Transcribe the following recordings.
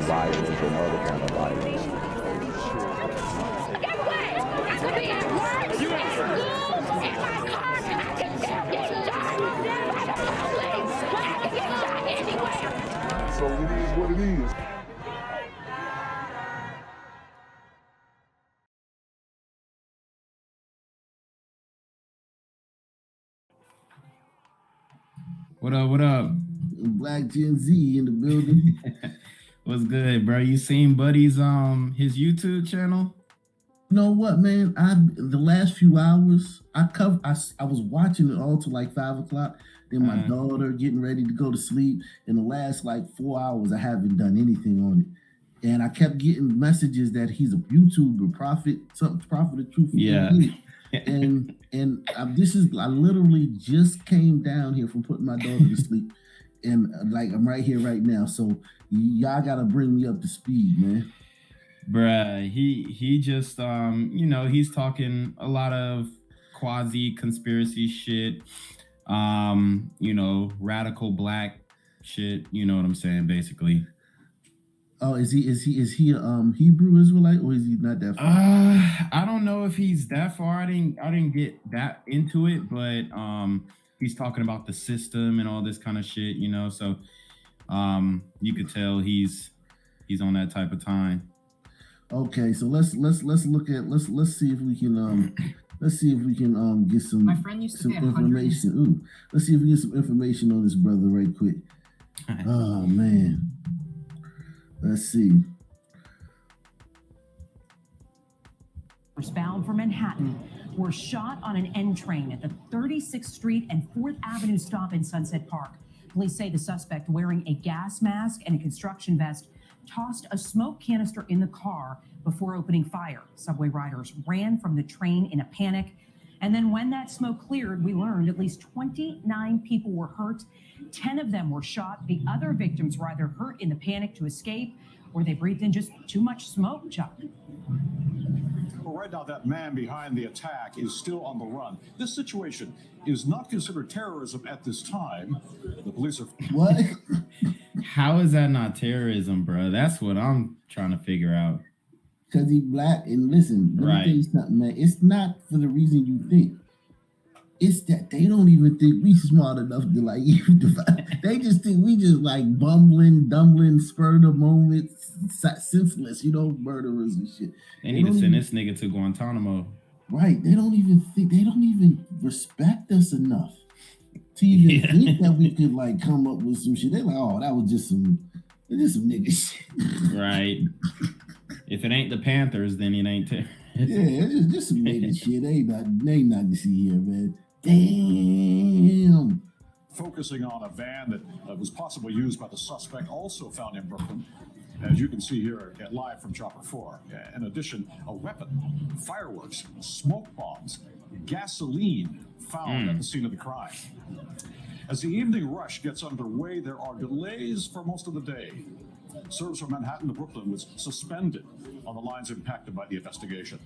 violence and other kind of violence. Get away! I could be at work, at school, in my car, I can still get shot by the police, but I can get shot anywhere. So it is what it is. What up? What up? Black Gen Z in the building. What's good, bro? You seen Buddy's his YouTube channel? You know what, man? The last few hours I was watching it all till like 5 o'clock. Then my daughter getting ready to go to sleep. In the last like 4 hours, I haven't done anything on it. And I kept getting messages that he's a YouTuber, prophet of truth. Yeah. And I literally just came down here from putting my daughter to sleep, and like I'm right here right now. So y'all gotta bring me up to speed, man. Bruh, he just he's talking a lot of quasi conspiracy shit, radical black shit. You know what I'm saying, basically. Oh, is he a Hebrew Israelite, or is he not that far? I don't know if he's that far. I didn't get that into it, but he's talking about the system and all this kind of shit, so you could tell he's on that type of time. Okay, so let's look at let's see if we can get some information. Ooh, let's see if we get some information on this brother right quick. Oh man. Let's see. Bound for Manhattan were shot on an N train at the 36th Street and 4th Avenue stop in Sunset Park. Police say the suspect, wearing a gas mask and a construction vest, tossed a smoke canister in the car before opening fire. Subway riders ran from the train in a panic. And then when that smoke cleared, we learned at least 29 people were hurt. 10 of them were shot. The other victims were either hurt in the panic to escape or they breathed in just too much smoke, Chuck. Well, right now, that man behind the attack is still on the run. This situation is not considered terrorism at this time. The police are... What? How is that not terrorism, bro? That's what I'm trying to figure out. Because he's black, and listen, let me tell you something, man. It's not for the reason you think. It's that they don't even think we smart enough to like even divide. They just think we just like bumbling, dumbling, spur of the moment, senseless, murderers and shit. They need to send this nigga to Guantanamo. Right. They don't even respect us enough to even think that we could like come up with some shit. They're like, oh, that was just some nigga shit. Right. If it ain't the Panthers, then it ain't terrorist. Yeah, it's just some nigga shit. Ain't nothing to see here, man. Damn. Focusing on a van that was possibly used by the suspect, also found in Brooklyn. As you can see here, live from Chopper 4. In addition, a weapon, fireworks, smoke bombs, gasoline found at the scene of the crime. As the evening rush gets underway, there are delays for most of the day. Service from Manhattan to Brooklyn was suspended on the lines impacted by the investigation.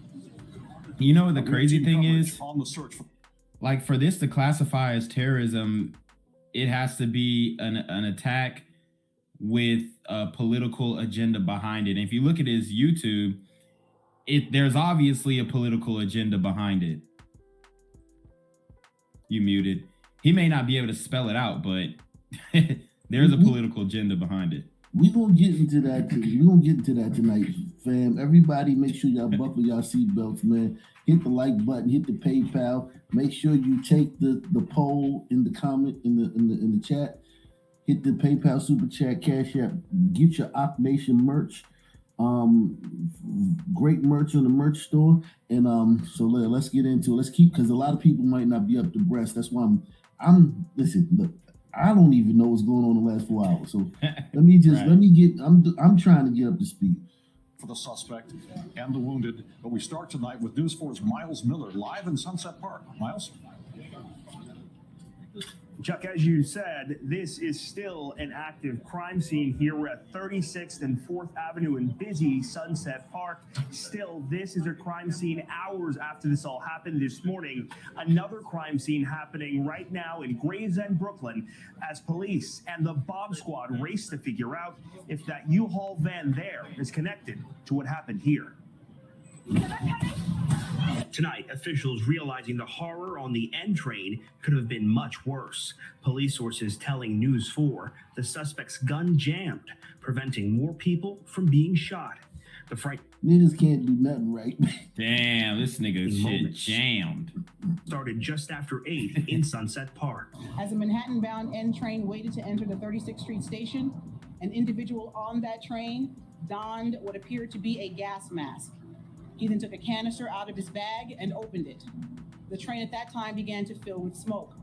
You know what the crazy thing is? On the search for... Like, for this to classify as terrorism, it has to be an attack with a political agenda behind it. And if you look at his YouTube, there's obviously a political agenda behind it. You muted. He may not be able to spell it out, but there's a political agenda behind it. We're gonna get into that. We're gonna get into that tonight, fam. Everybody, make sure y'all buckle y'all seatbelts, man. Hit the like button, hit the PayPal. Make sure you take the poll in the comment in the chat. Hit the PayPal super chat, Cash App. Get your Oc Nation merch. Great merch on the merch store. And so let's get into it. Let's keep, because a lot of people might not be up to breast. That's why I'm listen, look. I don't even know what's going on in the last 4 hours. So I'm trying to get up to speed. For the suspect and the wounded. But we start tonight with News 4's Miles Miller live in Sunset Park. Miles? Chuck, as you said, this is still an active crime scene here. We're at 36th and 4th Avenue in busy Sunset Park. Still, this is a crime scene hours after this all happened this morning. Another crime scene happening right now in Gravesend, Brooklyn, as police and the Bomb Squad race to figure out if that U-Haul van there is connected to what happened here. Tonight, officials realizing the horror on the N train could have been much worse. Police sources telling News 4 the suspect's gun jammed, preventing more people from being shot. The fright Niggas can't do nothing right. Damn, this nigga shit jammed. started just after 8 in Sunset Park. As a Manhattan-bound N train waited to enter the 36th Street station, an individual on that train donned what appeared to be a gas mask. He then took a canister out of his bag and opened it. The train at that time began to fill with smoke.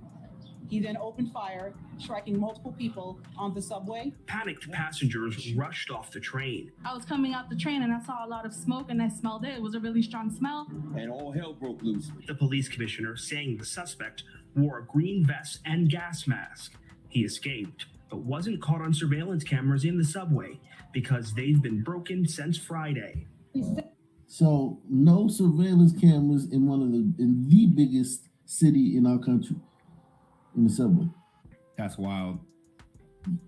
He then opened fire, striking multiple people on the subway. Panicked passengers rushed off the train. I was coming out the train and I saw a lot of smoke and I smelled it. It was a really strong smell. And all hell broke loose. The police commissioner saying the suspect wore a green vest and gas mask. He escaped, but wasn't caught on surveillance cameras in the subway because they've been broken since Friday. So no surveillance cameras in in the biggest city in our country, in the subway. That's wild.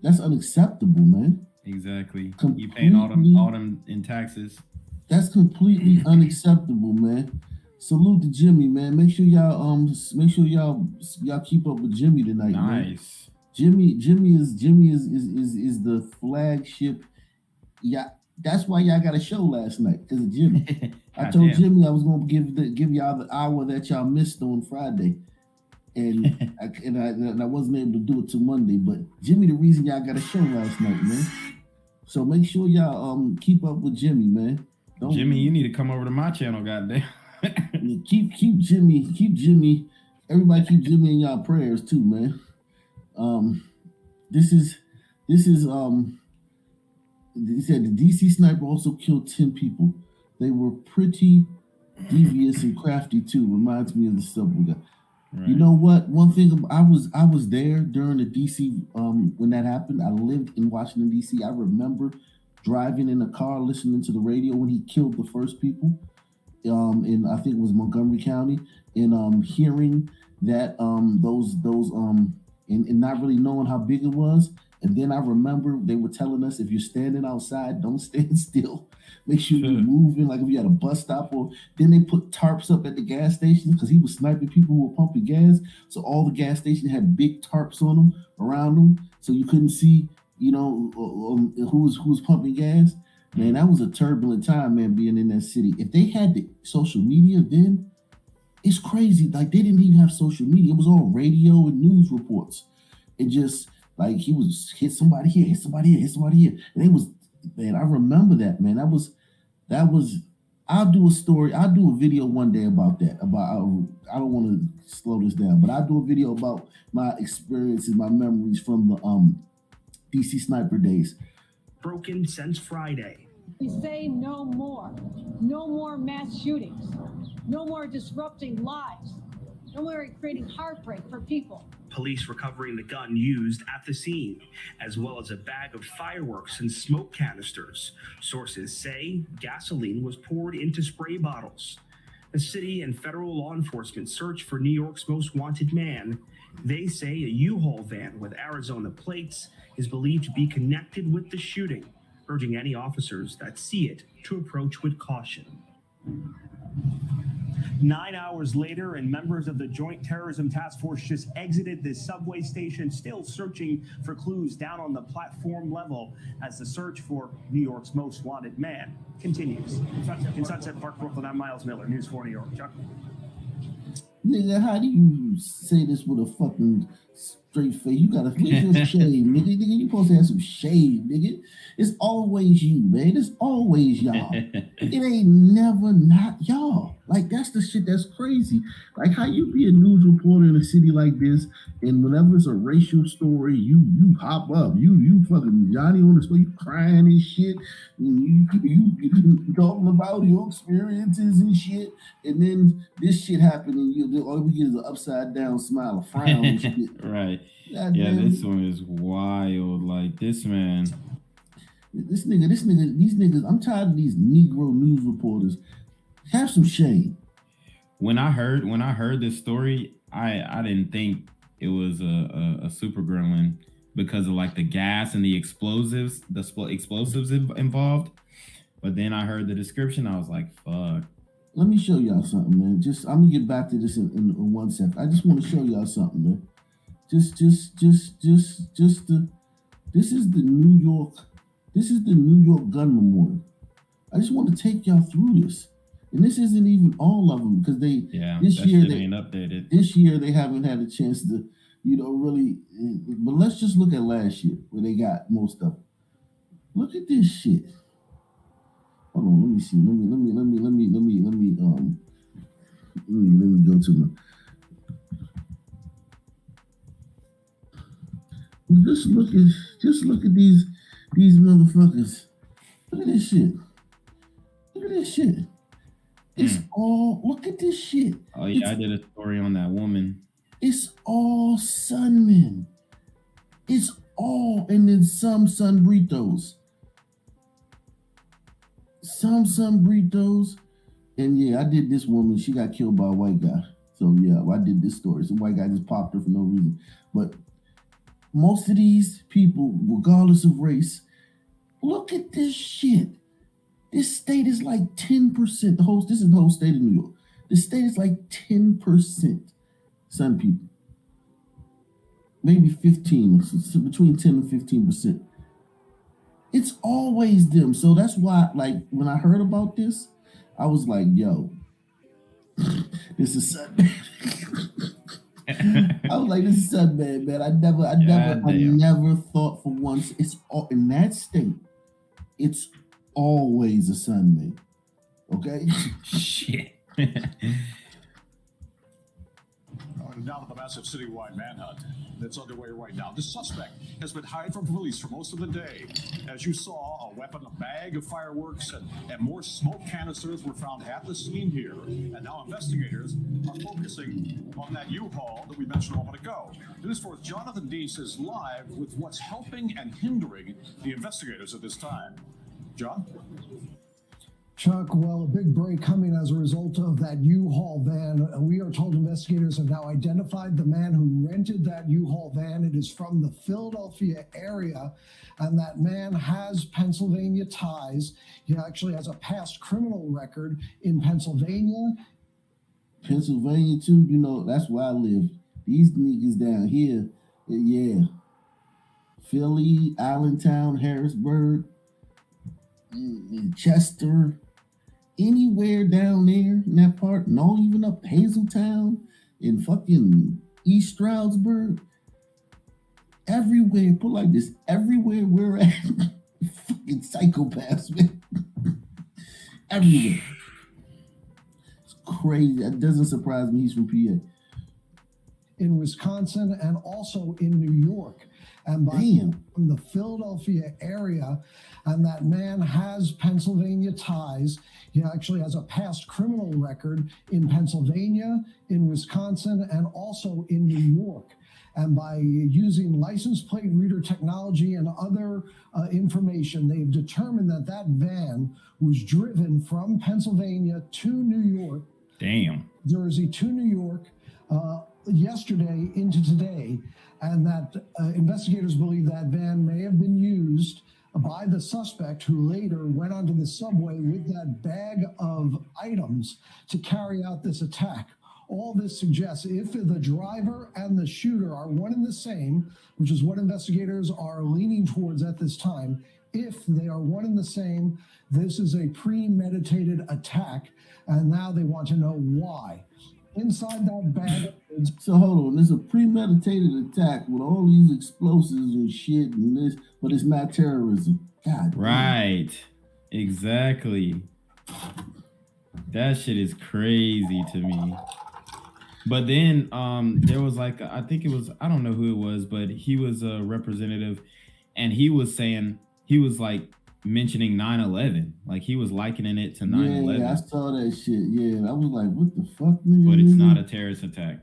That's unacceptable, man. Exactly. Completely. You paying all them in taxes. That's completely unacceptable, man. Salute to Jimmy, man. Make sure y'all keep up with Jimmy tonight, man. Nice. Jimmy is the flagship. Yeah, that's why y'all got a show last night, because of Jimmy. I told Jimmy I was gonna give y'all the hour that y'all missed on Friday. And I wasn't able to do it till Monday, but Jimmy, the reason y'all got a show last night, man. So make sure y'all keep up with Jimmy, man. Jimmy, you need to come over to my channel, goddamn. keep Jimmy. Everybody keep Jimmy in y'all prayers too, man. This is he said the DC sniper also killed 10 people. They were pretty devious and crafty too. Reminds me of the subway guy. Right. You know what? One thing, I was there during the DC when that happened. I lived in Washington DC. I remember driving in a car, listening to the radio when he killed the first people. In I think it was Montgomery County, and hearing that those and not really knowing how big it was. And then I remember they were telling us, if you're standing outside, don't stand still. Make sure you're moving, like if you had a bus stop. Or then they put tarps up at the gas station because he was sniping people who were pumping gas. So all the gas stations had big tarps on them, around them, so you couldn't see, who was pumping gas. Man, that was a turbulent time, man, being in that city. If they had the social media then, it's crazy. Like, they didn't even have social media. It was all radio and news reports. It just, like, he was hit somebody here, hit somebody here, hit somebody here. And it was, man, I remember that, man. That was, I'll do a story. I'll do a video one day about that. I don't want to slow this down, but I'll do a video about my experiences, my memories from the DC sniper days. Broken since Friday. We say no more mass shootings, no more disrupting lives, no more creating heartbreak for people. Police recovering the gun used at the scene, as well as a bag of fireworks and smoke canisters. Sources say gasoline was poured into spray bottles. The city and federal law enforcement search for New York's most wanted man. They say a U-Haul van with Arizona plates is believed to be connected with the shooting, urging any officers that see it to approach with caution. 9 hours later, and members of the Joint Terrorism Task Force just exited this subway station, still searching for clues down on the platform level as the search for New York's most wanted man continues. In Sunset Park, Brooklyn, I'm Miles Miller, News 4 New York. Chuck? Nigga, how do you say this with a fucking straight face? You gotta feel shame, nigga. You supposed to have some shame, nigga. It's always you, man. It's always y'all. It ain't never not y'all. Like, that's the shit that's crazy. Like, how you be a news reporter in a city like this, and whenever it's a racial story, you hop up. You fucking Johnny on the spot, you crying and shit. And you talking about your experiences and shit. And then this shit happened, and all we get is an upside down smile, a frown and shit. Right. God Yeah, damn this it. one is wild. Like this man. These niggas, I'm tired of these Negro news reporters. Have some shame. When I heard this story, I didn't think it was a super gremlin because of like the gas and the explosives, involved. But then I heard the description, I was like, fuck. Let me show y'all something, man. I'm gonna get back to this in 1 second. I just want to show y'all something, man. This is the New York gun memorial. I just want to take y'all through this. And this isn't even all of them because That shit ain't updated. This year they haven't had a chance to, really. But let's just look at last year where they got most of them. Look at this shit. Hold on, let me see. Let me go to my. Just look at these motherfuckers. Look at this shit. It's all, look at this shit. Oh yeah, I did a story on that woman. It's all Sunmen. It's all, and then some Sunbritos. And yeah, I did this woman. She got killed by a white guy. So yeah, I did this story. Some white guy just popped her for no reason. But most of these people, regardless of race, look at this shit. This state is like 10%. This is the whole state of New York. The state is like 10% Sun people. Maybe 15, between 10 and 15%. It's always them. So that's why, like, when I heard about this, I was like, yo, this is Sun. I was like, this is Sun, man. I never thought for once. It's all in that state. It's always a Sun, man. Okay? Shit. Now to the massive citywide manhunt that's underway right now. The suspect has been hiding from police for most of the day. As you saw, a weapon, a bag of fireworks, and more smoke canisters were found at the scene here. And now investigators are focusing on that U-Haul that we mentioned a moment ago. News 4's Jonathan Deese is live with what's helping and hindering the investigators at this time. John? Chuck, well, a big break coming as a result of that U-Haul van. We are told investigators have now identified the man who rented that U-Haul van. It is from the Philadelphia area, and that man has Pennsylvania ties. He actually has a past criminal record in Pennsylvania. Pennsylvania, too, that's where I live. These niggas down here, yeah. Philly, Allentown, Harrisburg, Chester, anywhere down there in that part, not even up Hazeltown, in fucking East Stroudsburg, everywhere, put like this, everywhere we're at, fucking psychopaths, man. Everywhere. It's crazy. That doesn't surprise me. He's from PA. In Wisconsin and also in New York. And from the Philadelphia area, and that man has Pennsylvania ties. He actually has a past criminal record in Pennsylvania, in Wisconsin, and also in New York. And by using license plate reader technology and other information, they've determined that that van was driven from Pennsylvania to New York. Damn. Jersey to New York yesterday into today. And that investigators believe that van may have been used by the suspect, who later went onto the subway with that bag of items to carry out this attack. All this suggests if the driver and the shooter are one and the same, which is what investigators are leaning towards at this time, if they are one and the same, this is a premeditated attack, and now they want to know why. Inside that bag. So hold on, there's a premeditated attack with all these explosives and shit and this, but it's not terrorism. God damn. Right. Exactly. That shit is crazy to me. But then there was like, I think it was, I don't know who it was, but he was a representative, and he was saying, he was like, mentioning 9/11. Like he was likening it to 9/11. Yeah, I saw that shit. Yeah, I was like, what the fuck, nigga? But it's not a terrorist attack.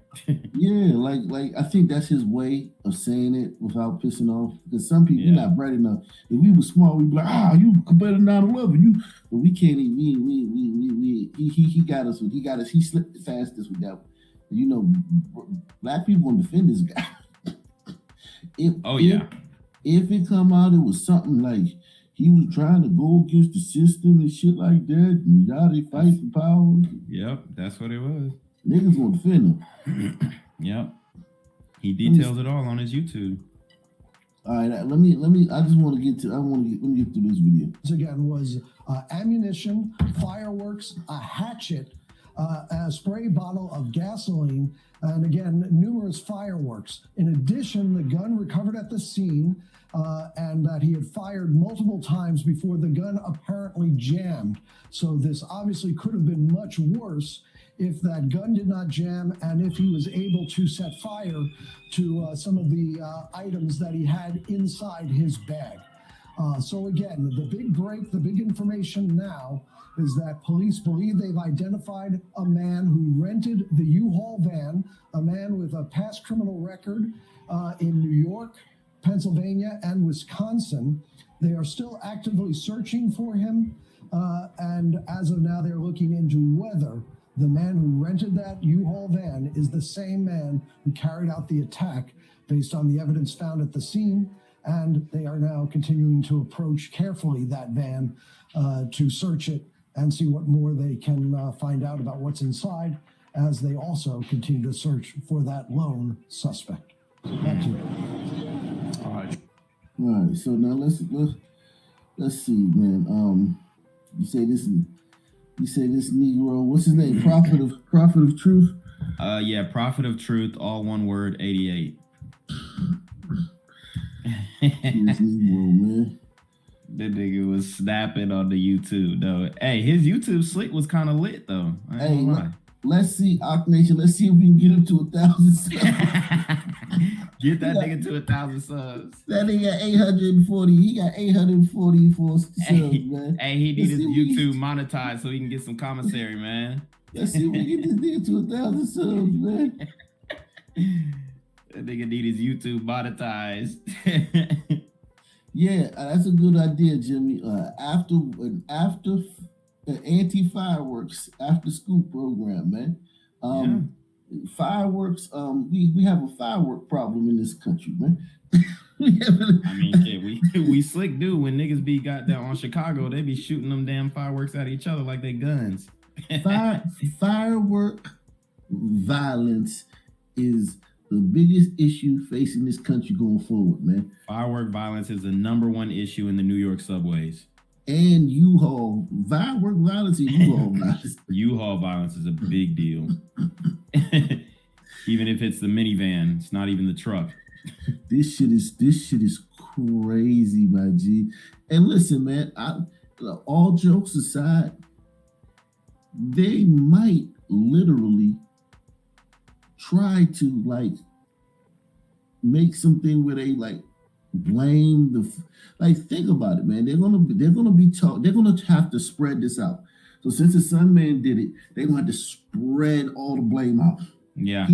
Yeah, like I think that's his way of saying it without pissing off. Because some people, you're not bright enough. If we were smart, we'd be like, you compared to 9/11. But we can't even. He got us. He slipped the fastest with that. You know, black people gonna defend this guy. If it come out, it was something like he was trying to go against the system and shit like that, and y'all they fight for power. Yep, that's what it was. Niggas gonna defend him. Yep, he details it all on his YouTube. All right, let me. I just want to get to. Let me get through this video. This again was ammunition, fireworks, a hatchet, a spray bottle of gasoline, and again, numerous fireworks. In addition, the gun recovered at the scene, and that he had fired multiple times before the gun apparently jammed. So this obviously could have been much worse if that gun did not jam and if he was able to set fire to some of the items that he had inside his bag. So again, the big break, the big information now is that police believe they've identified a man who rented the U-Haul van, a man with a past criminal record in New York, Pennsylvania, and Wisconsin. They are still actively searching for him, and as of now, they're looking into whether the man who rented that U-Haul van is the same man who carried out the attack based on the evidence found at the scene. And they are now continuing to approach carefully that van to search it and see what more they can find out about what's inside, as they also continue to search for that lone suspect. Back to you. All right. So now let's see, man. You say this Negro. What's his name? Prophet of Truth. Prophet of Truth. All one word. 88. This Negro, man. That nigga was snapping on the YouTube though. Hey, his YouTube slick was kind of lit though. Let's see, Ock Nation. Let's see if we can get him to 1,000 subs. Get that nigga to 1,000 subs. That nigga got 840. He got 844 subs, man. Hey, he need his YouTube monetized so he can get some commissary, man. Let's see if we get this nigga to 1,000 subs, man. That nigga need his YouTube monetized. Yeah, that's a good idea, Jimmy. After the anti-fireworks after school program, man. Fireworks. We have a firework problem in this country, man. I mean, we slick dude. When niggas be got down on Chicago, they be shooting them damn fireworks at each other like they guns. Firework violence is the biggest issue facing this country going forward, man. Firework violence is the #1 issue in the New York subways. And U-Haul. Firework violence and U-Haul violence. U-Haul violence is a big deal. Even if it's the minivan, it's not even the truck. This shit is crazy, my G. And listen, man, all jokes aside, they might literally try to like make something where they like blame think about it, man. They're gonna have to spread this out. So since the Sun Man did it, they're gonna have to spread all the blame out. Yeah,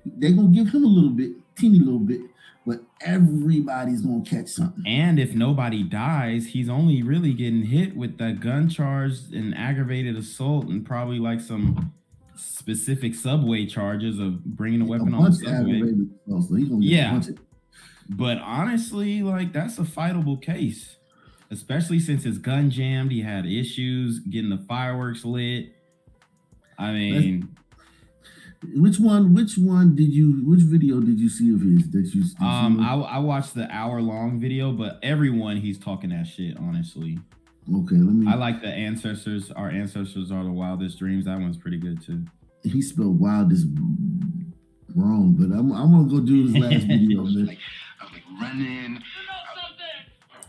they're gonna give him a little bit, teeny little bit, but everybody's gonna catch something. And if nobody dies, he's only really getting hit with the gun charge and aggravated assault and probably like some specific subway charges of bringing a weapon on the subway. So he's gonna get a bunch of. But honestly, like that's a fightable case, especially since his gun jammed. He had issues getting the fireworks lit. I mean, which video did you see of his that you? I watched the hour-long video, but everyone he's talking that shit. Honestly. Okay, I like the ancestors. Our ancestors are the wildest dreams. That one's pretty good too. He spelled wildest wrong, but I'm gonna go do his last video, man. I was like running.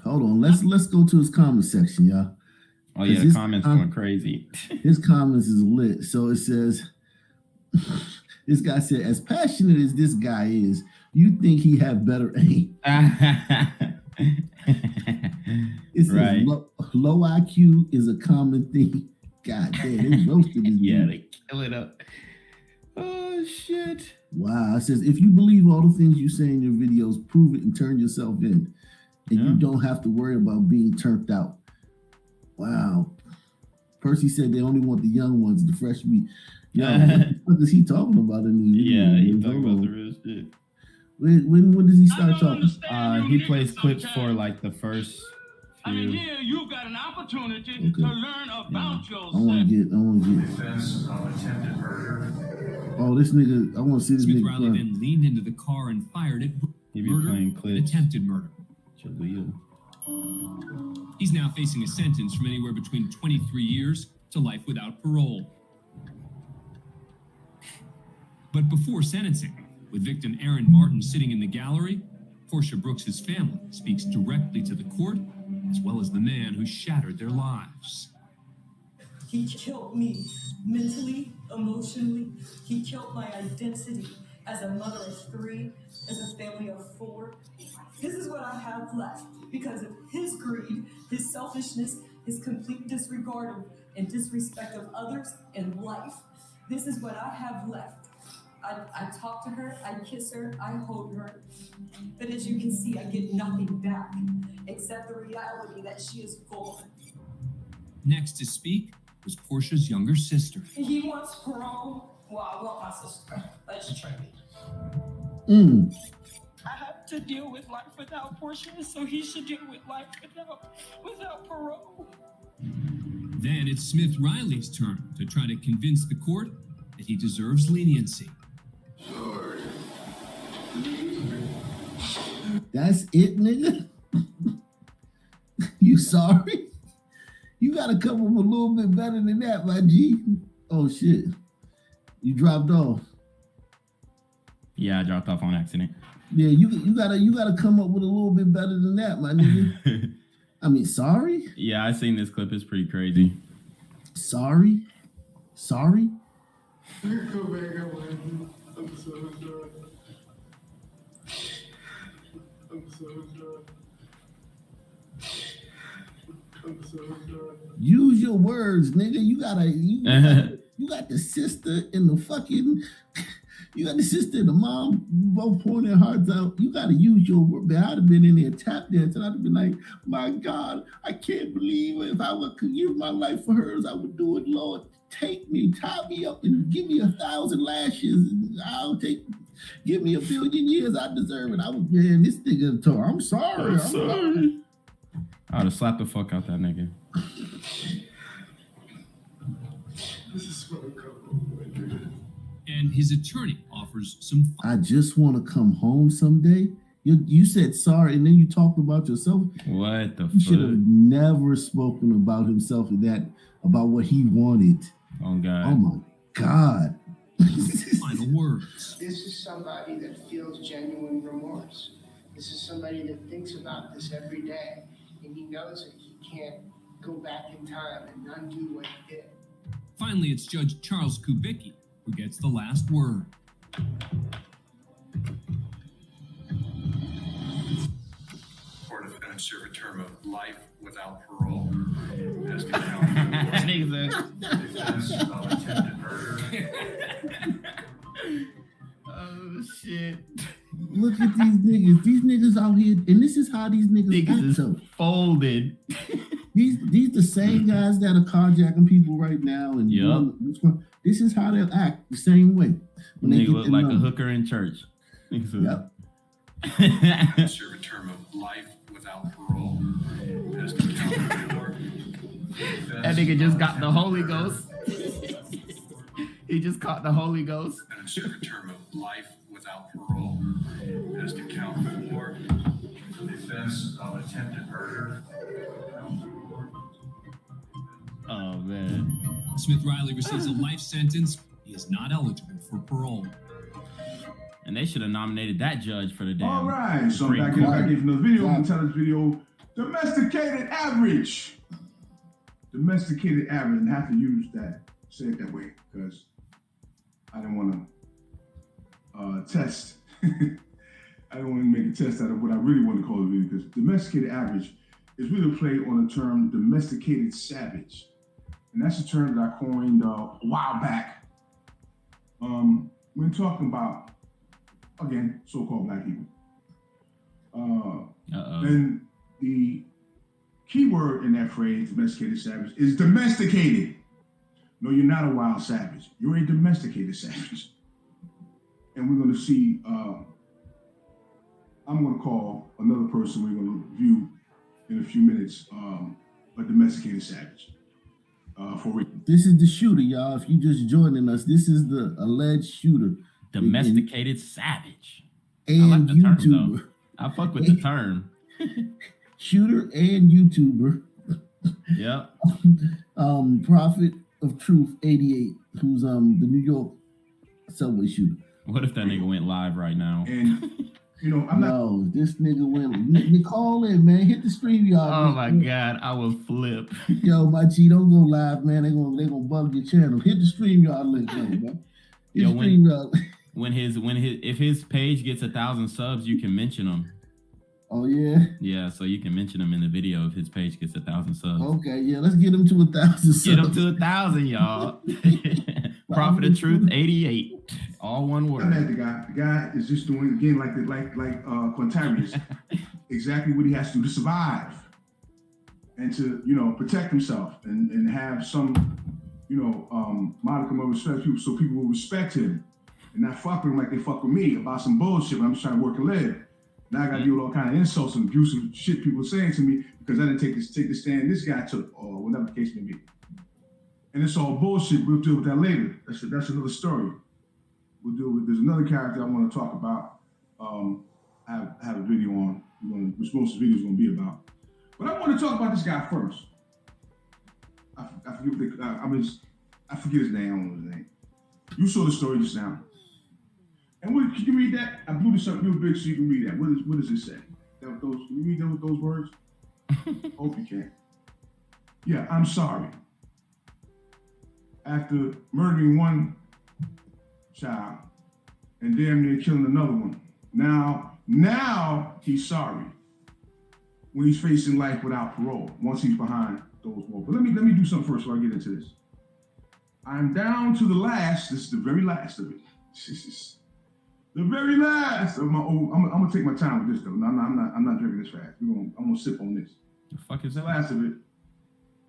Hold on, let's go to his comment section, y'all. Oh yeah, the comments going crazy. His comments is lit. So it says, this guy said, as passionate as this guy is, you think he have better aim. It says Right. low IQ is a common thing. God damn, they roasted this Yeah, dude. they kill it up. Oh shit. Wow. It says if you believe all the things you say in your videos, prove it and turn yourself in. And you don't have to worry about being turned out. Wow. Percy said they only want the young ones, the fresh meat. Yo, what is he talking about in this video? Yeah, he talking about the real shit. When does he start talking? He plays clips for like the first few. I mean, here you've got an opportunity to learn about yourself. I want to get. Defense of attempted murder. Oh, this nigga! I want to see this Smith nigga. Riley then leaned into the car and fired it. He be Murder, playing clips. attempted murder. Jaleel. He's now facing a sentence from anywhere between 23 years to life without parole. But before sentencing, with victim Aaron Martin sitting in the gallery, Portia Brooks' family speaks directly to the court, as well as the man who shattered their lives. He killed me mentally, emotionally. He killed my identity as a mother of 3, as a family of 4. This is what I have left because of his greed, his selfishness, his complete disregard and disrespect of others and life. This is what I have left. I talk to her, I kiss her, I hold her. But as you can see, I get nothing back except the reality that she is gone. Next to speak was Portia's younger sister. He wants parole. Well, I want my sister. Let's trade it. I have to deal with life without Portia, so he should deal with life without parole. Then it's Smith Riley's turn to try to convince the court that he deserves leniency. That's it, nigga. You sorry? You gotta come up a little bit better than that, my G. Oh shit. You dropped off. Yeah, I dropped off on accident. Yeah, you gotta come up with a little bit better than that, my nigga. I mean, sorry? Yeah, I seen this clip. It's pretty crazy. Sorry? Sorry? I'm so sorry. I'm so sorry. I'm so sorry. Use your words, nigga. You got the sister and the fucking, you got the sister and the mom both pouring their hearts out. You got to use your word. I'd have been in there tap dancing. I'd have been like, my God, I can't believe it. If I could give my life for hers, I would do it, Lord. Take me, tie me up, and give me 1,000 lashes. Give me 1 billion years. I deserve it. Man, this nigga told, I'm sorry. I'm sorry. I would have slapped the fuck out that nigga. This is what I'm coming. And his attorney offers some. I just want to come home someday. You said sorry, and then you talked about yourself. What the fuck? He should have never spoken about himself and that, about what he wanted. Oh, God. Oh, my God. Final words. This is somebody that feels genuine remorse. This is somebody that thinks about this every day, and he knows that he can't go back in time and undo what he did. Finally, it's Judge Charles Kubicki who gets the last word. Or defendant serve a term of life without parole. As to count defense of attempted murder. Oh shit. Look at these niggas. These niggas out here, and this is how these niggas act. Is folded. These the same guys that are carjacking people right now, and this is how they'll act the same way. When Nigga look like a hooker in church. Yep. Serve a term of life without parole. As to count that nigga just got the Holy Ghost. He just caught the Holy Ghost. And serve a term of life without parole. As to count for defense of attempted murder. Oh, man. Smith Riley receives a life sentence. He is not eligible for parole. And they should have nominated that judge for the damn. All right, so back in another video. I'm gonna tell this video domesticated average. Domesticated average, and I have to use that, say it that way, because I didn't want to test I don't want to make a test out of what I really want to call the video, because domesticated average is really a play on the term domesticated savage. And that's a term that I coined a while back when talking about, again, so-called black people. And the key word in that phrase, domesticated savage, is domesticated. No, you're not a wild savage. You're a domesticated savage. And we're going to see, I'm going to call another person we're going to view in a few minutes, a domesticated savage. This is the shooter, y'all. If you just joining us, this is the alleged shooter. Domesticated savage. And I like the YouTuber. term, though. I fuck with the term. Shooter and YouTuber. Yep. Prophet of Truth 88, who's the New York subway shooter. What if that nigga went live right now? And this nigga went. Nicole in, man, hit the stream, y'all. Oh my God, I will flip. Yo, my G, don't go live, man. They gonna bug your channel. Hit the stream, y'all link, man. Yo, if his page gets 1,000 subs, you can mention him. Oh yeah. Yeah, so you can mention him in the video if his page gets 1,000 subs. Okay, yeah, let's get him to 1,000 subs. Get him to 1,000, y'all. Prophet of Truth 88, all one word. I'm at the guy. The guy is just doing again like Quintarius, exactly what he has to do to survive and to protect himself and have some modicum of respect so people will respect him and not fuck with him like they fuck with me about some bullshit when I'm just trying to work and live. Now I got to deal with all kind of insults and abusive shit people are saying to me because I didn't take the stand this guy took, or whatever the case may be. And it's all bullshit. We'll deal with that later. That's another story. We'll deal with. There's another character I want to talk about. I have a video on. Which most of the video is going to be about. But I want to talk about this guy first. I forget his name. I don't know his name. You saw the story just now. And can you read that? I blew this up real big so you can read that. What does it say? Can you read that with those words? Hope you can. Yeah, I'm sorry. After murdering one child and damn near killing another one, now he's sorry when he's facing life without parole, once he's behind those walls. But let me do something first before I get into this. I'm down to the last. This is the very last of it. This is the very last of my old. I'm gonna take my time with this though. I'm not drinking this fast. I'm gonna sip on this. The fuck is that? The last of it.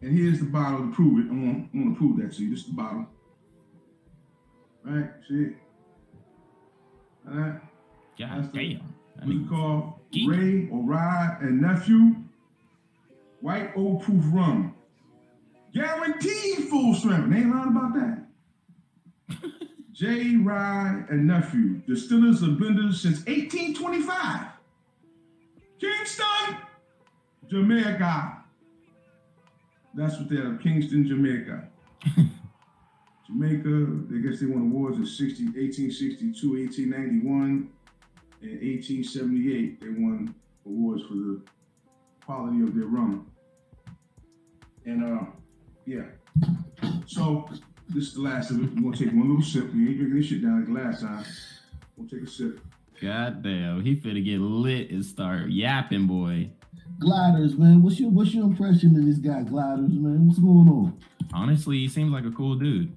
And here's the bottle to prove it. I want to prove that to you. This is the bottle. Right? See it? All right? God damn. What's it called? Ray or Rye and Nephew. White oak proof rum. Guaranteed full strength. They ain't lying about that. J. Rye and Nephew. Distillers and blenders since 1825. Kingston, Jamaica. That's what they're, Kingston, Jamaica. Jamaica, I guess they won awards in 1862, 1891, and 1878. They won awards for the quality of their rum. And yeah. So this is the last of it. We're gonna take one little sip. We ain't drinking this shit down like the last time. We'll take a sip. God damn, he finna get lit and start yapping, boy. Gliders, man. What's your impression of this guy, Gliders, man? What's going on? Honestly, he seems like a cool dude.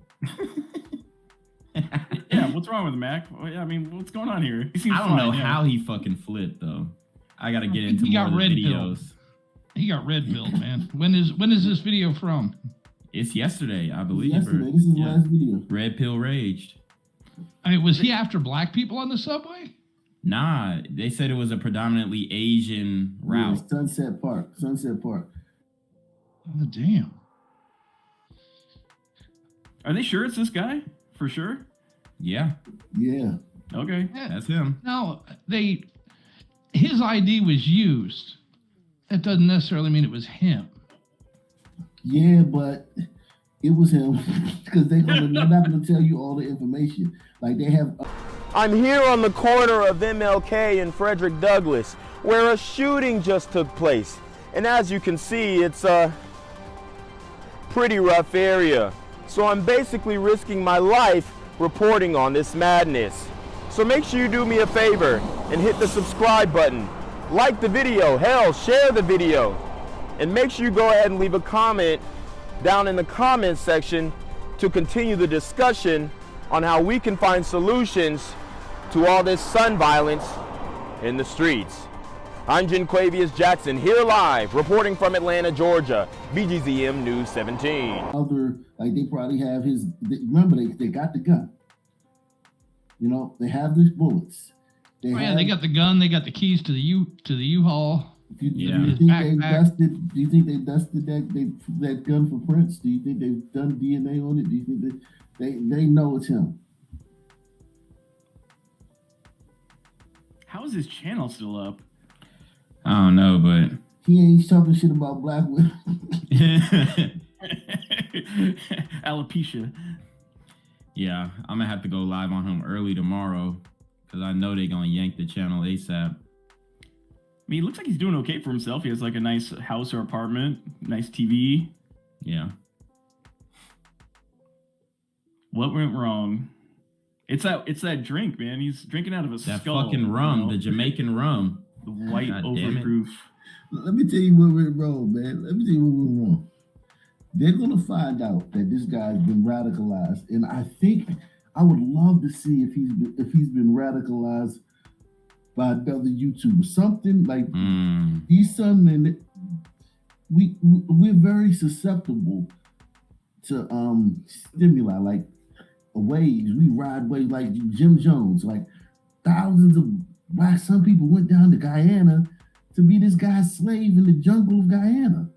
Yeah, what's wrong with Mac? I mean, what's going on here? I don't know how he fucking flipped though. I gotta get into more of the videos. He got red pilled, man. When is this video from? It's yesterday, I believe. Yesterday. This is the last video. Red pill raged. I mean, was he after black people on the subway? Nah, they said it was a predominantly Asian route. Yeah, Sunset Park. Oh, damn. Are they sure it's this guy? For sure? Yeah. Yeah. Okay, that's him. No, his ID was used. That doesn't necessarily mean it was him. Yeah, but it was him because they're not going to tell you all the information. Like they have. I'm here on the corner of MLK and Frederick Douglass, where a shooting just took place. And as you can see, it's a pretty rough area. So I'm basically risking my life reporting on this madness. So make sure you do me a favor and hit the subscribe button. Like the video, hell, share the video. And make sure you go ahead and leave a comment down in the comments section to continue the discussion on how we can find solutions to all this son violence in the streets. I'm Jenquavius Jackson, here live, reporting from Atlanta, Georgia, BGZM News 17. Other, like they probably have his, remember they got the gun. You know, they have these bullets. They got the gun, they got the keys to the U-Haul. Do you think they dusted that gun for Prince? Do you think they've done DNA on it? Do you think that they know it's him? How is his channel still up? I don't know, but he ain't talking shit about black women. Alopecia. Yeah, I'm gonna have to go live on him early tomorrow because I know they're gonna yank the channel ASAP. I mean, he looks like he's doing okay for himself. He has like a nice house or apartment, nice TV. Yeah. What went wrong? It's that drink, man. He's drinking out of a skull. That fucking rum, you know? The Jamaican rum. The white overproof. Let me tell you what went wrong, man. Let me tell you what went wrong. They're gonna find out that this guy's been radicalized, and I think I would love to see if he's been radicalized by another YouTuber. Something like these some men. We're very susceptible to stimuli like waves. We ride waves like Jim Jones. Like thousands of black some people went down to Guyana to be this guy's slave in the jungle of Guyana.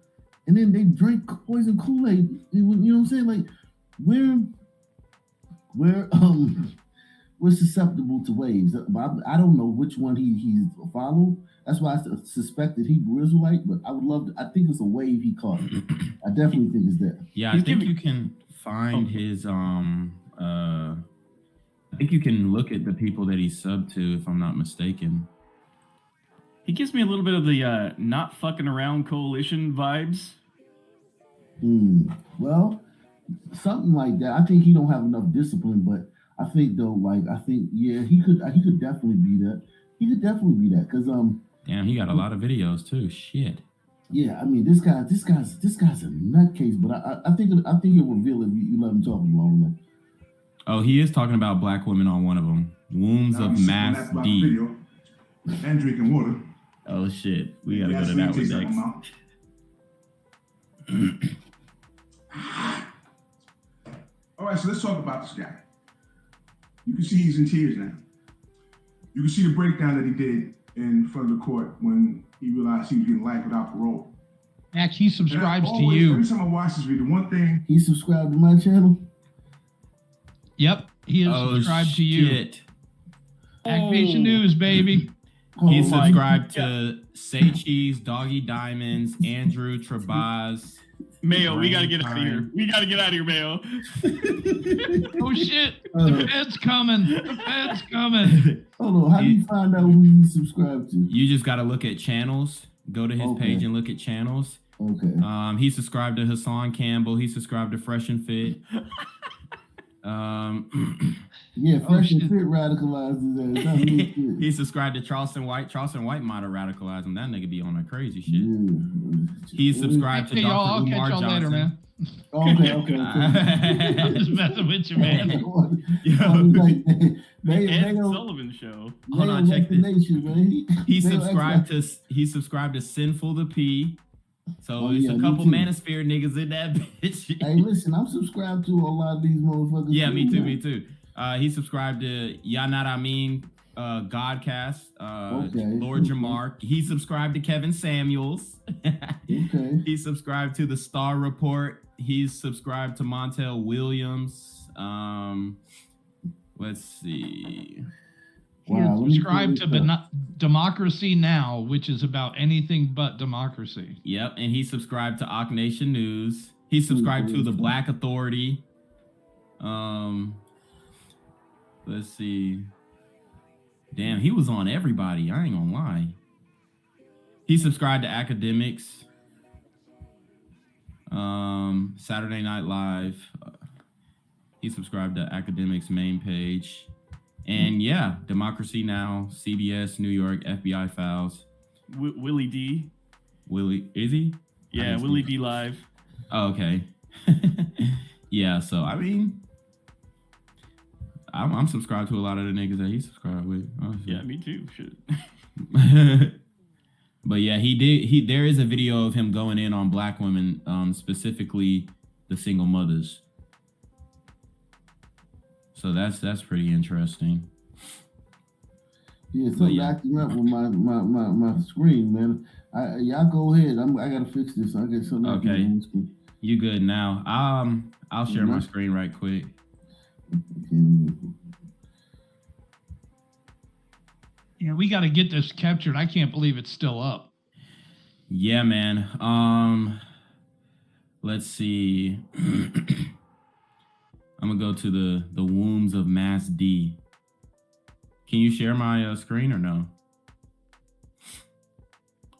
And then they drink poison Kool-Aid. You know what I'm saying? Like we're susceptible to waves. I don't know which one he's followed. That's why I suspected Hebrew Israelite, but I would love to. I think it's a wave he caught. I definitely think it's that. Yeah, I think you can find his I think you can look at the people that he's subbed to, if I'm not mistaken. He gives me a little bit of the not fucking around coalition vibes. Well, something like that. I think he don't have enough discipline, but I think though, he could definitely be that. He could definitely be that because damn, he got a lot of videos too. Shit. Yeah, I mean this guy's a nutcase, but I think he'll reveal it if you let him talk long enough. Oh, he is talking about black women on one of them. Wombs of Mass D. And drinking water. Oh shit, we gotta go to that one next. All right, so let's talk about this guy. You can see he's in tears now. You can see the breakdown that he did in front of the court when he realized he was getting life without parole. Max, he subscribes to you. Every time I watch this video, one thing... He subscribed to my channel? Yep, he is subscribed to you. Activation News, baby. He's subscribed to Say Cheese, Doggy Diamonds, Andrew Trabaz. Mayo, we gotta get out of here. We gotta get out of here, Mayo. Oh shit! The Fed's coming. The Fed's coming. Hold on. How do you find out who he subscribed to? You just gotta look at channels. Go to his page and look at channels. Okay. He subscribed to Hassan Campbell. He subscribed to Fresh and Fit. Yeah, Fresh and Fit radicalized his ass. He subscribed to Charleston White. Charleston White might have radicalized him. That nigga be on that crazy shit. Yeah. He subscribed to Dr. I'll Umar catch y'all Johnson. later, man. Okay. I'm just messing with you, man. Ed Sullivan Show. Hold on, check this. Nation, He subscribed to Sinful the P. So it's a couple Manosphere niggas in that bitch. Hey, listen, I'm subscribed to a lot of these motherfuckers. Yeah, me too. He subscribed to Yanat Amin, Godcast, Lord Jamar. He subscribed to Kevin Samuels. Okay. He subscribed to the Star Report. He's subscribed to Montel Williams. Let's see. He is subscribed to Democracy Now!, which is about anything but democracy. Yep, and he subscribed to Ock Nation News. He subscribed to the Black Authority. Let's see. Damn, he was on everybody. I ain't gonna lie. He subscribed to Academics. Saturday Night Live. He subscribed to Academics main page. And yeah, Democracy Now!, CBS, New York, FBI Files. Willie D. Willie, is he? Yeah, Willie D Live. Oh, okay. Yeah, so I mean, I'm subscribed to a lot of the niggas that he subscribed with. Honestly. Yeah, me too. Shit. But yeah, there is a video of him going in on black women, specifically the single mothers. So that's pretty interesting. Yeah, something acting up with my screen, man. Y'all go ahead. I gotta fix this. I get something. Okay, you good now? I'll share my screen right quick. Yeah, we got to get this captured. I can't believe it's still up. Yeah, man. Let's see. I'm gonna go to the wombs of Mass D. Can you share my screen or no?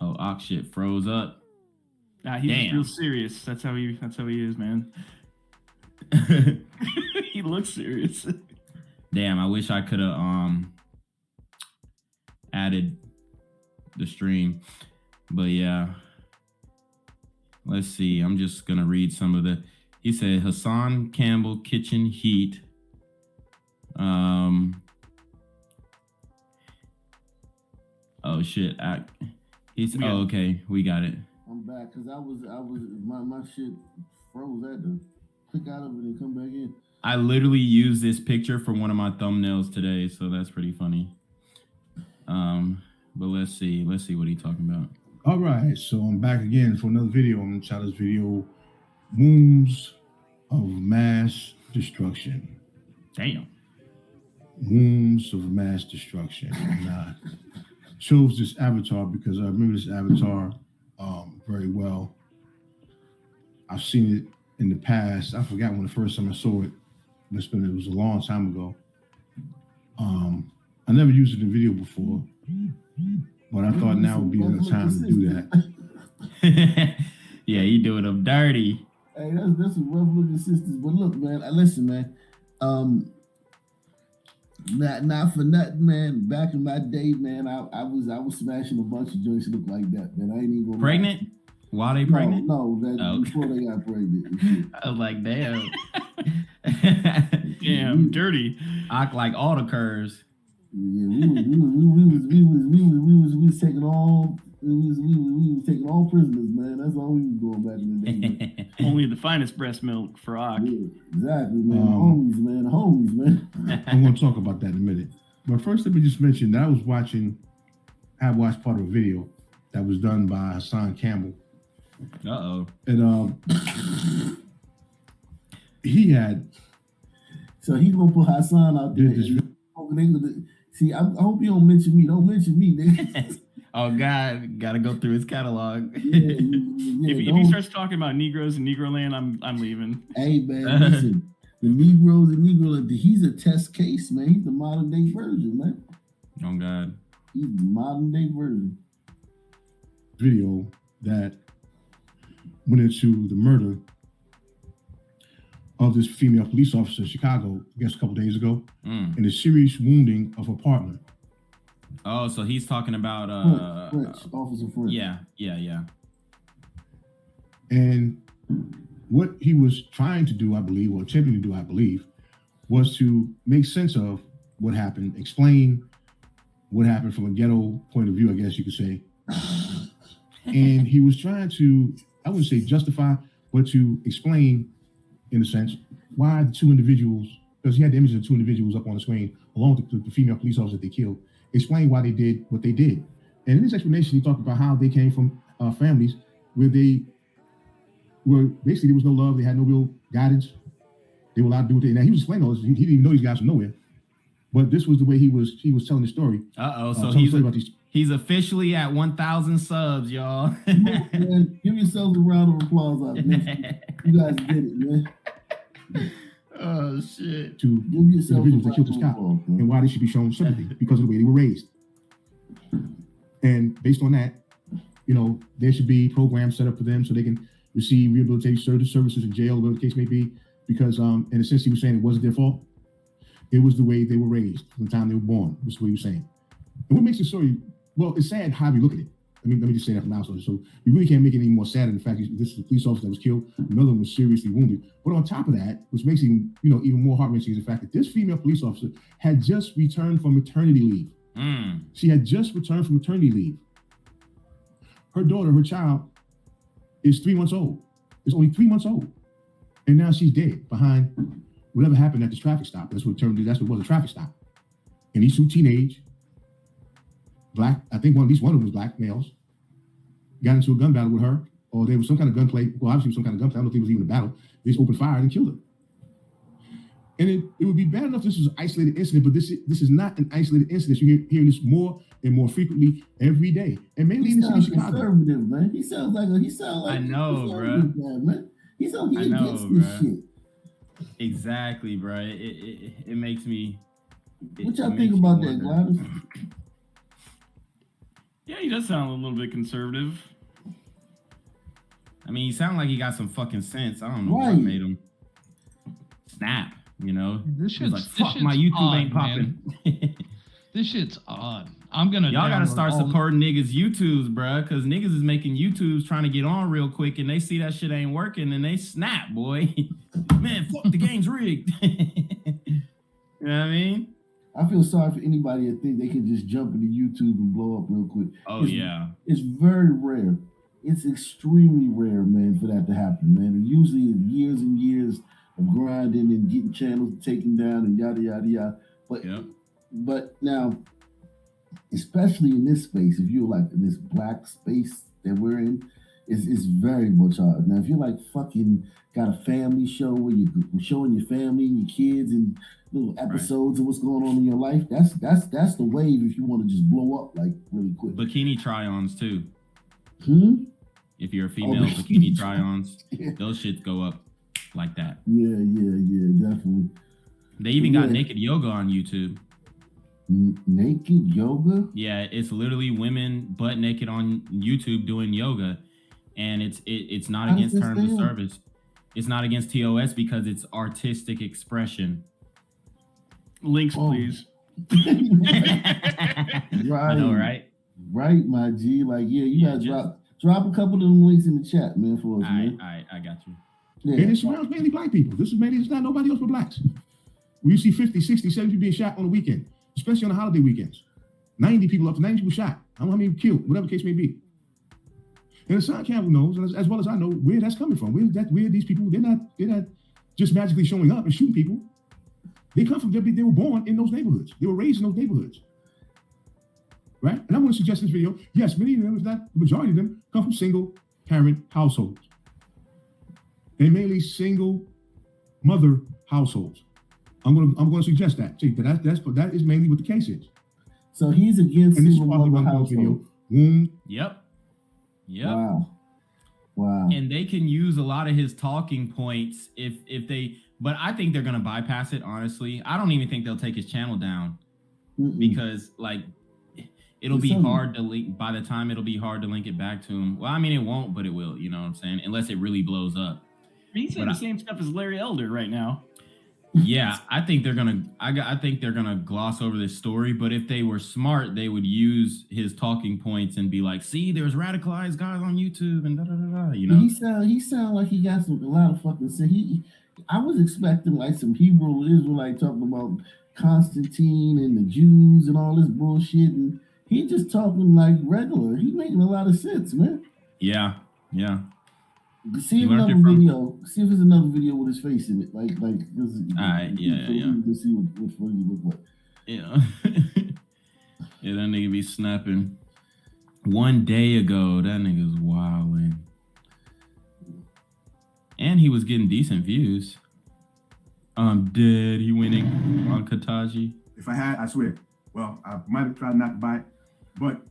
Oh, shit froze up. Nah, he's real serious. That's how he is, man. He looks serious. Damn, I wish I could have added the stream. But yeah. Let's see. I'm just gonna read some of he said Hassan Campbell kitchen heat. Oh shit. Oh, okay, we got it. I'm back because I was my shit froze. I had to click out of it and come back in. I literally used this picture for one of my thumbnails today, so that's pretty funny. But let's see what he's talking about. All right, so I'm back again for another video. I'm gonna try this video, Wombs of Mass Destruction. Damn. Wombs of Mass Destruction. And I chose this avatar because I remember this avatar very well. I've seen it in the past. I forgot when the first time I saw it. It was a long time ago. I never used it in video before, but I thought now would be the time to do that. Yeah, you doing them dirty. Hey, that's some rough looking sisters. But look, man, listen, man. Not for nothing, man. Back in my day, man, I was smashing a bunch of joints that look like that, man. I ain't even pregnant. Lie. While they pregnant? No, before they got pregnant. I was like, damn. Damn, dirty. Act like all the curves. Yeah, we was taking all prisoners, man. That's all we was doing back in the day. Only the finest breast milk for Ock. Yeah, exactly, man. Homies, man. I'm going to talk about that in a minute. But first, let me just mention that I watched part of a video that was done by Hassan Campbell. Uh-oh. And he had. So he's going to put Hassan out there. See, I hope you don't mention me. Don't mention me, nigga. Oh, God. Got to go through his catalog. If he starts talking about Negroes in Negroland, I'm leaving. Hey, man, listen. The Negroes in Negroland, he's a test case, man. He's the modern day version, man. Oh, God. He's the modern day version. Video that went into the murder of this female police officer in Chicago, I guess a couple days ago, and the serious wounding of her partner. Oh, so he's talking about Officer French. Yeah. And what he was trying to do, I believe, or attempting to do, I believe, was to make sense of what happened, explain what happened from a ghetto point of view, I guess you could say. And he was trying to, I wouldn't say justify, but to explain, in a sense, why the two individuals, because he had the images of two individuals up on the screen, along with the female police officer that they killed, explain why they did what they did. And in his explanation, he talked about how they came from families where they were, basically there was no love, they had no real guidance. They were allowed to do what they, now he was explaining all this, he didn't even know these guys from nowhere. But this was the way he was telling the story. So he's officially at 1,000 subs, y'all. Man, give yourselves a round of applause out there. You guys did it, man. Oh, shit. To individuals that killed this cop and why they should be shown sympathy because of the way they were raised. And based on that, there should be programs set up for them so they can receive rehabilitation services in jail, whatever the case may be. Because in a sense, he was saying it wasn't their fault. It was the way they were raised from the time they were born. That's what he was saying. And what makes the story, well, it's sad how we look at it. Let me just say that from now. So you really can't make it any more sad than the fact that this is a police officer that was killed. Another one was seriously wounded. But on top of that, which makes it even more heart-wrenching, is the fact that this female police officer had just returned from maternity leave. She had just returned from maternity leave. Her daughter, her child, is 3 months old. It's only 3 months old. And now she's dead behind whatever happened at this traffic stop. That's what it was, a traffic stop. And these two teenage black, I think at least one of them was black males, got into a gun battle with her, or there was some kind of gunplay. Well, obviously some kind of gunplay. I don't think it was even a battle. They just opened fire and killed her. And it would be bad enough if this was an isolated incident, but this is not an isolated incident. You're hearing this more and more frequently every day, and mainly in the city of Chicago. Conservative, man. He sounds like I know, bro. Man. He sounds like he against this shit. Exactly, bro. It makes me. What y'all think about that, Gladys? Yeah, he does sound a little bit conservative. I mean, he sounds like he got some fucking sense. I don't know what made him snap. This shit's like, fuck, my YouTube odd, ain't popping. This shit's odd. Y'all gotta start supporting niggas' YouTubes, bro, because niggas is making YouTubes trying to get on real quick, and they see that shit ain't working, and they snap, boy. Man, fuck, the game's rigged. You know what I mean? I feel sorry for anybody that think they can just jump into YouTube and blow up real quick. It's very rare. It's extremely rare, man, for that to happen, man. And usually years and years of grinding and getting channels taken down and yada yada yada. But now, especially in this space, if you're like in this black space that we're in, it's very much hard. Now, if you're like fucking got a family show where you're showing your family and your kids and little episodes of what's going on in your life, that's the wave if you want to just blow up like really quick. Bikini try-ons too. If you're a female, bikini try-ons, those shits go up like that. Yeah, definitely. They even got naked yoga on YouTube. Naked yoga? Yeah, it's literally women butt naked on YouTube doing yoga, and it's not against terms of service. It's not against TOS because it's artistic expression. Links, please. Right. I know, right? Right, my G. Like, you gotta drop a couple of them links in the chat, man, for us, man. I got you. Yeah. And it surrounds mainly black people. It's not nobody else but blacks. When you see 50, 60, 70 people being shot on the weekend, especially on the holiday weekends, 90 people people shot. I don't know how many killed, whatever the case may be. And Hassan Campbell knows, as well as I know, where that's coming from. Where these people, they're not just magically showing up and shooting people. They come from, they were born in those neighborhoods. They were raised in those neighborhoods. Right? And I want to suggest in this video, yes, many of them, if not the majority of them, come from single parent households. And mainly single mother households. I'm gonna suggest that. See, that is mainly what the case is. So he's against single mother households. Yep. Wow. And they can use a lot of his talking points if they, but I think they're gonna bypass it, honestly. I don't even think they'll take his channel down because like it'll be hard to link by the time it'll be hard to link it back to him. Well, I mean, it won't, but it will, you know what I'm saying? Unless it really blows up. He's saying the same stuff as Larry Elder right now. Yeah, I think they're gonna gloss over this story, but if they were smart, they would use his talking points and be like, "See, there's radicalized guys on YouTube and da da da da." You know, he sound like he got a lot of fucking sense. I was expecting like some Hebrew Israelite talking about Constantine and the Jews and all this bullshit, and he just talking like regular. He making a lot of sense, man. Yeah. See if another video. See if there's another video with his face in it. Like this. All right, yeah. Let's see what he look like. Yeah. Yeah, that nigga be snapping. One day ago, that nigga's wilding. And he was getting decent views. I'm dead. He winning on Kataji. If I had, I swear. Well, I might have tried not to buy it, but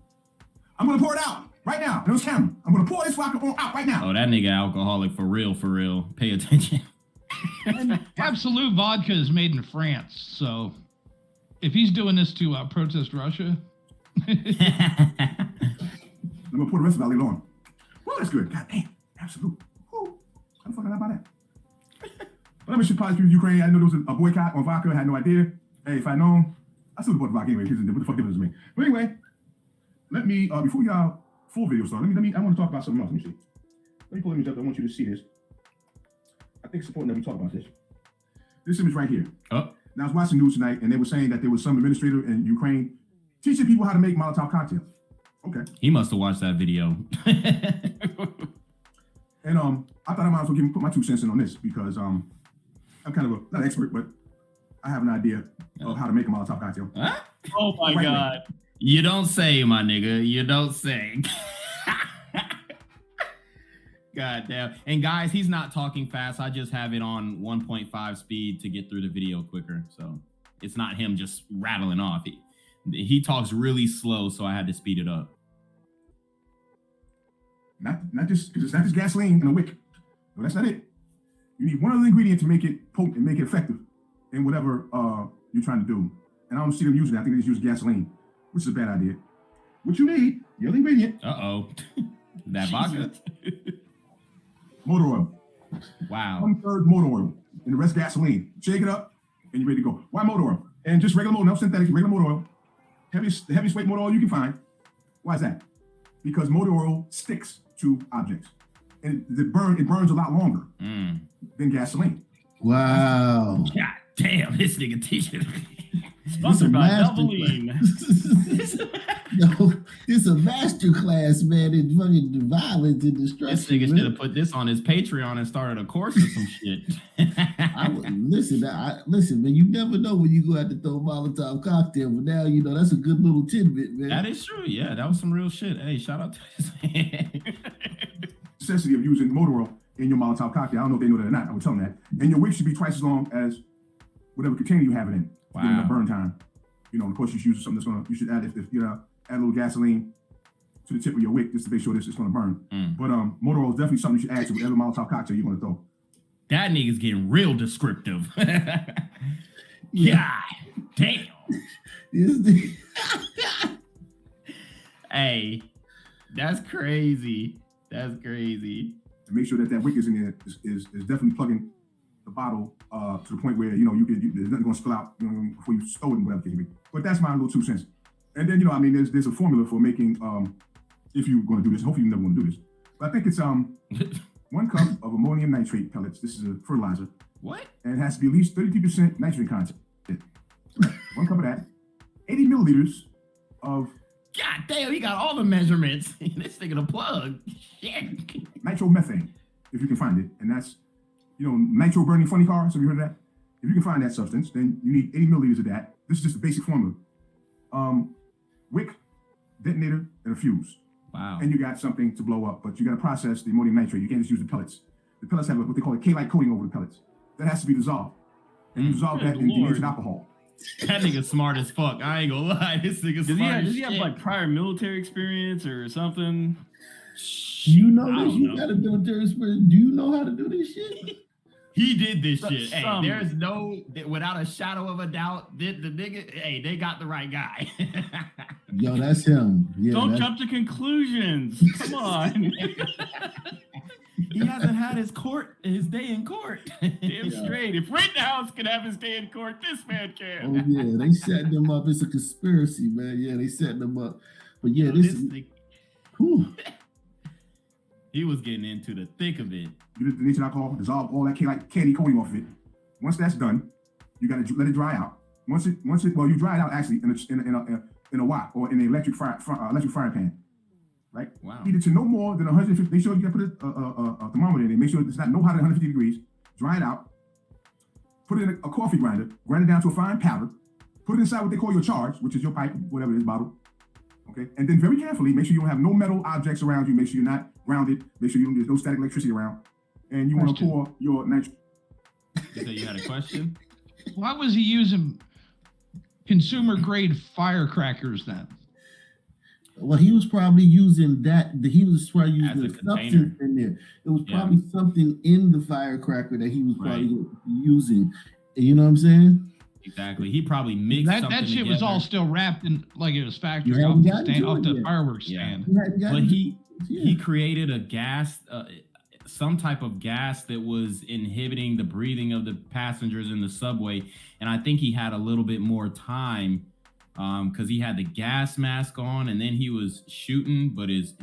I'm gonna pour it out. Right now, no camera. I'm gonna pour this vodka out right now. Oh, that nigga alcoholic for real. Pay attention. Absolute vodka is made in France, so if he's doing this to protest Russia, I'm gonna pour the rest of it later on. Well, that's good. God damn, absolute. How the fuck did I buy that? But let me should probably Ukraine. I know there was a boycott on vodka. I had no idea. Hey, if I know, I still report the block anyway, because what the fuck difference to me. But anyway, let me, before y'all full video start, let me, I want to talk about something else. Let me see. Let me pull the image up. I want you to see this. I think it's important that we talk about this. This image right here. Oh. Now, I was watching news tonight, and they were saying that there was some administrator in Ukraine teaching people how to make Molotov cocktails. Okay. He must have watched that video. And I thought I might as well put my 2 cents in on this because I'm kind of not an expert, but I have an idea of how to make a Molotov cocktail. Huh? Oh my God. You don't say, my nigga. You don't say. God damn. And guys, he's not talking fast. I just have it on 1.5 speed to get through the video quicker. So it's not him just rattling off. He talks really slow, so I had to speed it up. Not just because it's not just gasoline and a wick. No, that's not it. You need one other ingredient to make it potent and make it effective in whatever you're trying to do. And I don't see them using that. I think they just use gasoline, which is a bad idea. What you need, the other ingredient. Uh-oh. That vodka. Motor oil. Wow. 1/3 motor oil and the rest gasoline. Shake it up and you're ready to go. Why motor oil? And just regular motor, no synthetic, regular motor oil. The heaviest weight motor oil you can find. Why is that? Because motor oil sticks to objects. And it burns a lot longer than gasoline. Wow. God damn, this nigga teaching. Sponsored by Valvoline. No, it's a master class, man, in fucking violence and destruction. This nigga should have put this on his Patreon and started a course or some shit. Listen, man, you never know when you go out to throw a Molotov cocktail, but now you know that's a good little tidbit, man. That is true. Yeah, that was some real shit. Hey, shout out to this. Necessity of using motor oil in your Molotov cocktail. I don't know if they know that or not. I would tell them that. And your wick should be twice as long as whatever container you have it in. Wow. Given the burn time. You know, of course, you should use something that's gonna. You should add if you know, add a little gasoline to the tip of your wick just to make sure this is gonna burn. But motor oil is definitely something you should add to whatever Molotov cocktail you're gonna throw. That nigga's getting real descriptive. Yeah. God damn. Hey, that's crazy. That's crazy. To make sure that wick is in there is definitely plugging the bottle to the point where you know there's nothing gonna spill out before you stow it and whatever it may be. But that's my little 2 cents. And then I mean there's a formula for making if you're gonna do this. Hopefully you never want to do this. But I think it's 1 cup of ammonium nitrate pellets. This is a fertilizer. What? And it has to be at least 33% nitrogen content. 1 cup of that. 80 milliliters of. God damn, he got all the measurements. This nigga the plug. Shit. Nitromethane, if you can find it. And that's, nitro burning funny cars. Have you heard of that? If you can find that substance, then you need 80 milliliters of that. This is just a basic formula. Wick, detonator, and a fuse. Wow. And you got something to blow up, but you got to process the ammonium nitrate. You can't just use the pellets. The pellets have what they call a K-like coating over the pellets. That has to be dissolved. And you dissolve that in denatured alcohol. That nigga smart as fuck. I ain't gonna lie. This nigga smart as shit. Does he have like prior military experience or something? Do you know this? You got a military experience. Do you know how to do this shit? He did this shit. Hey, there's without a shadow of a doubt, the nigga, hey, they got the right guy. Yo, that's him. Yeah, Don't jump to conclusions. Come on. He hasn't had his day in court. Damn straight. If Rittenhouse can have his day in court, this man can. Oh yeah, they set them up. It's a conspiracy, man. Yeah, they set them up. But yeah, this he was getting into the thick of it. You do the denatured alcohol, dissolve all that candy coating off of it. Once that's done, you got to let it dry out. Once it you dry it out actually in a wok or in an electric frying pan. Right? Wow. Heat it to no more than 150. Make sure you got to put a thermometer in it. Make sure it's not no hotter than 150 degrees. Dry it out. Put it in a coffee grinder. Grind it down to a fine powder. Put it inside what they call your charge, which is your pipe, whatever it is, bottle. Okay. And then very carefully, make sure you don't have no metal objects around you. Make sure you're not grounded. Make sure there's no static electricity around. And you want to pour your nitrogen. You said you had a question? Why was he using consumer grade firecrackers then? Well, he was probably using that. He was probably using a substance in there. It was probably something in the firecracker that he was probably using. You know what I'm saying? Exactly. He probably mixed that shit together. was all still wrapped in like it was factory off the fireworks stand. But he created a gas. some type of gas that was inhibiting the breathing of the passengers in the subway. And I think he had a little bit more time because he had the gas mask on, and then he was shooting, but his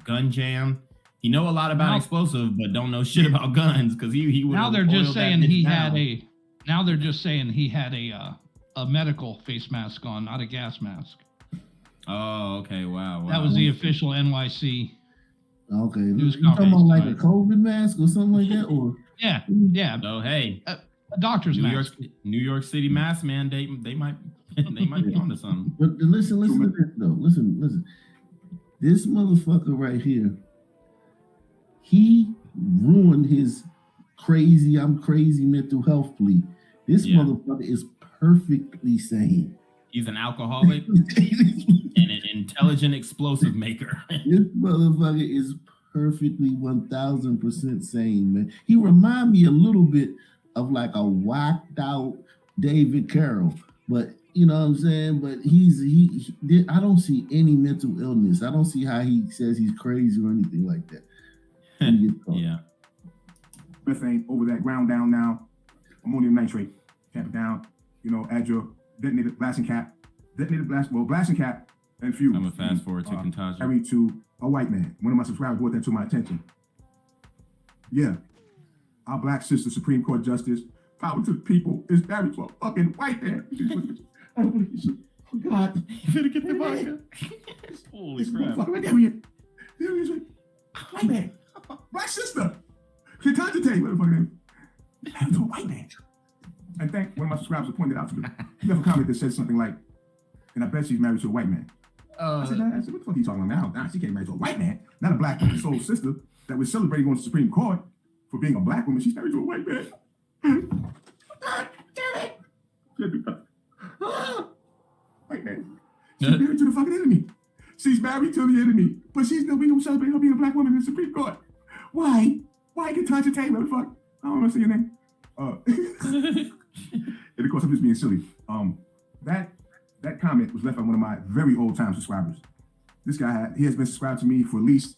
gun jammed. He know a lot about explosive, but don't know shit about guns because he would. Now they're just saying he had a. Now they're just saying he had a medical face mask on, not a gas mask. Oh, okay. Wow. That was the official NYC. Okay, you talking about like a COVID mask or something like that, or yeah. So hey, a doctor's mask. New York City mask mandate. They might be onto something. But listen to this though. Listen. This motherfucker right here, he ruined his I'm crazy mental health plea. This motherfucker is perfectly sane. He's an alcoholic and an intelligent explosive maker. This motherfucker is perfectly 1000% sane, man. He remind me a little bit of like a whacked out David Carroll, but you know what I'm saying? But I don't see any mental illness. I don't see how he says he's crazy or anything like that. Yeah. Methane over that ground down now. Ammonium nitrate. Cap it down. Add your detonated blasting cap. Blasting cap and fuse. I'm gonna fast forward to Contagion. Married to a white man. One of my subscribers brought that to my attention. Yeah. Our black sister Supreme Court Justice, power to the people, is married to a fucking white man. Oh God. You better get the vodka. Holy crap. There he is. White man. Black sister. Can't tell you what the fuck name. Married to a white man. And thank one of my subscribers who pointed out to me. You have a comment that says something like, and I bet she's married to a white man. I said, what the fuck are you talking about now? She can't marry to a white man, not a black soul sister that we're celebrating on the Supreme Court for being a black woman. She's married to a white man. God damn it. White man. She's married to the fucking enemy. She's married to the enemy, but she's still being celebrating her being a black woman in the Supreme Court. Why? Why get Tasha Taylor? What the fuck? I don't want to say your name. And of course, I'm just being silly. That comment was left by one of my very old time subscribers. This guy, he has been subscribed to me for at least,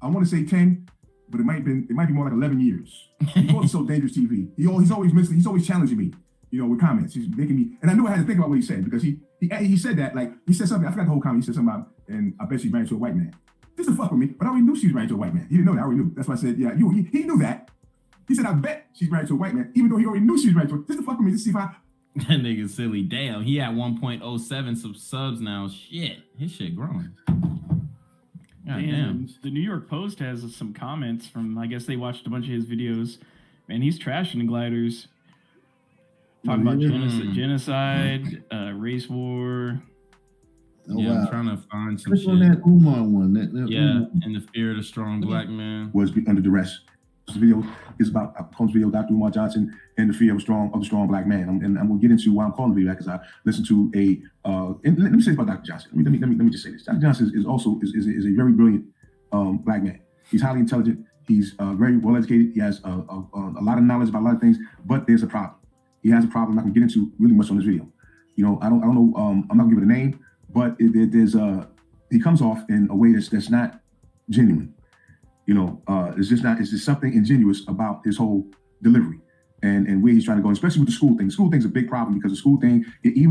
I want to say 10, but it might be more like 11 years. He calls it So Dangerous TV. He's always challenging me, with comments. He's making me, and I knew I had to think about what he said because he said that, like, he said something, I forgot the whole comment. He said something about, and I bet she's married to a white man. Just to fuck with me, but I already knew she was married to a white man. He didn't know that, I already knew. That's why I said, yeah, he knew that. He said, I bet she's married to a white man, even though he already knew she was married to a, just to fuck with me, just to see if I. That nigga silly. Damn, he at 1.07 subs now. Shit, his shit growing. Damn. The New York Post has some comments from, I guess they watched a bunch of his videos. Man, he's trashing gliders. Talking about genocide, race war. Wow. I'm trying to find some Click shit. on that Umar one. Umar. In the fear of the strong black man. Was under duress. This video is about Combs video, Dr. Umar Johnson, and the fear of the strong black man. And I'm going to get into why I'm calling the video because I listened to and let me say about Dr. Johnson. Let me just say this. Dr. Johnson is also a very brilliant black man. He's highly intelligent. He's very well educated. He has a lot of knowledge about a lot of things, but there's a problem. He has a problem I'm not going to get into really much on this video. I don't know. I'm not going to give it a name, but he comes off in a way that's not genuine. It's just something ingenuous about his whole delivery and where he's trying to go, especially with the school thing. The school thing's a big problem because the school thing, he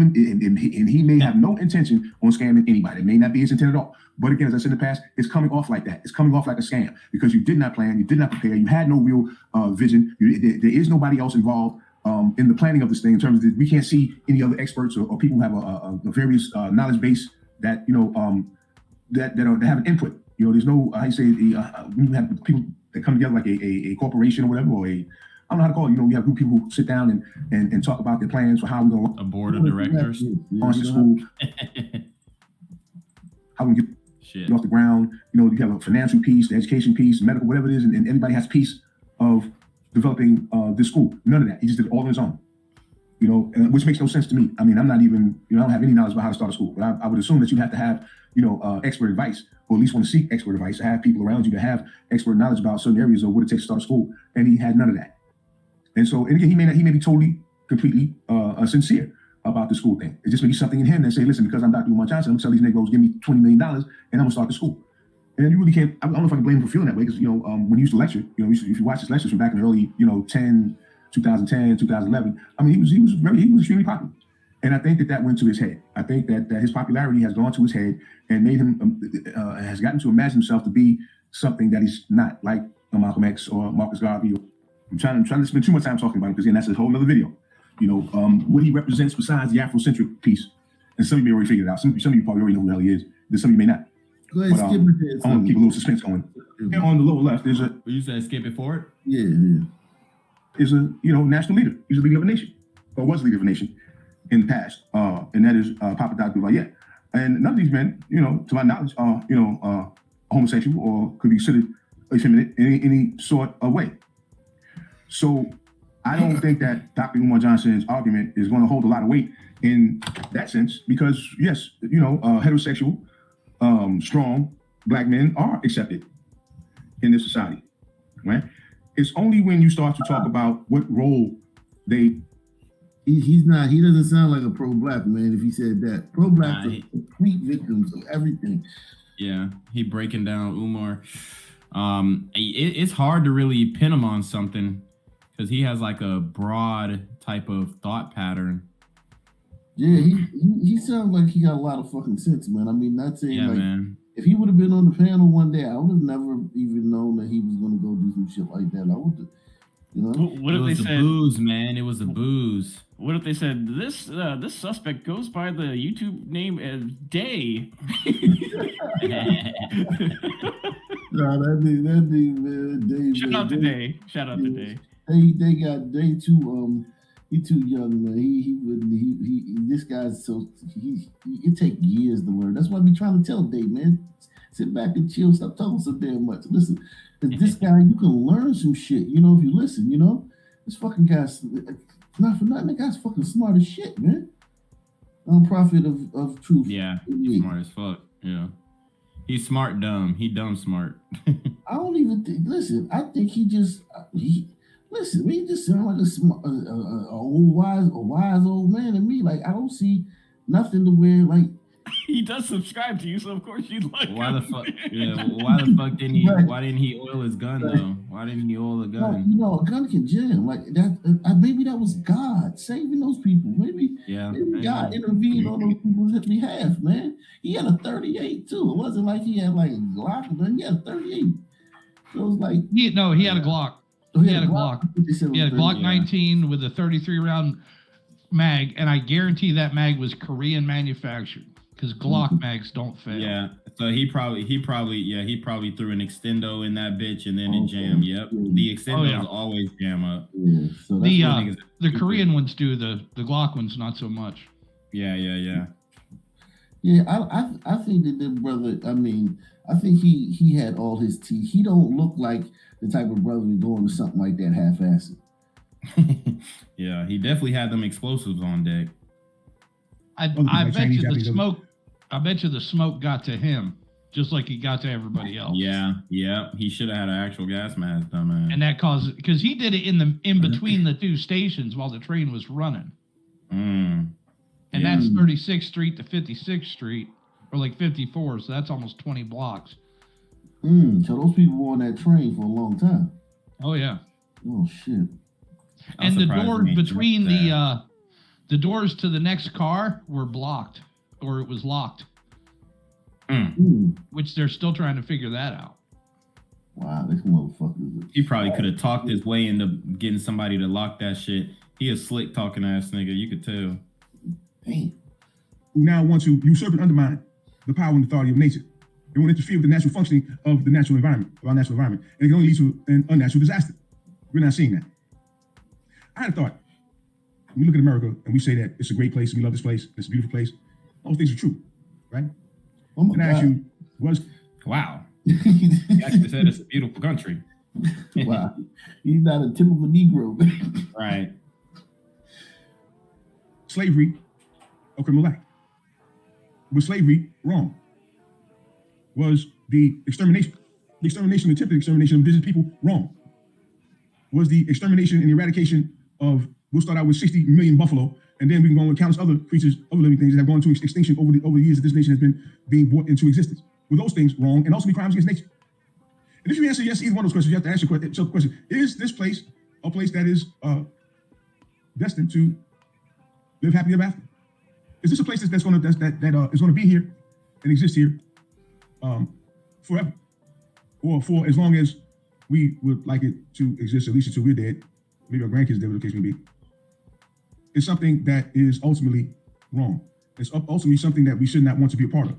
may have no intention on scamming anybody. It may not be his intent at all. But again, as I said in the past, it's coming off like that. It's coming off like a scam because you did not plan, you did not prepare, you had no real vision. There is nobody else involved in the planning of this thing in terms of we can't see any other experts or people who have a various knowledge base that that have an input. There's no, when you have people that come together like a corporation or whatever, or I don't know how to call it. You have group people who sit down and talk about their plans for how we're going to. A board of directors. Launch the school. How we get it off the ground. You have a financial piece, the education piece, medical, whatever it is, and everybody has a piece of developing this school. None of that. He just did it all on his own. Which makes no sense to me. I mean, I'm not even, I don't have any knowledge about how to start a school, but I would assume that you'd have to have, expert advice, or at least want to seek expert advice, to have people around you to have expert knowledge about certain areas of what it takes to start a school. And he had none of that. And so, and again, he may be totally, completely sincere about the school thing. It just may be something in him that say, listen, because I'm Dr. Umar Johnson, I'm going to tell these Negroes, give me $20 million and I'm going to start the school. And you really can't. I don't know if I can blame him for feeling that way because when he used to lecture, if you watch his lectures from back in the early 2010, 2011, I mean he was extremely popular. And I think that went to his head. I think that his popularity has gone to his head and made him has gotten to imagine himself to be something that he's not, like Malcolm X or Marcus Garvey. I'm trying to spend too much time talking about him because that's a whole other video. What he represents besides the Afrocentric piece. And some of you may already figured it out. Some of you probably already know who the hell he is. Then some of you may not. Go ahead, skip it. I want to keep a little suspense going. And on the lower left, there's a. You said skip it forward? Yeah. Is a national leader. He's a leader of a nation, or was a leader of a nation in the past, and that is Papa Doc Duvalier. And none of these men, to my knowledge, are homosexual or could be considered effeminate in any sort of way. So I don't think that Dr. Umar Johnson's argument is going to hold a lot of weight in that sense, because yes, heterosexual, strong Black men are accepted in this society, right? It's only when you start to talk about what role they. He doesn't sound like a pro-Black man if he said that. Pro-Blacks are complete victims of everything. Yeah, he breaking down Umar. It's hard to really pin him on something because he has like a broad type of thought pattern. Yeah, he sounds like he got a lot of fucking sense, man. I mean, not saying man. If he would have been on the panel one day, I would have never even known that he was going to go do some shit like that. I would have, What if they said booze, man? It was the booze. What if they said this suspect goes by the YouTube name as Day? No, that dude, man, Day. Shout out to Day. Shout out to Day. They got Day too. He too young, man. He wouldn't. This guy's so it take years to learn. That's why I be trying to tell Day, man. Sit back and chill. Stop talking so damn much. Listen, because this guy, you can learn some shit. If you listen. This fucking guy's not for nothing. That guy's fucking smart as shit, man. Prophet of truth. Yeah, he's smart as fuck. Yeah, he's smart, dumb. He dumb smart. I don't even think. Listen, I think he just Listen, he just sound like a wise old man to me. Like I don't see nothing to where like he does subscribe to you, so of course you'd like. Why him. the fuck? Yeah, why the fuck didn't he? Why didn't he oil his gun though? Why didn't he oil the gun? A gun can jam like that. Maybe that was God saving those people. Maybe God intervened on those people's behalf. Man, he had a 38 too. It wasn't like he had like a Glock, but he had a 38. So it was like he had a Glock. He had a Glock. He had a Glock 19 with a 33 round mag, and I guarantee that mag was Korean manufactured because Glock mags don't fail. Yeah, so he probably threw an extendo in that bitch and then it jammed. Yep, the extendos always jam up. Yeah, so the Korean ones do. The Glock ones not so much. Yeah. Yeah, I think that the brother. I mean, I think he had all his teeth. He don't look like the type of brother to go into something like that half-assed. Yeah, he definitely had them explosives on deck. I bet you the smoke. I bet you the smoke got to him just like he got to everybody else. Yeah. He should have had an actual gas mask, dumbass. And that caused because he did it in between the two stations while the train was running. And that's 36th Street to 56th Street, or like 54. So that's almost 20 blocks. So those people were on that train for a long time. Oh yeah. Oh shit. And the doors between the doors to the next car were blocked, or it was locked. Which they're still trying to figure that out. Wow, this motherfucker. He probably could have talked his way into getting somebody to lock that shit. He a slick talking ass nigga. You could tell. Damn. Who now want to usurp and undermine the power and authority of nature. They won't interfere with the natural functioning of the natural environment, of our natural environment. And it can only lead to an unnatural disaster. We're not seeing that. I had a thought. When we look at America and we say that it's a great place, we love this place, it's a beautiful place, those things are true, right? Oh my God. I ask you, wow. He actually said it's a beautiful country. Wow. He's not a typical Negro. Right. Slavery, a criminal act. Was slavery wrong? Was the attempted extermination of indigenous people wrong? Was the extermination and eradication of, we'll start out with 60 million buffalo, and then we can go on with countless other creatures, other living things that have gone into extinction over the years that this nation has been being brought into existence. were those things wrong and also be crimes against nature? And if you answer yes to either one of those questions, you have to ask yourself the question: is this place a place that is destined to live happily ever after? Is this a place that's going to be here and exist here forever, or for as long as we would like it to exist, at least until we're dead, maybe our grandkids dead, whatever the case may be? It's something that is ultimately wrong. It's ultimately something that we should not want to be a part of.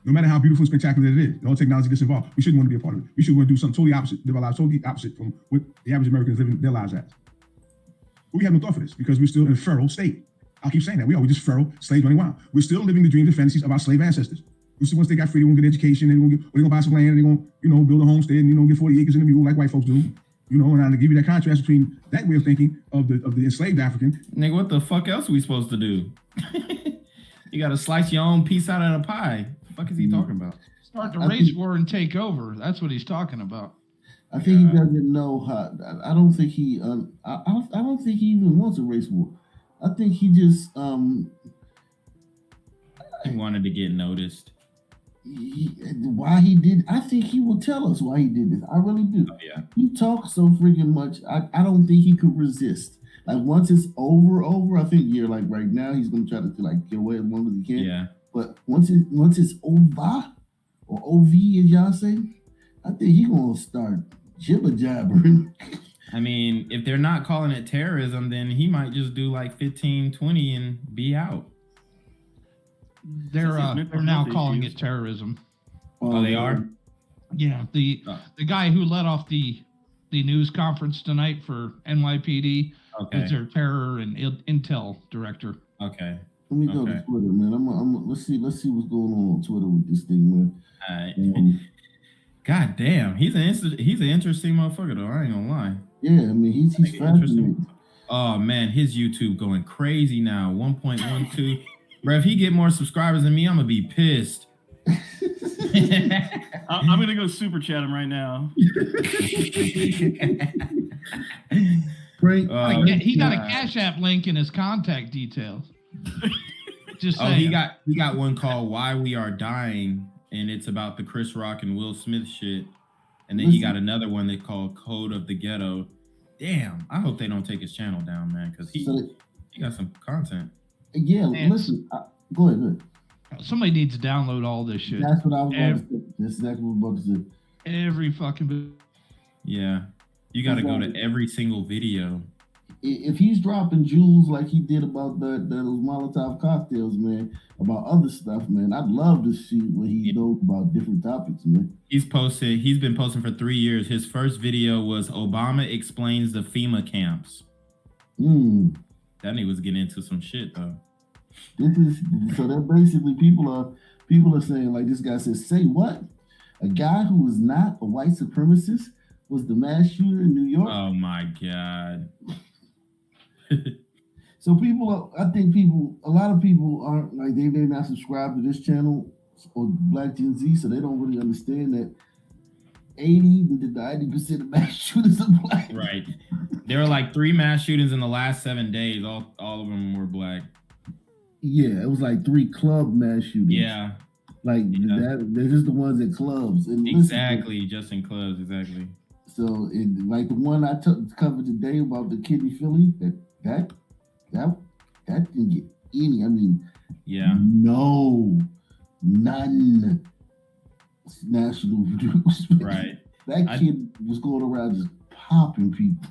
No matter how beautiful and spectacular it is, and all technology gets involved, we shouldn't want to be a part of it. We should want to do something totally opposite, live our lives totally opposite from what the average American is living their lives as. But we have no thought for this because we're still in a feral state. I'll keep saying that. We're just feral slaves running wild. We're still living the dreams and fantasies of our slave ancestors. Once they got free, they're going to get education, they're going to buy some land, they're going to, build a homestead and, get 40 acres in a mule like white folks do. And I'll give you that contrast between that way of thinking of the enslaved African. Nigga, what the fuck else are we supposed to do? You got to slice your own piece out of the pie. What the fuck is he talking about? Start the race war and take over. That's what he's talking about. I think he doesn't know how. I don't think he. I don't think he even wants a race war. I think he just. He wanted to get noticed. Why he did? I think he will tell us why he did this. I really do. Oh, yeah. He talks so freaking much. I don't think he could resist. Like once it's over, I think like right now he's gonna try to get away as long as he can. Yeah. But once it's over, or OV as y'all say, I think he's gonna start jibber jabbering. I mean, if they're not calling it terrorism, then he might just do like 15, 20 and be out. They're now calling it terrorism. Oh, they are? Yeah. The guy who led off the news conference tonight for NYPD is their terror and intel director. Okay. Let me go to Twitter, man. Let's see what's going on Twitter with this thing, man. All right. God damn, he's an interesting motherfucker though. I ain't gonna lie. Yeah, I mean he's fascinating. Oh man, his YouTube going crazy now. 1.12. Bro, if he get more subscribers than me, I'm gonna be pissed. I'm gonna go super chat him right now. He got a Cash App link in his contact details. Just saying. He got one called "Why We Are Dying," and it's about the Chris Rock and Will Smith shit. And then he got another one they call "Code of the Ghetto." Damn, I hope they don't take his channel down, man, because he got some content. Yeah, listen. Go ahead. Somebody needs to download all this shit. That's what I was about to say. That's exactly what I was about to say. Every fucking. Yeah, you got to go to every single video. If he's dropping jewels like he did about those Molotov cocktails, man, about other stuff, man, I'd love to see what he knows about different topics, man. He's been posting for 3 years. His first video was Obama explains the FEMA camps. That nigga was getting into some shit though. So that basically people are saying, like this guy says, say what? A guy who was not a white supremacist was the mass shooter in New York? Oh my God. So a lot of people aren't like they're not subscribed to this channel or Black Gen Z, so they don't really understand that 80 to 90% of mass shooters are black. Right. There were like 3 mass shootings in the last 7 days. All of them were black. Yeah, it was like 3 club mass shootings. Yeah. They're just the ones at clubs. And exactly, just in clubs, exactly. So, like the one I covered today about the kid in Philly, that didn't get any. I mean, none national news. Right. That kid was going around just popping people.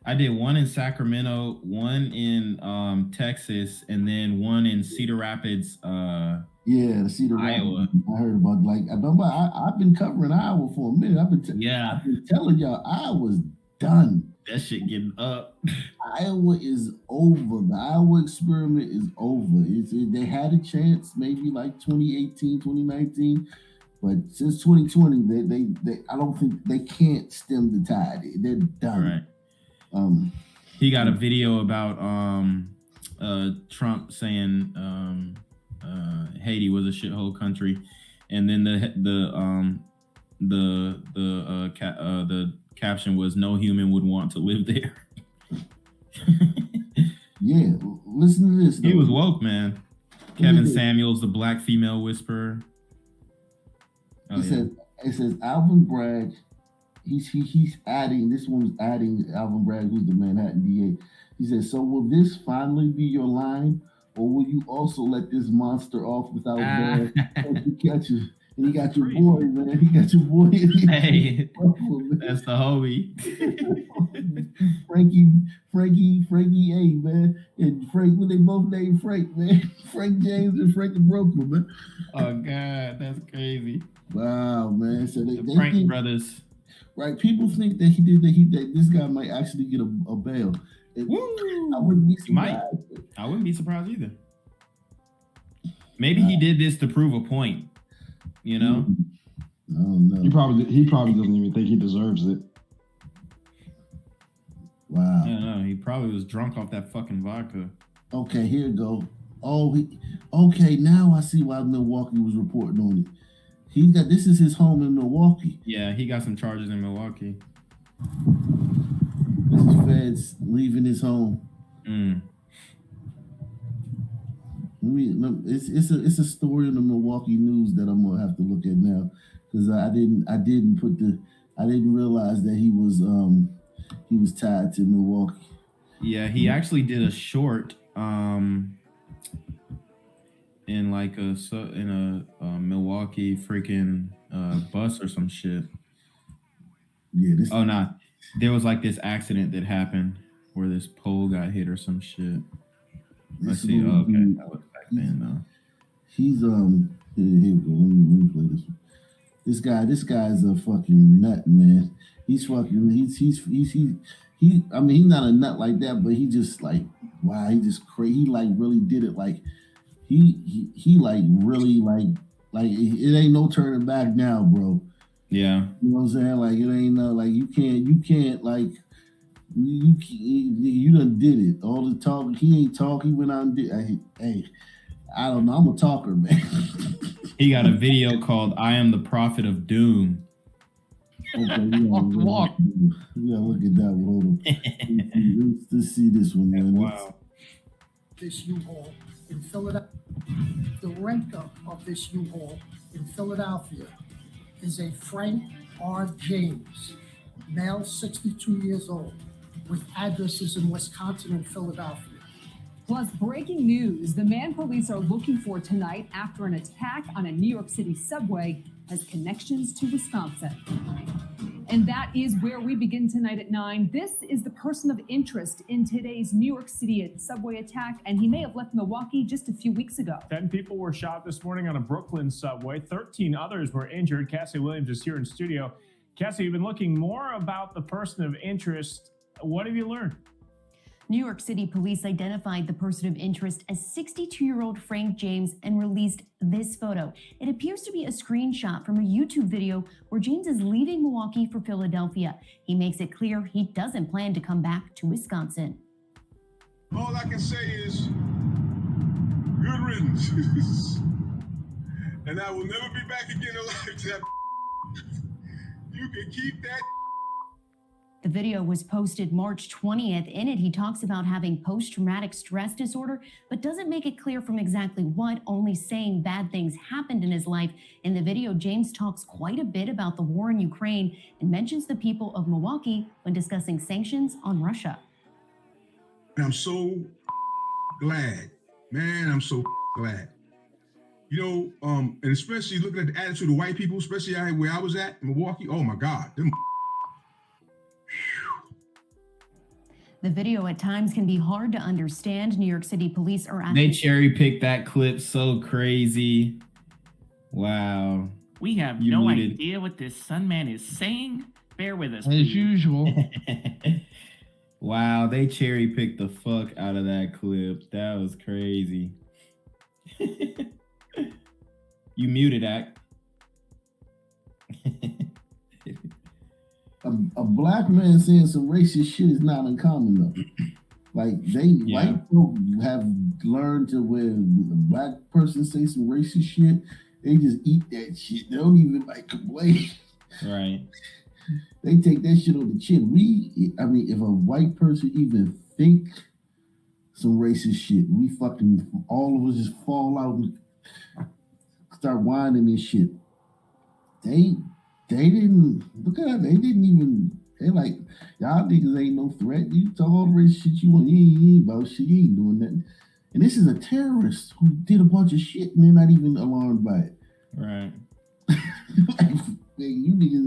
I did one in Sacramento, one in Texas, and then one in Cedar Rapids, the Cedar Iowa. Rapids. I heard about I've been covering Iowa for a minute. I've been telling y'all Iowa's done. That shit getting up. Iowa is over. The Iowa experiment is over. They had a chance maybe like 2018, 2019, but since 2020, they I don't think they can't stem the tide. They're done. Right. He got a video about Trump saying Haiti was a shithole country, and then the caption was "No human would want to live there." Yeah, listen to this. He was woke, man. Kevin Samuels, the black female whisperer. It says Alvin Bragg. He's adding. This one's adding Alvin Bragg, who's the Manhattan DA. He says, "So will this finally be your line, or will you also let this monster off without bail once you catch him?" And he got your boy, man. He got your boy. Hey, that's the homie. Frankie A, man. And Frank, when they both named Frank, man. Frank James and Frank Brooklyn, man. Oh, God, that's crazy. Wow, man. So they Frank think, brothers. Right, people think that that this guy might actually get a bail. I wouldn't be surprised. I wouldn't be surprised either. Maybe he did this to prove a point. You know? I don't know. He probably doesn't even think he deserves it. Wow. I don't know. He probably was drunk off that fucking vodka. Okay, here we go. Okay, now I see why Milwaukee was reporting on it. This is his home in Milwaukee. Yeah, he got some charges in Milwaukee. This is feds leaving his home. It's a story in the Milwaukee News that I'm gonna have to look at now, because I didn't realize that he was tied to Milwaukee. Yeah, he actually did a short in like a Milwaukee freaking bus or some shit. Yeah. There was like this accident that happened where this pole got hit or some shit. Let's see. Okay, that was back then though. He's here we go. Let me play this one. This guy's a fucking nut, man. He's fucking. He's I mean, he's not a nut like that, but he just like, wow, he just crazy. He like really did it. Like he like really like it ain't no turning back now, bro. Yeah. You know what I'm saying? Like it ain't no like you can't like you done did it. All the talk, he ain't talk. He went out and did. Hey, I don't know. I'm a talker, man. He got a video called "I Am the Prophet of Doom." Okay, yeah, look at that one. Hold on. Let's see this one, man. Wow. This U-Haul in Philadelphia. The renter of this U-Haul in Philadelphia is a Frank R. James, male, 62 years old, with addresses in Wisconsin and Philadelphia. Plus, breaking news, the man police are looking for tonight after an attack on a New York City subway has connections to Wisconsin. And that is where we begin tonight at 9. This is the person of interest in today's New York City subway attack, and he may have left Milwaukee just a few weeks ago. 10 people were shot this morning on a Brooklyn subway. 13 others were injured. Cassie Williams is here in studio. Cassie, you've been looking more about the person of interest. What have you learned? New York City police identified the person of interest as 62-year-old Frank James and released this photo. It appears to be a screenshot from a YouTube video where James is leaving Milwaukee for Philadelphia. He makes it clear he doesn't plan to come back to Wisconsin. All I can say is good riddance. And I will never be back again alive to that. You can keep that. The video was posted March 20th. In it, he talks about having post-traumatic stress disorder, but doesn't make it clear from exactly what, only saying bad things happened in his life. In the video, James talks quite a bit about the war in Ukraine and mentions the people of Milwaukee when discussing sanctions on Russia. I'm so glad, man. I'm so glad. You know, and especially looking at the attitude of white people, especially where I was at, Milwaukee. Oh my God, them. The video at times can be hard to understand. New York City police are They cherry picked that clip so crazy. Wow. We have no idea what this Sun Man is saying. Bear with us, as usual. Wow, they cherry picked the fuck out of that clip. That was crazy. You muted, Act. A black man saying some racist shit is not uncommon though. Like white folk have learned to when a black person say some racist shit, they just eat that shit. They don't even like complain. Right. They take that shit on the chin. If a white person even think some racist shit, we fucking all of us just fall out and start whining and shit. they didn't look at it, they didn't even. They like, y'all niggas ain't no threat. You talk all the racist shit you want. You ain't about shit. You ain't doing nothing. And this is a terrorist who did a bunch of shit and they're not even alarmed by it. Right. Like, man, you niggas,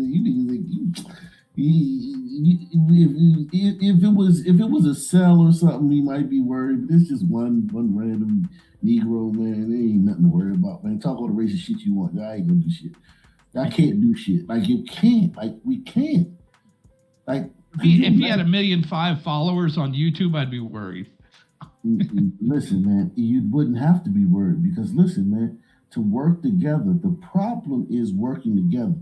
if it was a cell or something, we might be worried. But it's just one random Negro, man. There ain't nothing to worry about, man. Talk all the racist shit you want. Y'all ain't gonna do shit. Y'all can't do shit. Like you can't. Like we can't. Like if he had 1.5 million followers on YouTube, I'd be worried. Listen, man, you wouldn't have to be worried because listen, man, to work together, the problem is working together.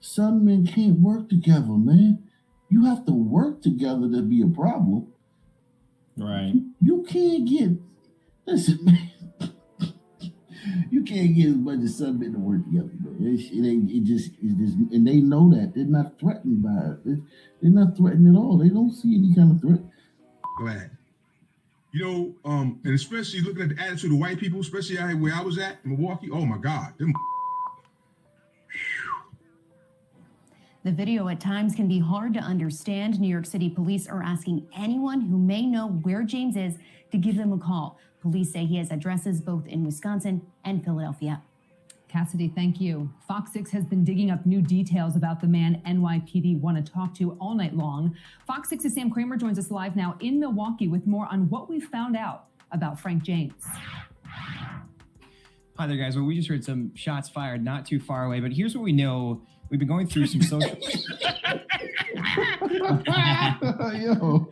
Some men can't work together, man. You have to work together to be a problem. Right. You can't get, listen, man. You can't get as much as some men to work together, man. It just, and they know that. They're not threatened by it. They're not threatened at all. They don't see any kind of threat. Glad. You know, and especially looking at the attitude of white people, especially where I was at in Milwaukee. Oh my God. The video at times can be hard to understand. New York City police are asking anyone who may know where James is to give them a call. Police say he has addresses both in Wisconsin and Philadelphia. Cassidy, thank you. Fox 6 has been digging up new details about the man NYPD want to talk to all night long. Fox 6's Sam Kramer joins us live now in Milwaukee with more on what we found out about Frank James. Hi there, guys. Well, we just heard some shots fired not too far away, but here's what we know. We've been going through some social... Yo.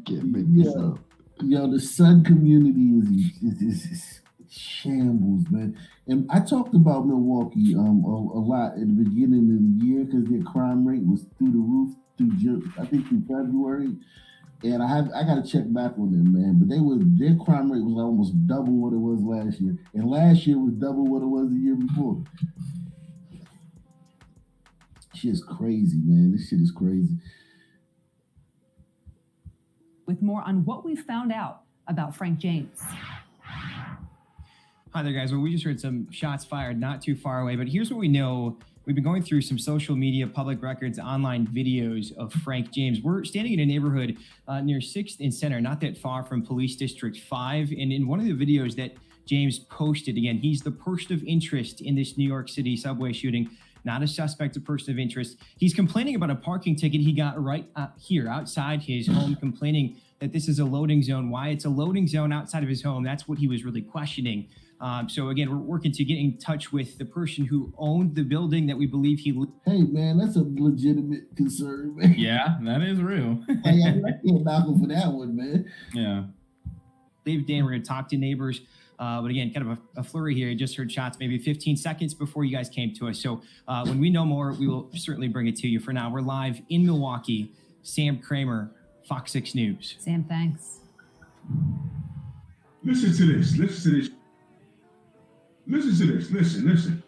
Can't make this up. Yo, the Sun community is shambles, man. And I talked about Milwaukee a lot at the beginning of the year because their crime rate was through the roof through February. And I got to check back on them, man. But their crime rate was almost double what it was last year, and last year was double what it was the year before. Shit's crazy, man. This shit is crazy. With more on what we found out about Frank James. Hi there, guys. Well, we just heard some shots fired not too far away, but here's what we know. We've been going through some social media, public records, online videos of Frank James. We're standing in a neighborhood near 6th and Center, not that far from Police District 5. And in one of the videos that James posted, again, he's the person of interest in this New York City subway shooting, not a suspect, a person of interest. He's complaining about a parking ticket he got right here outside his home, complaining that this is a loading zone. Why it's a loading zone outside of his home, that's what he was really questioning. So again, we're working to get in touch with the person who owned the building that we believe he... Hey, man, that's a legitimate concern, man. Yeah, that is real. Hey, I can't knock him for that one, man. Yeah. Dave, Dan, we're going to talk to neighbors. But again, kind of a flurry here. I just heard shots maybe 15 seconds before you guys came to us. So when we know more, we will certainly bring it to you. For now, we're live in Milwaukee. Sam Kramer, Fox 6 News. Sam, thanks. Listen to this. Listen to this. Listen to this. Listen.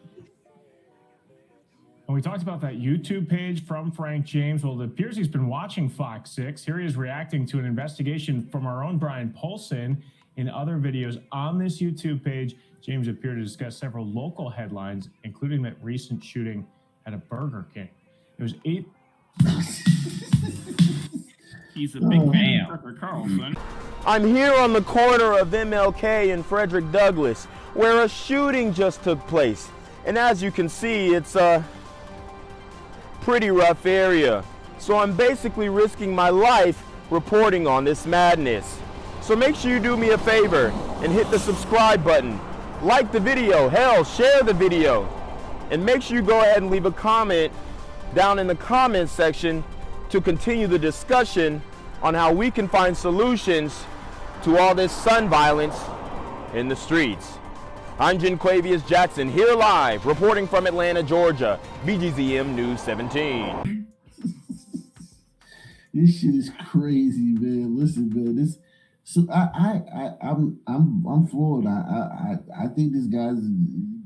And we talked about that YouTube page from Frank James. Well, it appears he's been watching Fox 6. Here he is reacting to an investigation from our own Brian Polson. In other videos on this YouTube page, James appeared to discuss several local headlines, including that recent shooting at a Burger King. It was 8... He's a big fan of Tucker Carlson. I'm here on the corner of MLK and Frederick Douglass, where a shooting just took place. And as you can see, it's a pretty rough area. So I'm basically risking my life reporting on this madness. So make sure you do me a favor and hit the subscribe button. Like the video, hell, share the video. And make sure you go ahead and leave a comment down in the comments section to continue the discussion on how we can find solutions to all this sun violence in the streets. I'm Jenquavius Jackson, here live, reporting from Atlanta, Georgia, BGZM News 17. This shit is crazy, man. Listen, man, I'm floored. I think this guy's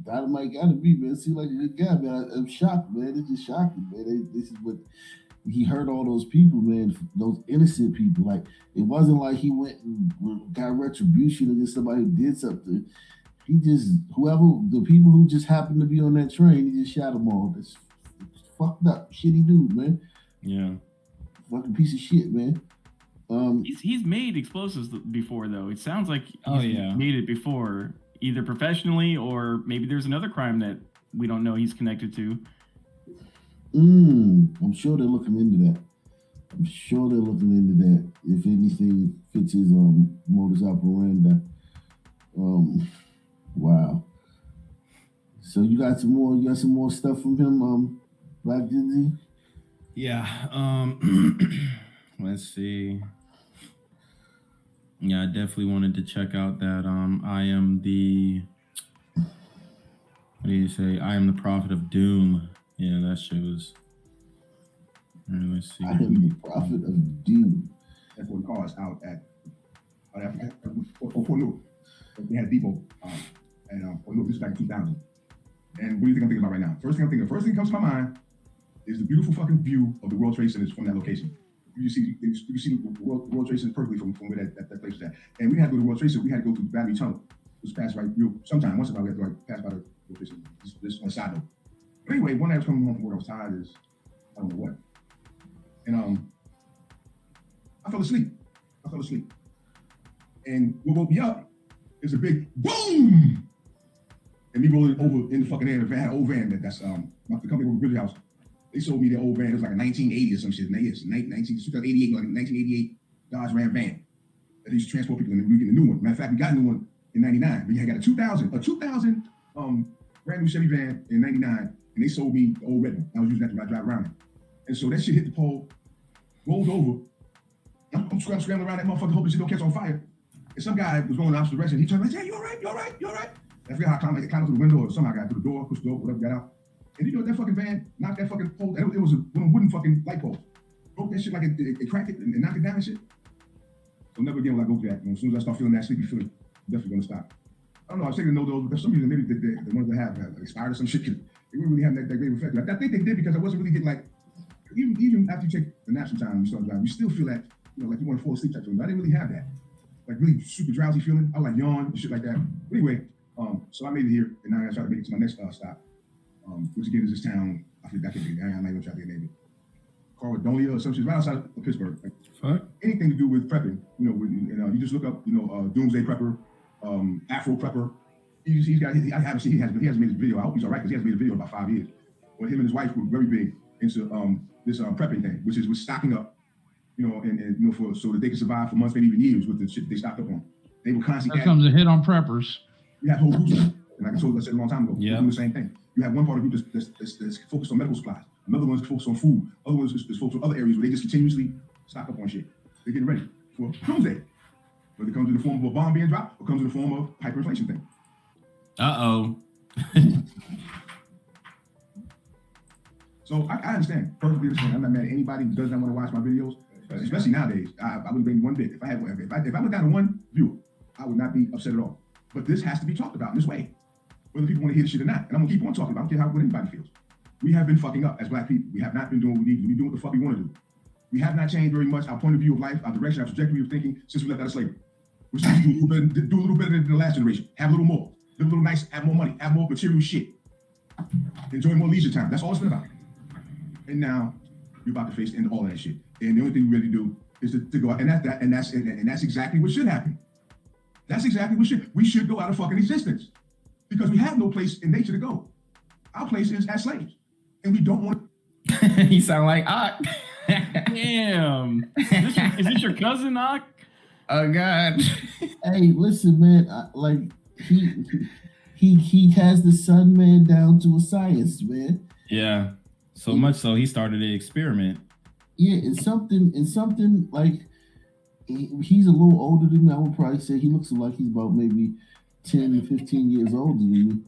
dynamite gotta be, man. Seems like a good guy, man. I'm shocked, man. It's just shocking, man. This is what he hurt all those people, man. Those innocent people. Like, it wasn't like he went and got retribution against somebody who did something. He just the people who just happened to be on that train, he just shot them all. That's fucked up, shitty dude, man. Yeah, fucking piece of shit, man. He's made explosives before, though. It sounds like he's yeah. made it before, either professionally or maybe there's another crime that we don't know he's connected to. I'm sure they're looking into that. If anything fits his modus operandi. Wow. So you got some more stuff from him, Black Gen Z? Yeah. Let's see. Yeah, I definitely wanted to check out that I am the prophet of doom. Yeah, that shows. Let's see. I am the prophet of doom. That's what we call us out at Fort Newark. We had a depot, and Fort Newark, this is back in 2000. And what do you think I'm thinking about right now? First thing that comes to my mind is the beautiful fucking view of the World Trade Center from that location. You see the World Trade Center perfectly from where that place is at. And we had to go to the World Trade Center. We had to go through the Battery Tunnel. It was passed right through. Sometime, once in a while, we had to pass by the World Trade Center. This on a side note. But anyway, one night I was coming home from work. I was tired as I don't know what. And I fell asleep. And what woke me up is a big boom! And me rolling over in the fucking air. I had an old van that's the company with Grizzly House. They sold me their old van. It was like a 1980 or some shit. 1988, like a 1988 Dodge Ram van that they used to transport people, and we were getting a new one. Matter of fact, we got a new one in 99. We had got a 2000 brand new Chevy van in 99, and they sold me the old red one. I was using that to drive around it. And so that shit hit the pole, rolled over. I'm scrambling around that motherfucker, hoping shit don't catch on fire. And some guy was going in the opposite direction. He turned around and said, "Hey, you all right? I forgot how I climbed through the window, or somehow I got through the door, pushed the door, whatever, got out. And you know, that fucking van knocked that fucking pole. It was a wooden fucking light pole. Broke that shit like it cracked it and knocked it down and shit. So never again will I go through that. As soon as I start feeling that sleepy feeling, I'm definitely gonna stop. I don't know. I was taking to know those, but for some reason, maybe the ones that have expired or some shit, they wouldn't really have that great effect. I think they did because I wasn't really getting like, even after you take a nap sometime, you start driving, you still feel that, like you want to fall asleep type of thing. I didn't really have that. Like really super drowsy feeling. I like yawn and shit like that. But anyway, so I made it here, and now I gotta try to make it to my next stop. Which again is this town, I forget, I'm not even trying to name it. Caledonia or some shit, right outside of Pittsburgh. Like, anything to do with prepping, you just look up, Doomsday Prepper, Afro Prepper. He hasn't made a video. I hope he's all right because he hasn't made a video in about 5 years. But him and his wife were very big into this prepping thing, which is with stocking up, so that they can survive for months, maybe even years with the shit they stocked up on. They were constantly. There comes a hit on preppers. You have whole groups, and like I said a long time ago, we're doing the same thing. You have one part of the group that's focused on medical supplies. Another one's focused on food. Other one's is focused on other areas where they just continuously stock up on shit. They're getting ready for doomsday. Whether it comes in the form of a bomb being dropped or comes in the form of hyperinflation thing. So I understand, perfectly understand. I'm not mad at anybody who does not want to watch my videos, especially nowadays. I wouldn't blame one bit. If I went down to one viewer, I would not be upset at all. But this has to be talked about in this way, whether people want to hear this shit or not. And I'm gonna keep on talking about it. I don't care what anybody feels. We have been fucking up as Black people. We have not been doing what we need to do. We doing what the fuck we want to do. We have not changed very much our point of view of life, our direction, our trajectory of thinking since we left out of slavery. We're supposed to do a little better than the last generation. Have a little more. Live a little nice, have more money, have more material shit. Enjoy more leisure time. That's all it's been about. And now you're about to face the end of all of that shit. And the only thing we really do is to go out, and that's exactly what should happen. That's exactly what we should go out of fucking existence. Because we have no place in nature to go. Our place is as slaves. And we don't want You sound like Ock. Damn. Is this your cousin, Ock? Oh God. Hey, listen, man. He has the sun man down to a science, man. Yeah. So much so he started an experiment. Yeah, it's something like he's a little older than me. I would probably say he looks like he's about maybe 10 to 15 years older than me.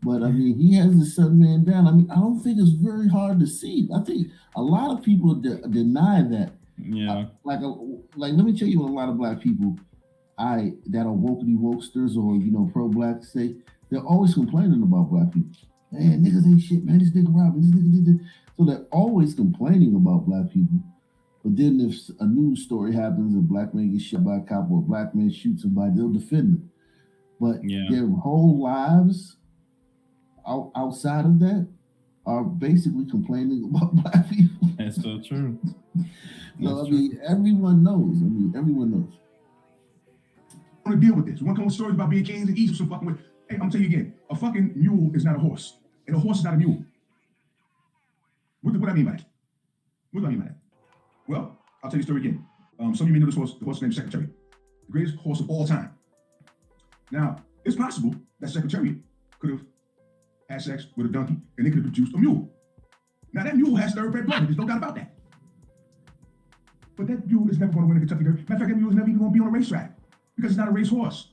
But I mean, he has the sun man down. I mean, I don't think it's very hard to see. I think a lot of people deny that. Yeah. Like, let me tell you what a lot of Black people that are wokey wokesters or, pro-Black say, they're always complaining about Black people. Man, niggas ain't shit, man. This nigga robbing, this nigga did this. So they're always complaining about Black people. But then if a news story happens, a Black man gets shot by a cop or a Black man shoots somebody, they'll defend them. but their whole lives outside of that are basically complaining about black people. That's so true. So, I mean, everyone knows. Everyone knows. I want to deal with this. We want to come with stories about being kings in Egypt some fucking way. Hey, I'm going to tell you again, a fucking mule is not a horse. And a horse is not a mule. What do I mean by that? What do I mean by that? Well, I'll tell you a story again. Some of you may know this horse, the horse named Secretary. The greatest horse of all time. Now, it's possible that Secretary could have had sex with a donkey and they could have produced a mule. Now, that mule has thoroughbred blood. There's no doubt about that. But that mule is never going to win a Kentucky Derby. Matter of fact, that mule is never even going to be on a racetrack because it's not a racehorse.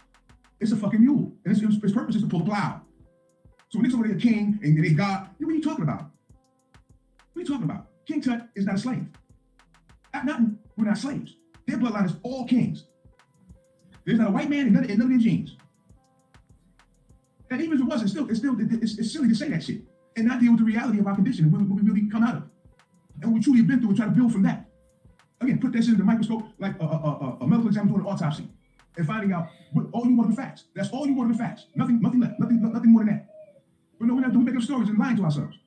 It's a fucking mule. And its purpose is to pull the plow. So when they say they're a king and they God, what are you talking about? What are you talking about? King Tut is not a slave. We're not slaves. Their bloodline is all kings. There's not a white man in none of their genes. And even if it wasn't, it's silly to say that shit and not deal with the reality of our condition and what we really come out of. And what we truly have been through and try to build from that. Again, put that shit in the microscope like a medical examiner doing an autopsy and finding out all you want are the facts. That's all you want are the facts. Nothing left. Nothing more than that. But no, we're not doing making up stories and lying to ourselves.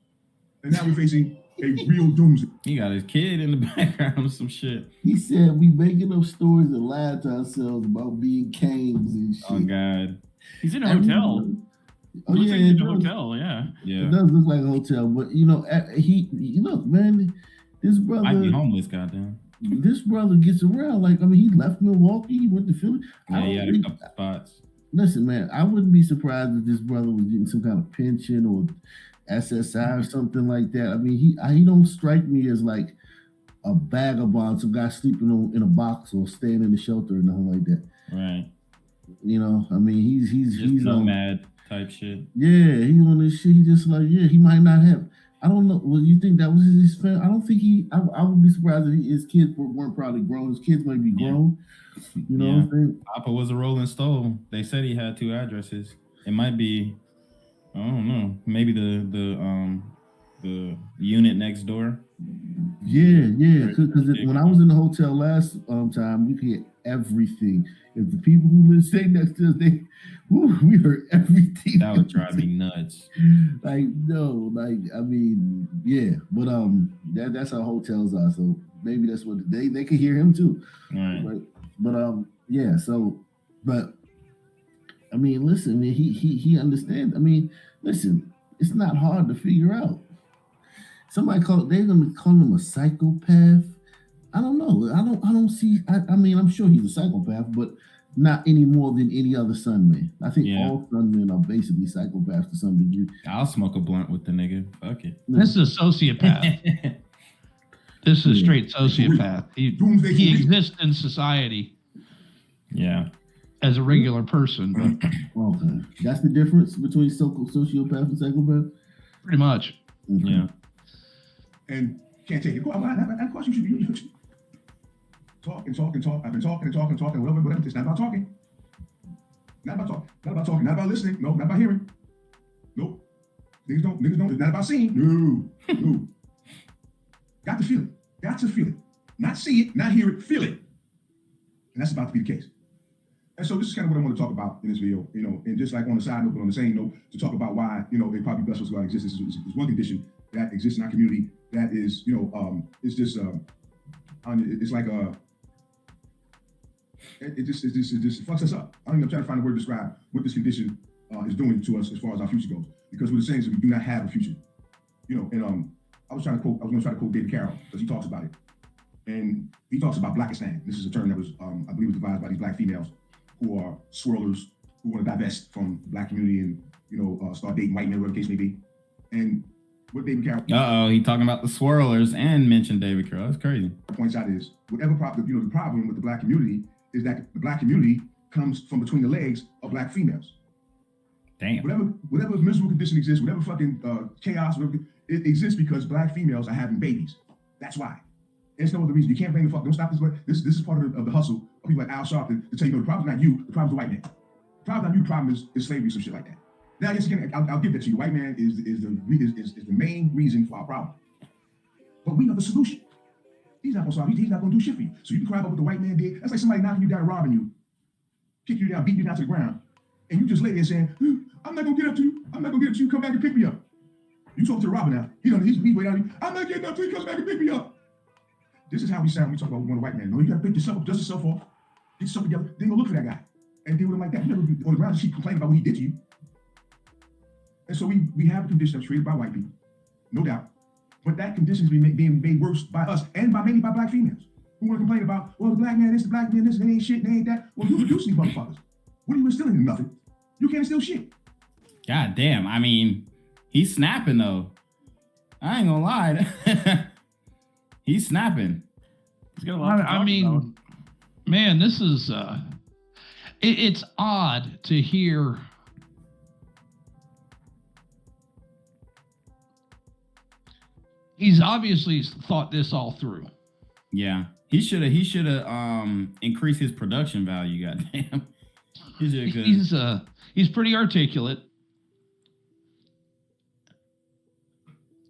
And now we're facing a real doomsday. He got his kid in the background or some shit. He said we making up stories and lying to ourselves about being kings and shit. Oh God. He's in a hotel. Oh, looks yeah, like he's in a hotel, yeah. It does look like a hotel, but man, this brother Might be homeless, goddamn. This brother gets around. Like, I mean, he left Milwaukee, he went to Philly. Yeah, he had a couple spots. Listen, man, I wouldn't be surprised if this brother was getting some kind of pension or SSI or something like that. I mean, he don't strike me as like a vagabond, some guy sleeping in a box or staying in the shelter or nothing like that. Right. You know, I mean, he's nomad type shit. Yeah, he on this shit. He just like, he might not have. I don't know. Well, you think that was his family? I don't think I would be surprised if his kids weren't probably grown. His kids might be grown. You know what I'm saying? Papa was a Rolling Stone. They said he had 2 addresses. It might be, I don't know, maybe the unit next door. Yeah. Because when I was in the hotel last time, we could hear everything. If the people who live stay next to us, we heard everything. That would drive me nuts. I mean, yeah, but that's how hotels are. So maybe that's what they could hear him too. Right. But yeah. So, but I mean, listen, man, he understands. I mean, listen, it's not hard to figure out. They're gonna call him a psychopath. I don't know. I don't see. I mean, I'm sure he's a psychopath, but not any more than any other Sunman. I think all Sunmen are basically psychopaths to some degree. I'll smoke a blunt with the nigga. Fuck it. This is a sociopath. This is a straight sociopath. He exists in society. Yeah. As a regular person. But okay. That's the difference between sociopath and psychopath? Pretty much. Okay. Yeah. And can't take it. Of course you should be. Talk. I've been talking. Whatever. It's not about talking. Not about talking. Not about listening. No, not about hearing. Nope. Niggas don't. It's not about seeing. No. Got to feel it. Not see it, not hear it, feel it. And that's about to be the case. And so this is kind of what I want to talk about in this video, and just like on the side note, but on the same note, to talk about why, a probably best God exists is one condition that exists in our community that is, it's just, it's like it just fucks us up. I'm trying to find a word to describe what this condition is doing to us as far as our future goes. Because what it's saying is that we do not have a future. I was going to try to quote David Carroll because he talks about it. And he talks about blackgenzmindset. This is a term that was, I believe, was devised by these black females who are swirlers, who want to divest from the black community and, start dating white men, whatever the case may be. And what David Carroll... he talking about the swirlers and mentioned David Carroll. That's crazy. Points out is, whatever the problem with the black community is that the black community comes from between the legs of black females. Damn. Whatever miserable condition exists, whatever fucking chaos, it exists because black females are having babies. That's why. There's no other reason. You can't blame the fuck. Don't stop this way. This is part of the hustle of people like Al Sharpton to tell you, the problem's not you, the problem's the white man. The problem's not you, the problem is slavery, some shit like that. Now, I guess again, I'll give that to you. White man is the main reason for our problem. But we know the solution. He's not gonna solve. He's not gonna do shit for you. So you can cry about what the white man did. That's like somebody knocking you down, robbing you, kicking you down, beating you down to the ground, and you just lay there saying, I'm not gonna get up to you. I'm not gonna get up to you. Come back and pick me up. You talk to the robber now. He's way down. I'm not getting up till he comes back and pick me up. This is how we sound when we talk about one white man. No, you gotta pick yourself up, dust yourself off, get yourself together, then go look for that guy and deal with him like that. You never be on the ground and keep complaining about what he did to you. And so we have a condition that's created by white people, no doubt. But that condition is being made worse by us and mainly by black females who want to complain about, well, the black man this, the black man this, and they ain't shit, and they ain't that. Well, you producing these motherfuckers. What are you instilling in nothing? You can't instill shit. God damn. I mean, he's snapping though. I ain't gonna lie. He's snapping. He's got a lot to talk about. Man, this is it's odd to hear he's obviously thought this all through. Yeah. He should have increased his production value, goddamn. He's pretty articulate.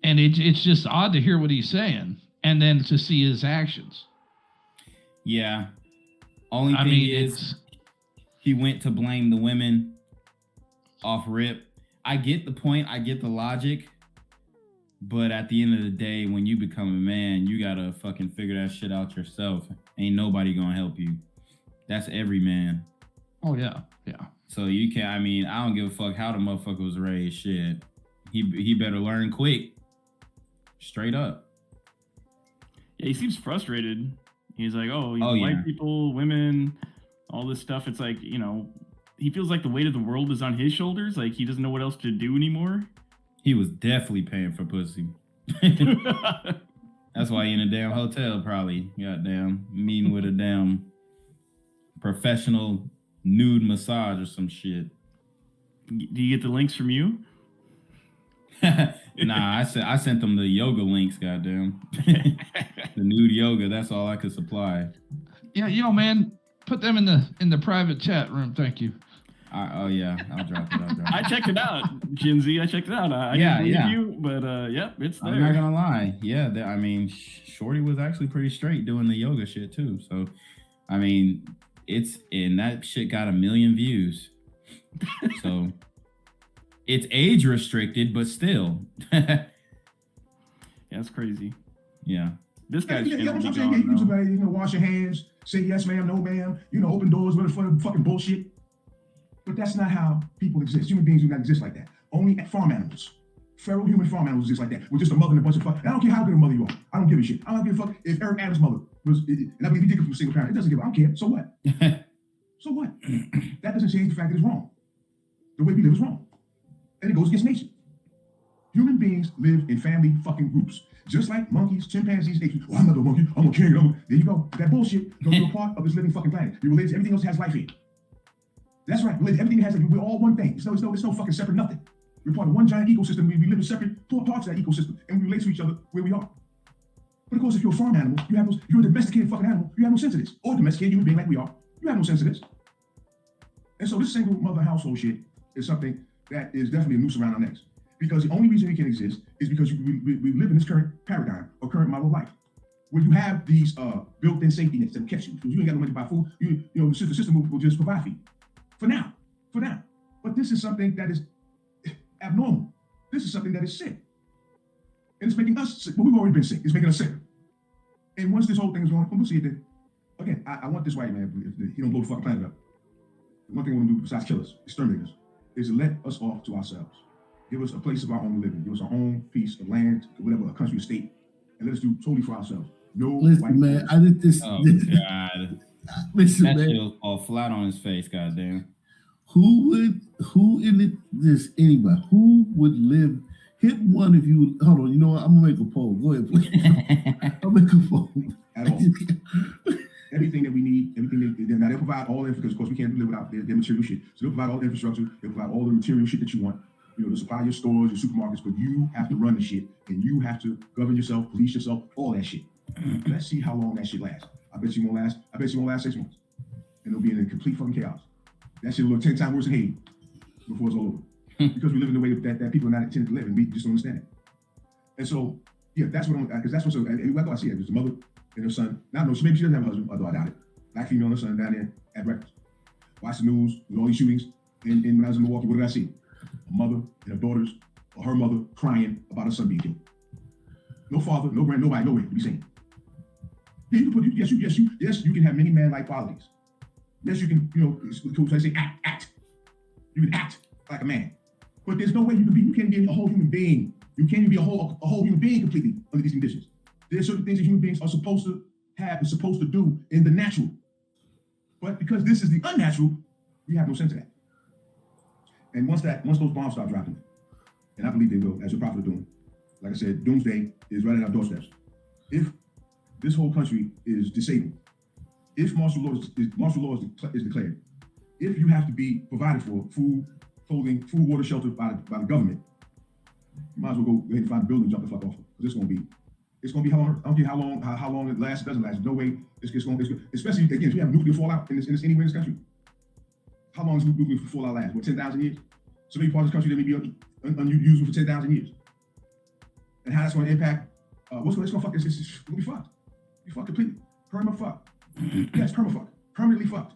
And it's just odd to hear what he's saying and then to see his actions. Yeah. Only thing is he went to blame the women off rip. I get the point. I get the logic. But at the end of the day, when you become a man, you got to fucking figure that shit out yourself. Ain't nobody going to help you. That's every man. Oh, yeah. Yeah. So you can't, I mean, I don't give a fuck how the motherfucker was raised. Shit. He better learn quick. Straight up. Yeah, he seems frustrated. He's like, white people, women, all this stuff. It's like, he feels like the weight of the world is on his shoulders. Like he doesn't know what else to do anymore. He was definitely paying for pussy. That's why he in a damn hotel probably. Goddamn. Meeting with a damn professional nude massage or some shit. Do you get the links from you? Nah, I sent them the yoga links, goddamn. The nude yoga, that's all I could supply. Yeah, man, put them in the private chat room, thank you. Oh yeah, I'll drop it. I checked it out, Gen Z. I checked it out. I didn't believe you, but it's there. I'm not gonna lie. Yeah, I mean, Shorty was actually pretty straight doing the yoga shit too. So, I mean, and that shit got 1 million views. So. It's age restricted, but still. Yeah, that's crazy. Yeah. This guy's wash your hands, say yes, ma'am, no, ma'am, open doors, whatever fucking bullshit. But that's not how people exist. Human beings do not exist like that. Only farm animals. Feral human farm animals exist like that. With just a mother and a bunch of fuck. I don't care how good a mother you are. I don't give a shit. I don't give a fuck if Eric Adams' mother was, and I believe he did it from a single parent. It doesn't give a, I don't care. So what? So what? That doesn't change the fact that it's wrong. The way we live is wrong. And it goes against nature. Human beings live in family fucking groups. Just like monkeys, chimpanzees, apes. Well, I'm not a monkey, I'm a king. There you go. That bullshit goes to a part of this living fucking planet. We relate to everything else that has life here. That's right. Everything has, we're all one thing. It's no fucking separate nothing. We're part of one giant ecosystem. We live in separate parts of that ecosystem, and we relate to each other where we are. But of course, if you're a farm animal, you're a domesticated fucking animal, you have no sense of this. Or a domesticated human being like we are, you have no sense of this. And so this single mother household shit is something that is definitely a noose around our necks. Because the only reason we can exist is because we live in this current paradigm or current model of life, where you have these built-in safety nets that catch you. Because you ain't got no money to buy food, the system will just provide for you. For now. But this is something that is abnormal. This is something that is sick. And it's making us sick. Well, we've already been sick. It's making us sick. And once this whole thing is going, we'll see it then. Again, I want this white man, if he don't blow the fucking planet up. The one thing I want to do besides kill us, exterminate us, is to let us off to ourselves. Give us a place of our own living. Give us our own piece of land, whatever, a country or state, and let us do totally for ourselves. No listen, man, I did this. Oh, God. Listen, that man. shit will fall flat on his face, goddamn. Who would live? Hit one if you, hold on, you know what? I'm going to make a poll. Go ahead, please. I'll make a poll. At all. Everything that we need, now they'll provide all the, because of course we can't live without their material shit. So they'll provide all the infrastructure, they'll provide all the material shit that you want, to supply your stores, your supermarkets, but you have to run the shit, and you have to govern yourself, police yourself, all that shit. Let's see how long that shit lasts. I bet you won't last 6 months. And it'll be in complete fucking chaos. That shit will look 10 times worse than Haiti before it's all over. Because we live in the way that people are not intended to live, and we just don't understand it. And so, yeah, that's what because that's what's so, like I see it, there's a mother and her son. Now, no, maybe she doesn't have a husband, although I doubt it. Black female and her son down there at breakfast. Watch the news with all these shootings. And when I was in Milwaukee, what did I see? A mother and her daughters, or her mother crying about her son being killed. No father, no grand, nobody, nowhere to be seen. Yeah, you can put, yes, you can have many man-like qualities. Yes, you can, I say act. You can act like a man. But there's no way you can't be a whole human being. You can't even be a whole human being completely under these conditions. There's certain things that human beings are supposed to have and supposed to do in the natural. But because this is the unnatural, we have no sense of that. And once those bombs start dropping, and I believe they will, as your prophet of doom, like I said, doomsday is right at our doorsteps. If this whole country is disabled, if martial law is declared, if you have to be provided for food, clothing, food, water, shelter by the government, you might as well go ahead and find a building and jump the fuck off. It's gonna be how long? I don't care how long it lasts. It doesn't last. No way. It's especially again if we have nuclear fallout in this anywhere in this country. How long does nuclear fallout last? What, 10,000 years? So many parts of the country that may be unusable for 10,000 years. And how that's going to impact? It's going to fuck. It's going to be fucked. Be fucked completely. Perma fucked. Yes, perma fucked. Permanently fucked.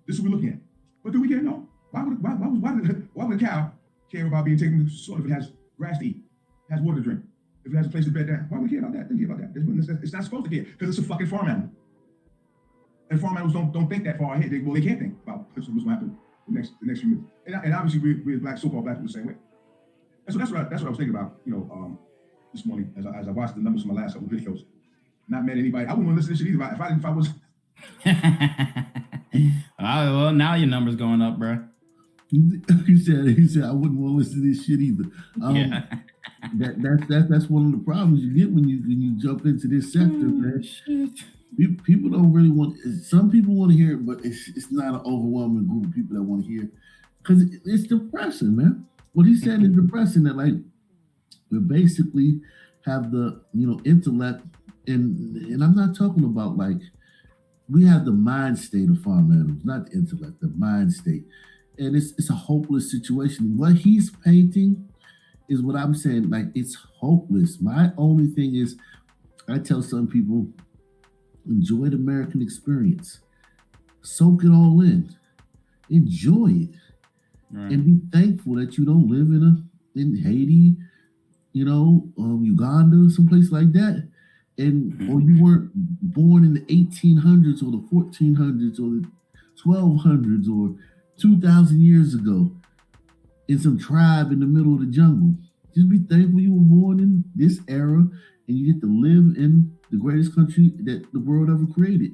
This is what we're looking at. But do we care? No. Why would a cow care about being taken to the slaughter if it has grass to eat, has water to drink, if it has a place to bed down? Why would we care about that? Think about that. It's not supposed to care because it's a fucking farm animal. And farm animals don't think that far ahead. They can't think about what's going to happen the next few minutes. And obviously we're black, so-called black people the same way. And so that's what I was thinking about, this morning as I watched the numbers from my last couple of videos. Not met anybody. I wouldn't want to listen to this shit either if I was. Well, now your number's going up, bro. He said I wouldn't want to listen to this shit either. Yeah. That's one of the problems you get when you jump into this sector, man. People don't really want. Some people want to hear it, but it's not an overwhelming group of people that want to hear it because it's depressing, man. What he said is depressing. That like we basically have the intellect, and I'm not talking about like we have the mind state of farm animals, not the intellect, the mind state, and it's a hopeless situation. What he's painting is what I'm saying. Like it's hopeless. My only thing is, I tell some people. Enjoy the American experience. Soak it all in. Enjoy it. Right. And be thankful that you don't live in Haiti, Uganda, someplace like that. Or you weren't born in the 1800s or the 1400s or the 1200s or 2,000 years ago in some tribe in the middle of the jungle. Just be thankful you were born in this era and you get to live in the greatest country that the world ever created.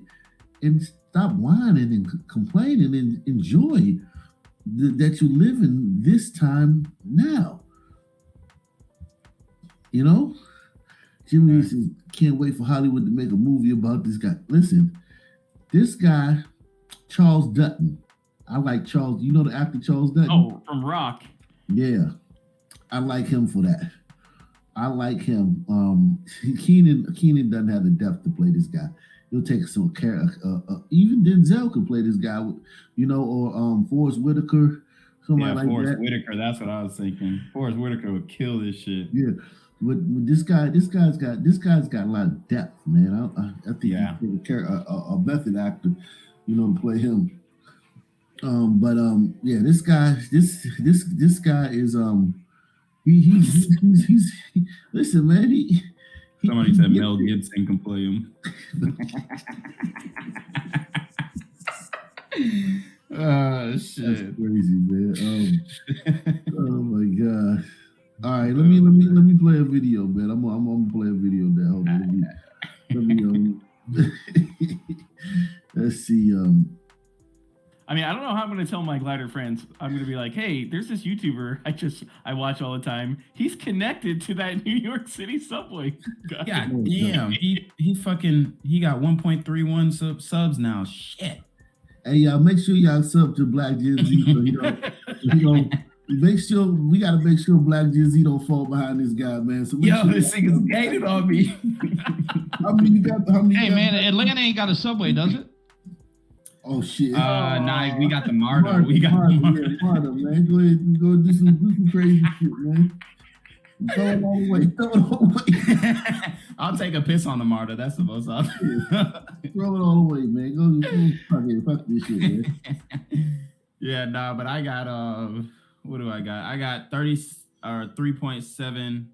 And stop whining and complaining and enjoy that you live in this time now. Jimmy says, can't wait for Hollywood to make a movie about this guy. Listen, this guy, Charles Dutton. I like Charles. You know the actor Charles Dutton? Oh, from Rock. Yeah. I like him for that. I like him. Keenan doesn't have the depth to play this guy. He'll take some care. Even Denzel could play this guy, or Forrest Whitaker, somebody like Forrest that. Whitaker. That's what I was thinking. Forrest Whitaker would kill this shit. Yeah, but this guy's got a lot of depth, man. I think he could take a method actor, to play him. This guy is He's listen, man. Somebody said Mel Gibson can play him. Oh shit! That's crazy, man. Oh my god! All right, let me play a video, man. I'm gonna play a video now. Let's see. I mean, I don't know how I'm going to tell my glider friends. I'm going to be like, hey, there's this YouTuber I watch all the time. He's connected to that New York City subway guy. God damn. He got 1.31 subs now. Shit. Hey, y'all, make sure y'all sub to Black Gen Z. So, make sure we got to make sure Black Gen Z don't fall behind this guy, man. So this thing is gated on me. Hey, man, Atlanta ain't got a subway, does it? Oh shit! Nah, we got the MARTA. We got the MARTA, man. Go ahead and go do some crazy shit, man. Throw it all away. I'll take a piss on the MARTA. That's the most obvious. Throw it all away, man. Go fuck this shit, man. Yeah, nah, but I got what do I got? I got 3.7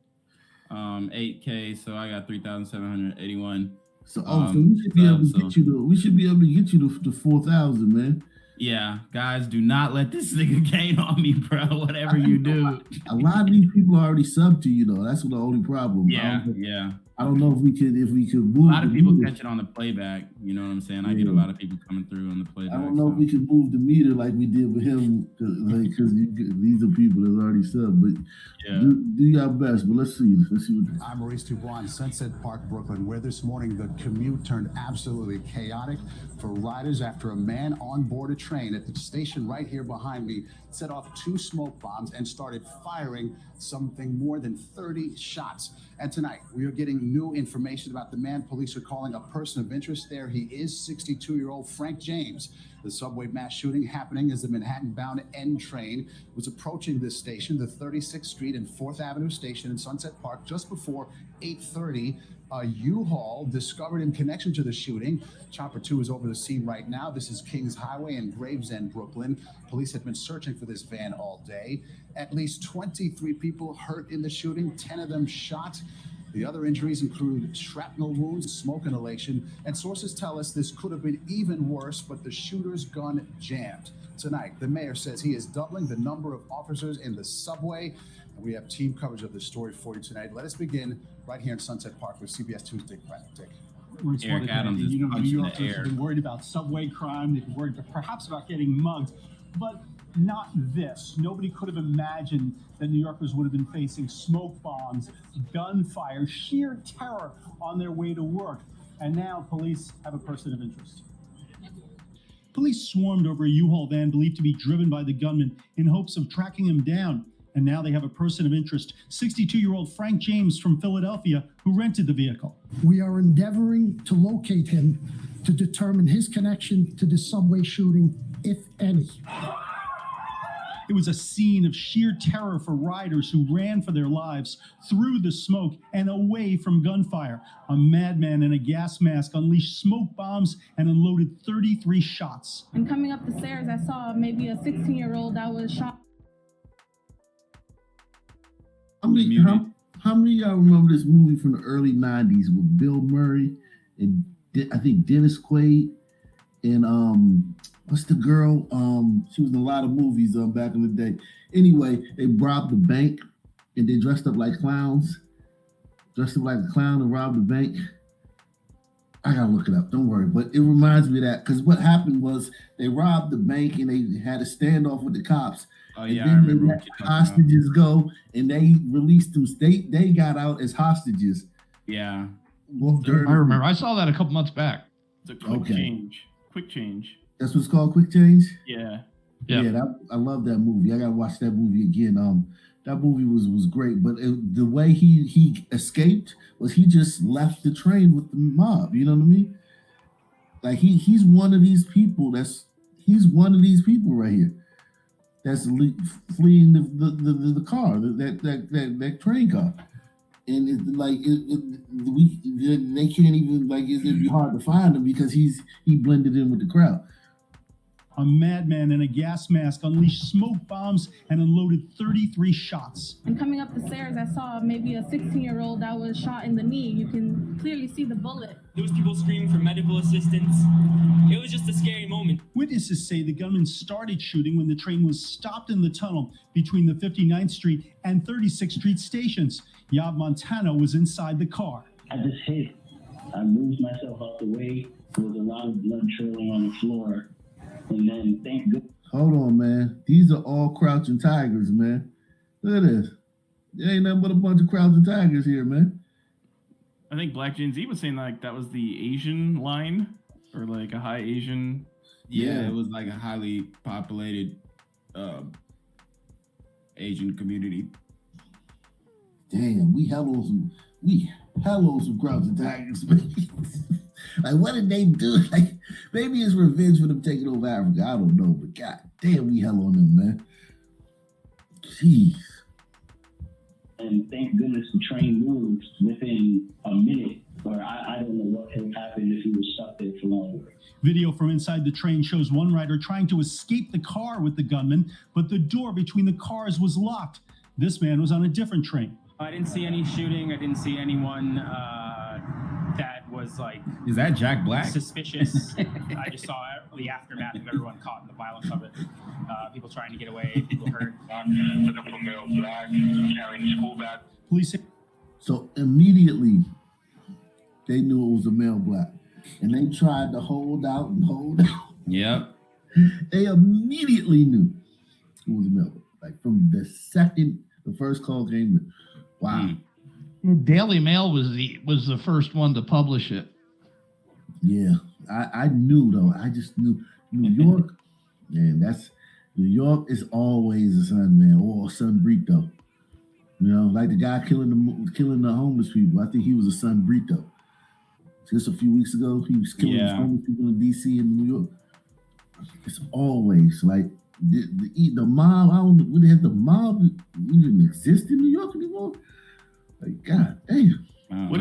8K, so I got 3,781. So we should be able to get you to. We should be able to get you to 4,000, man. Yeah, guys, do not let this nigga gain on me, bro. Whatever you do. A lot of these people already subbed to you, though. That's the only problem. Yeah. I don't know if we could move. A lot of people catch it on the playback. You know what I'm saying? I get a lot of people coming through on the playback. I don't know if we can move the meter like we did with him, because these are people that's already subbed. But do your best. But let's see. I'm Maurice Dubois in Sunset Park, Brooklyn, where this morning the commute turned absolutely chaotic for riders after a man on board a train at the station right here behind me set off 2 smoke bombs and started firing something more than 30 shots. And tonight, we are getting new information about the man police are calling a person of interest. There he is, 62-year-old Frank James. The subway mass shooting happening as the Manhattan-bound N train was approaching this station, the 36th Street and 4th Avenue station in Sunset Park, just before 8:30. A U-Haul discovered in connection to the shooting. Chopper 2 is over the scene right now. This is Kings Highway in Gravesend, Brooklyn. Police have been searching for this van all day. At least 23 people hurt in the shooting, 10 of them shot. The other injuries include shrapnel wounds, smoke inhalation, and sources tell us this could have been even worse, but the shooter's gun jammed. Tonight, the mayor says he is doubling the number of officers in the subway. And we have team coverage of this story for you tonight. Let us begin right here in Sunset Park with CBS 2's Dick Pratt. Dick. Eric Adams is punching New Yorkers the air. have been worried about subway crime. They've been worried perhaps about getting mugged, but not this. Nobody could have imagined that New Yorkers would have been facing smoke bombs, gunfire, sheer terror on their way to work. And now police have a person of interest. Police swarmed over a U-Haul van believed to be driven by the gunman in hopes of tracking him down. And now they have a person of interest, 62-year-old Frank James from Philadelphia, who rented the vehicle. We are endeavoring to locate him to determine his connection to the subway shooting, if any. It was a scene of sheer terror for riders who ran for their lives through the smoke and away from gunfire. A madman in a gas mask unleashed smoke bombs and unloaded 33 shots. And coming up the stairs, I saw maybe a 16-year-old that was shot. How many of y'all remember this movie from the early 90s with Bill Murray and I think Dennis Quaid and what's the girl? She was in a lot of movies back in the day. Anyway, they robbed the bank and they dressed up like clowns. Dressed up like a clown and robbed the bank. I gotta look it up, don't worry. But it reminds me of that because what happened was they robbed the bank and they had a standoff with the cops. Oh, and yeah, then I remember they let hostages go and they released them. They got out as hostages. Yeah. Well, I remember. I saw that a couple months back. It's a quick change. Quick change. That's what's called Quick Change? Yeah. Yeah, I love that movie. I gotta watch that movie again. That movie was great, but the way he escaped was he just left the train with the mob. You know what I mean? Like he's one of these people. He's one of these people right here. That's fleeing the car, that train car, and they can't even it'd be hard to find him because he blended in with the crowd. A madman in a gas mask unleashed smoke bombs and unloaded 33 shots. And coming up the stairs, I saw maybe a 16-year-old that was shot in the knee. You can clearly see the bullet. There was people screaming for medical assistance. It was just a scary moment. Witnesses say the gunman started shooting when the train was stopped in the tunnel between the 59th Street and 36th Street stations. Yob Montano was inside the car. I just hit. I moved myself out the way. There was a lot of blood trailing on the floor. And then, thank goodness. Hold on, man. These are all crouching tigers, man. Look at this. There ain't nothing but a bunch of crouching tigers here, man. I think Black Gen Z was saying like that was the Asian line or like a high Asian. Yeah, it was like a highly populated Asian community. Damn, we held on some crouching tigers, man. Like, what did they do? Like, maybe it's revenge for them taking over Africa. I don't know, but god damn, we hell on them, man. Jeez. And thank goodness the train moved within a minute Or I don't know what could have happened if he was stuck there for longer. Video from inside the train shows one rider trying to escape the car with the gunman, but the door between the cars was locked. This man was on a different train. I didn't see any shooting. I didn't see anyone that was like... Is that Jack Black? Suspicious. I just saw the aftermath of everyone caught in the violence of it. People trying to get away, people hurt. Police... So immediately, they knew it was a male black. And they tried to hold out and hold out. Yep. They immediately knew it was a male black. Like from the second the first call came in. Wow. Daily Mail was the first one to publish it. Yeah. I knew though. I just knew New York, man, New York is always a sun, man, or a sun burrito. You know, like the guy killing the homeless people. I think he was a sun burrito. Just a few weeks ago, he was killing the homeless people in DC and New York. It's always like the mob. I don't know, would have the mob even exist in New York anymore? Like, God damn. What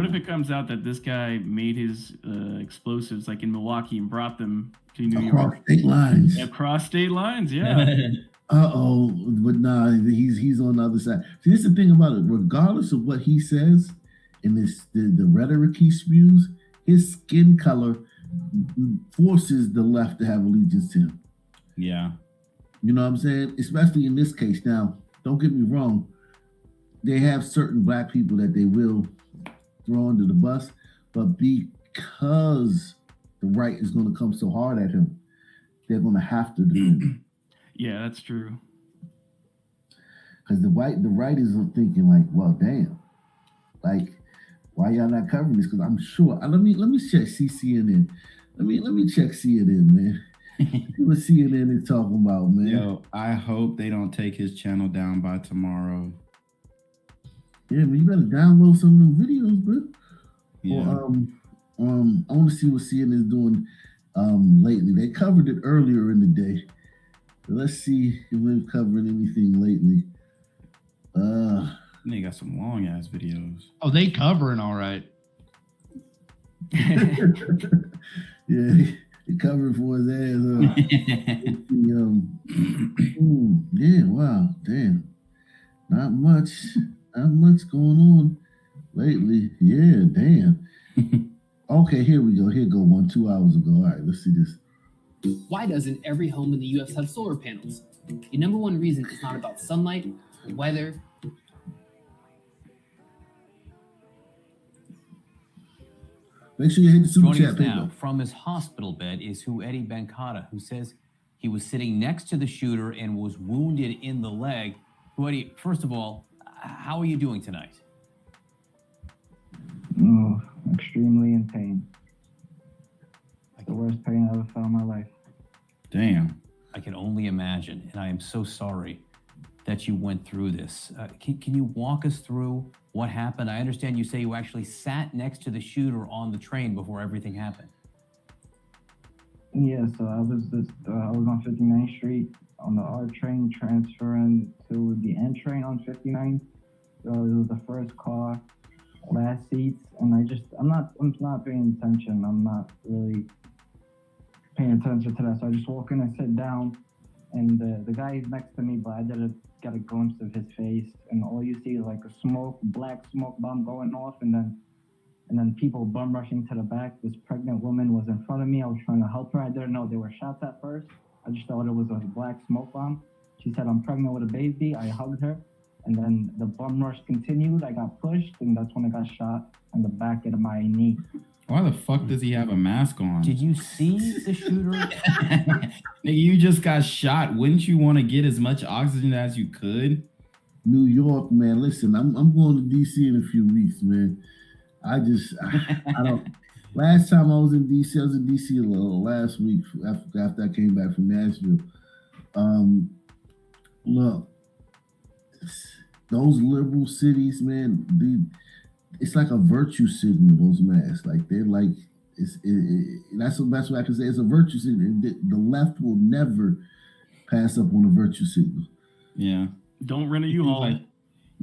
if it comes out that this guy made his explosives like in Milwaukee and brought them to New York? Across state lines. Across state lines, yeah. But nah, he's on the other side. See, this is the thing about it. Regardless of what he says and the rhetoric he spews, his skin color forces the left to have allegiance to him. Yeah. You know what I'm saying? Especially in this case. Now, don't get me wrong. They have certain black people that they will throw under the bus, but because the right is going to come so hard at him, they're going to have to defend him. Yeah, that's true. Because the right is thinking like, well, damn, like, why y'all not covering this? Because I'm sure. Let me check CNN. Let me check CNN, man. What CNN is talking about, man. Yo, I hope they don't take his channel down by tomorrow. Yeah, but you better download some of them videos, bro. Yeah. Or, I want to see what CNN is doing lately. They covered it earlier in the day. But let's see if they've covered anything lately. They got some long ass videos. Oh, they covering all right. Yeah, they covered for his ass. Yeah, wow, damn. Not much going on lately. Yeah, damn. Okay, here we go. Here go one 2 hours ago. All right, let's see this. Why doesn't every home in the U.S. have solar panels? The number one reason is not about sunlight, weather. Make sure you hit the super Joining chat us page. now from his hospital bed is Eddie Bancada, who says he was sitting next to the shooter and was wounded in the leg. Eddie, first of all, how are you doing tonight? Oh, extremely in pain. The worst pain I ever felt in my life. Damn. I can only imagine, and I am so sorry that you went through this. Can you walk us through what happened? I understand you say you actually sat next to the shooter on the train before everything happened. Yeah, so I was on 59th Street on the R train transferring to the N train on 59th. So it was the first car, last seats, and I'm not paying attention. I'm not really paying attention to that. So I just walk in and sit down, and the guy is next to me, but I didn't get a glimpse of his face, and all you see is like a black smoke bomb going off, and then people bum rushing to the back. This pregnant woman was in front of me. I was trying to help her. I didn't know they were shots at first. I just thought it was a black smoke bomb. She said, "I'm pregnant with a baby." I hugged her, and then the bum rush continued. I got pushed, and that's when I got shot in the back of my knee. Why the fuck does he have a mask on? Did you see the shooter? Nigga, you just got shot. Wouldn't you want to get as much oxygen as you could? New York, man. Listen, I'm going to DC in a few weeks, man. I don't. Last time I was in DC, last week after I came back from Nashville. Look, those liberal cities, man. It's like a virtue signal. Those masks, like they're like, that's what I can say. It's a virtue signal. The left will never pass up on a virtue signal. Yeah. Don't rent a U-Haul.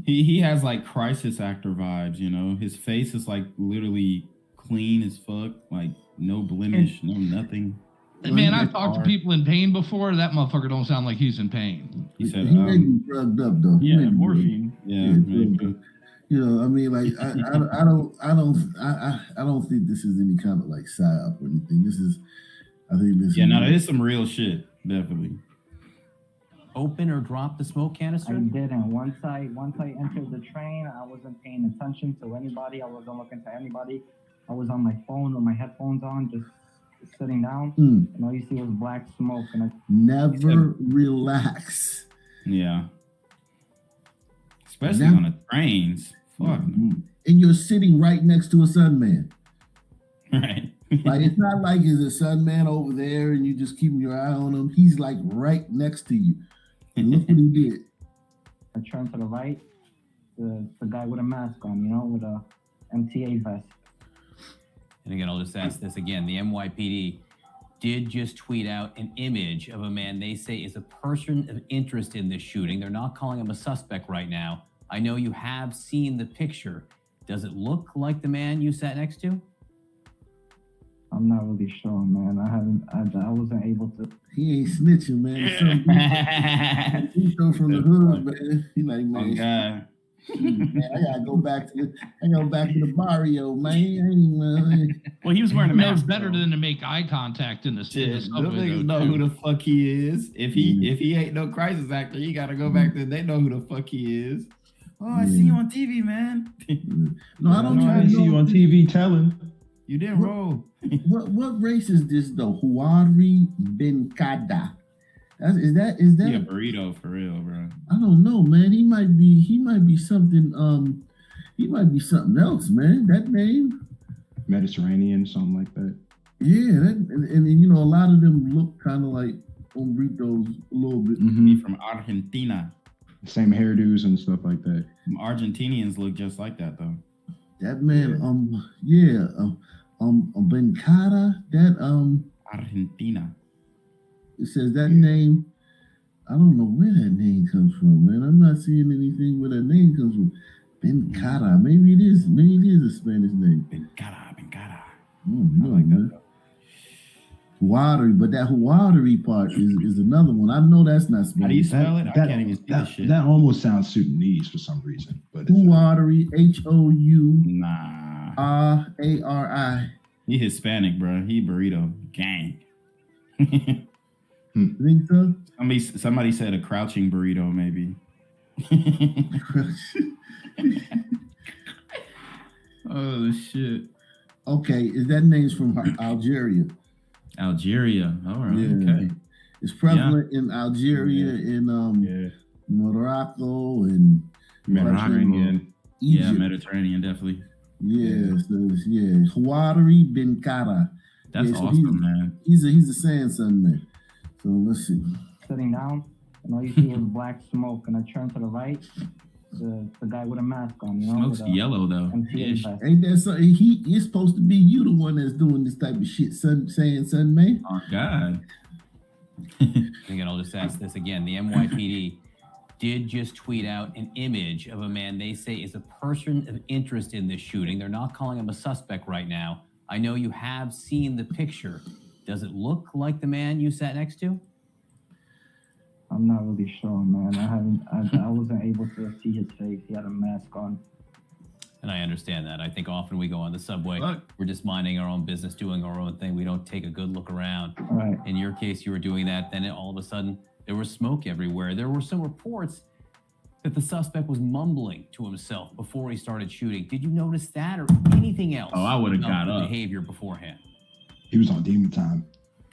He has like crisis actor vibes, you know. His face is like literally clean as fuck, like no blemish, no nothing. Man, I've talked to people in pain before. That motherfucker don't sound like he's in pain. He said, he may be drugged up though. He may be morphine. drugged up. You know, I mean, like I don't think this is any kind of like psyop or anything. I think this. Yeah, no, that is some real shit, definitely. Open or drop the smoke canister? I didn't. Once I entered the train, I wasn't paying attention to anybody. I wasn't looking to anybody. I was on my phone with my headphones on, just sitting down, and all you see was black smoke. And never relax. Yeah. Especially on the trains. Fuck. And you're sitting right next to a Sunman. Right. Like, it's not like there's a Sunman over there and you just keeping your eye on him. He's like right next to you. And look what he did. I turned to the right, the guy with a mask on, you know, with a MTA vest. And again, I'll just ask this again. The NYPD did just tweet out an image of a man they say is a person of interest in this shooting. They're not calling him a suspect right now. I know you have seen the picture. Does it look like the man you sat next to? I'm not really sure, man. I wasn't able to. He ain't snitching, man. He's from the hood, man. He like, man, man, I gotta go back to the barrio, man. Well, he was wearing a mask. It's better than to make eye contact in the subway. Them niggas know who the fuck he is. If he ain't no crisis actor, you gotta go back there. They know who the fuck he is. Oh, I see you on TV, man. No, I don't I see you on TV telling. You didn't roll. What race is this though? Huari Benkada. Is that? Yeah, burrito for real, bro. I don't know, man. He might be something. He might be something else, man. That name, Mediterranean, something like that. Yeah, and you know, a lot of them look kind of like hombritos a little bit. He from Argentina. Same hairdos and stuff like that. Argentinians look just like that though. That man, Benkada, that Argentina. It says that name. I don't know where that name comes from, man. I'm not seeing anything where that name comes from. Benkada, maybe it is a Spanish name. Benkada. Oh no, like man. Huari, but that Huari part is another one. I know that's not Spanish. How do you spell it? I can't even see that shit. That almost sounds Sudanese for some reason. But Huari, Houri. Nah. Ari. He Hispanic, bro. He burrito gang. Think so? Somebody said a crouching burrito, maybe. Oh shit. Okay, is that name's from Algeria? Algeria. All right. Yeah. Okay. It's prevalent in Algeria, in Morocco, and Mediterranean. Egypt. Yeah, Mediterranean, definitely. Yeah, so Huari Benkada. That's awesome, man. He's a Sand man. So let's see. Sitting down, and all you see was black smoke, and I turned to the right, the guy with a mask on, you know. Smoke's yellow though. Ain't that something? He is supposed to be you, the one that's doing this type of shit, saying man. Oh God. Again, I'll just ask this again. The NYPD did just tweet out an image of a man they say is a person of interest in this shooting. They're not calling him a suspect right now. I know you have seen the picture. Does it look like the man you sat next to? I'm not really sure, man. I wasn't able to see his face. He had a mask on. And I understand that. I think often we go on the subway, we're just minding our own business, doing our own thing. We don't take a good look around. Right. In your case, you were doing that. Then all of a sudden, there was smoke everywhere. There were some reports that the suspect was mumbling to himself before he started shooting. Did you notice that or anything else? Oh, I would have got up. Behavior beforehand. He was on demon time.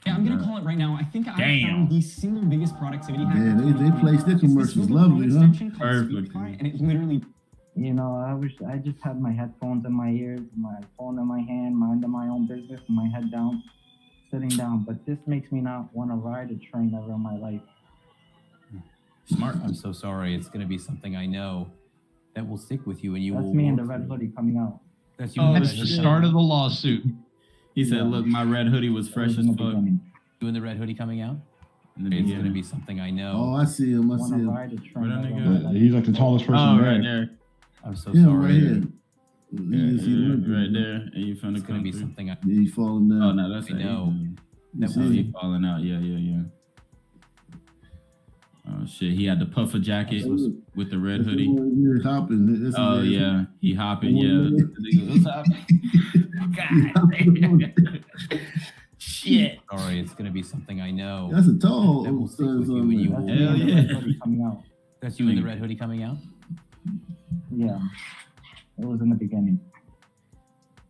Yeah, I'm gonna call it right now. I think I found the single biggest productivity hack. Yeah, they placed their commercials lovely, huh? Perfect. And it literally. You know, I just had my headphones in my ears, my phone in my hand, minding my own business, my head down, sitting down. But this makes me not want to ride a train ever in my life. Smart. I'm so sorry. It's going to be something I know that will stick with you, and you That's will. me in the red hoodie coming out. That's you. That's the start of the lawsuit. He said, "Look, my red hoodie was fresh as fuck." You in the red hoodie coming out? It's gonna be something I know. Oh, I see him. I see him. He's like the tallest person there. Right there. I'm so Yeah, sorry. right here. Right there. And you finna It's gonna come be through. something I Yeah, he's falling down. Oh no, that's I know. That's how he falling out. Yeah. Oh shit, he had the puffer jacket with the red hoodie. You're hopping. That's Oh amazing. yeah, he hopping. Yeah. What's up? God. Shit. Sorry, it's gonna be something I know. That's a tall. That will stick with you when you Hell yeah. Coming out. That's you in the red hoodie coming out? Yeah, it was in the beginning,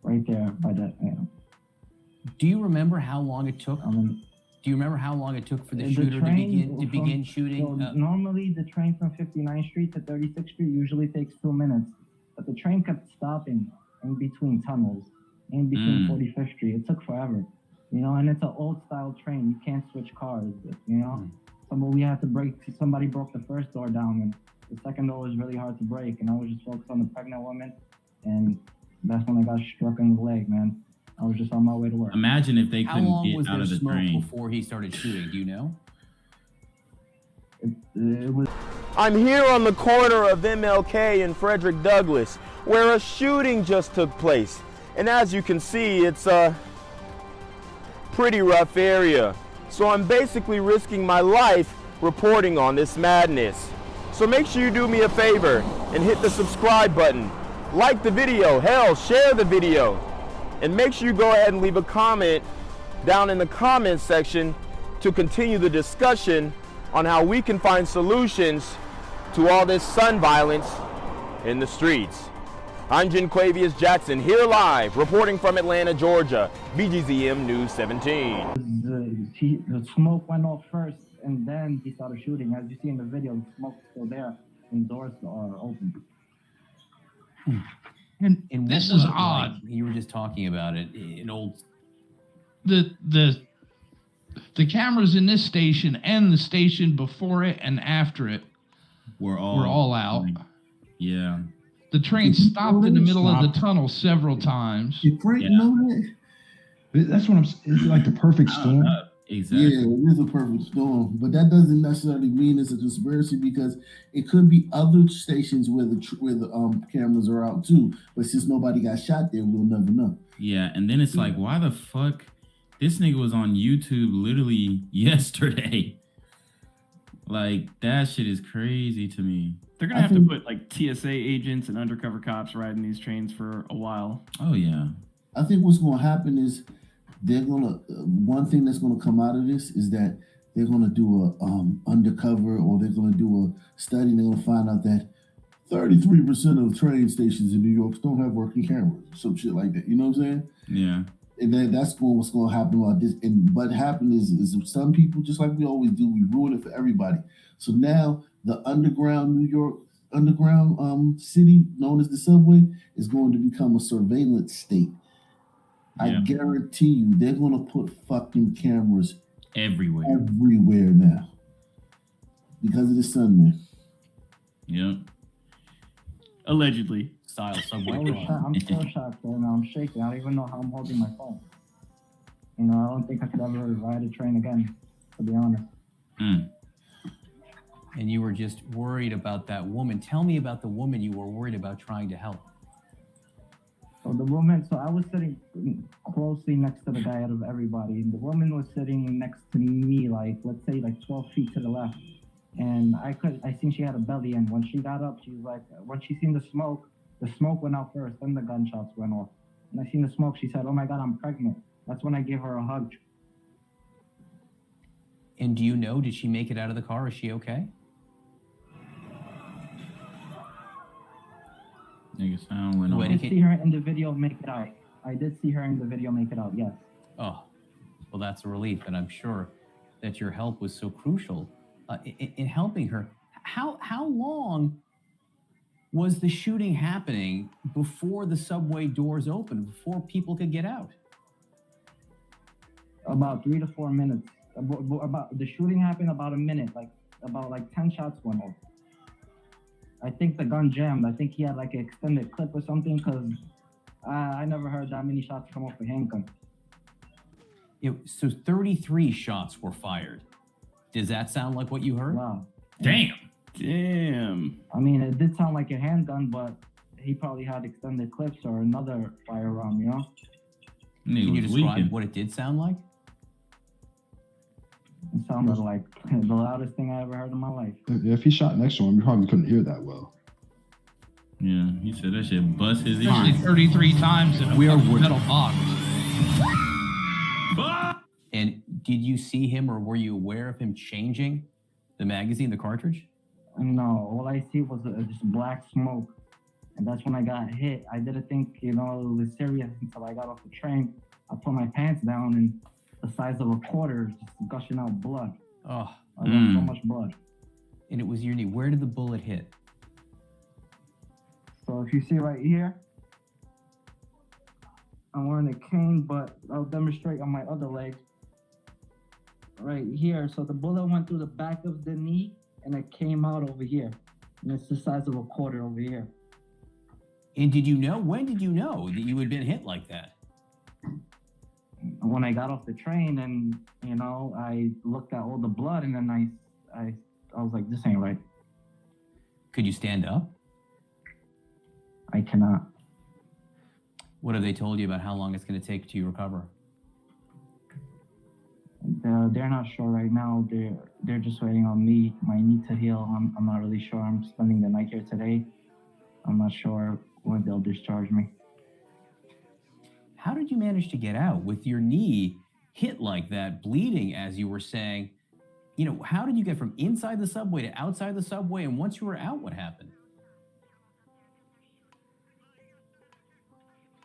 right there by that. Do you remember how long it took? Do you remember how long it took for the shooter to begin shooting? So normally, the train from 59th Street to 36th Street usually takes 2 minutes, but the train kept stopping in between tunnels, in between 45th Street. It took forever, you know. And it's an old style train; you can't switch cars, you know. So we had to break. Somebody broke the first door down, and the second door was really hard to break. And I was just focused on the pregnant woman, and that's when I got struck in the leg, man. I was just on my way to work. Imagine if they How couldn't long get was out there of the smoke train. before he started shooting? Do you know? It was. I'm here on the corner of MLK and Frederick Douglass, where a shooting just took place. And as you can see, it's a pretty rough area. So I'm basically risking my life reporting on this madness. So make sure you do me a favor and hit the subscribe button. Like the video, hell, share the video. And make sure you go ahead and leave a comment down in the comments section to continue the discussion on how we can find solutions to all this son violence in the streets. I'm Jenquavius Jackson, here live, reporting from Atlanta, Georgia, BGZM News 17. The smoke went off first, and then he started shooting. As you see in the video, the smoke is still there, and the doors are open. And In this what is way, odd. like, you were just talking about it in old. The cameras in this station and the station before it and after it We're were all out. Yeah. The train stopped in the middle of the tunnel several times. Did Frank know that? That's what I'm. It's like the perfect storm. Exactly. Yeah, it is a perfect storm, but that doesn't necessarily mean it's a conspiracy because it could be other stations where the cameras are out too. But since nobody got shot there, we'll never know. Yeah, and then it's like, why the fuck? This nigga was on YouTube literally yesterday. Like, that shit is crazy to me. They're gonna have to put like TSA agents and undercover cops riding these trains for a while. Oh yeah. I think what's going to happen is they're gonna. One thing that's going to come out of this is that they're going to do a undercover, or they're going to do a study. And they're going to find out that 33% of train stations in New York don't have working cameras, some shit like that. You know what I'm saying? Yeah. And then that's what's going to happen about this. And what happened is some people, just like we always do, we ruin it for everybody. So now the underground New York, city known as the subway is going to become a surveillance state. I guarantee you they're going to put fucking cameras everywhere now because of the sun, man. Yep. Allegedly. Style subway. I'm so shocked right now. I'm shaking. I don't even know how I'm holding my phone. You know, I don't think I could ever ride a train again, to be honest. And you were just worried about that woman. Tell me about the woman you were worried about trying to help. So the woman, so I was sitting closely next to the guy out of everybody. And the woman was sitting next to me, like, let's say like 12 feet to the left. And I seen she had a belly. And when she got up, she was like, when she seen the smoke went out first, then the gunshots went off. And I seen the smoke, she said, "Oh my God, I'm pregnant." That's when I gave her a hug. And do you know, did she make it out of the car? Is she okay? Nigga sound went I on. did see her in the video make it out. Yes. Oh, well, that's a relief. And I'm sure that your help was so crucial in helping her. How long was the shooting happening before the subway doors opened, before people could get out? About 3 to 4 minutes. About the shooting happened about a minute, about 10 shots went off. I think the gun jammed. I think he had like an extended clip or something, because I never heard that many shots come off a handgun. So 33 shots were fired. Does that sound like what you heard? Wow. Damn. I mean, it did sound like a handgun, but he probably had extended clips or another firearm, you know? Can you describe what it did sound like? It sounded like the loudest thing I ever heard in my life. If he shot next to him, you probably couldn't hear that well. Yeah, he said that shit bust his Especially ears. 33 times in a metal box. And did you see him or were you aware of him changing the magazine, the cartridge? No, all I see was just black smoke. And that's when I got hit. I didn't think, you know, it was serious until I got off the train. I put my pants down and the size of a quarter just gushing out blood. Oh, I lost so much blood. And it was your knee. Where did the bullet hit? So if you see right here, I'm wearing a cane, but I'll demonstrate on my other leg. Right here. So the bullet went through the back of the knee and it came out over here. And it's the size of a quarter over here. And did you know, when did you know that you had been hit like that? When I got off the train and, you know, I looked at all the blood and then I was like, this ain't right. Could you stand up? I cannot. What have they told you about how long it's going to take to recover? They're not sure right now. They're just waiting on me, my knee to heal. I'm not really sure. I'm spending the night here today. I'm not sure when they'll discharge me. How did you manage to get out with your knee hit like that, bleeding, as you were saying? You know, how did you get from inside the subway to outside the subway? And once you were out, what happened?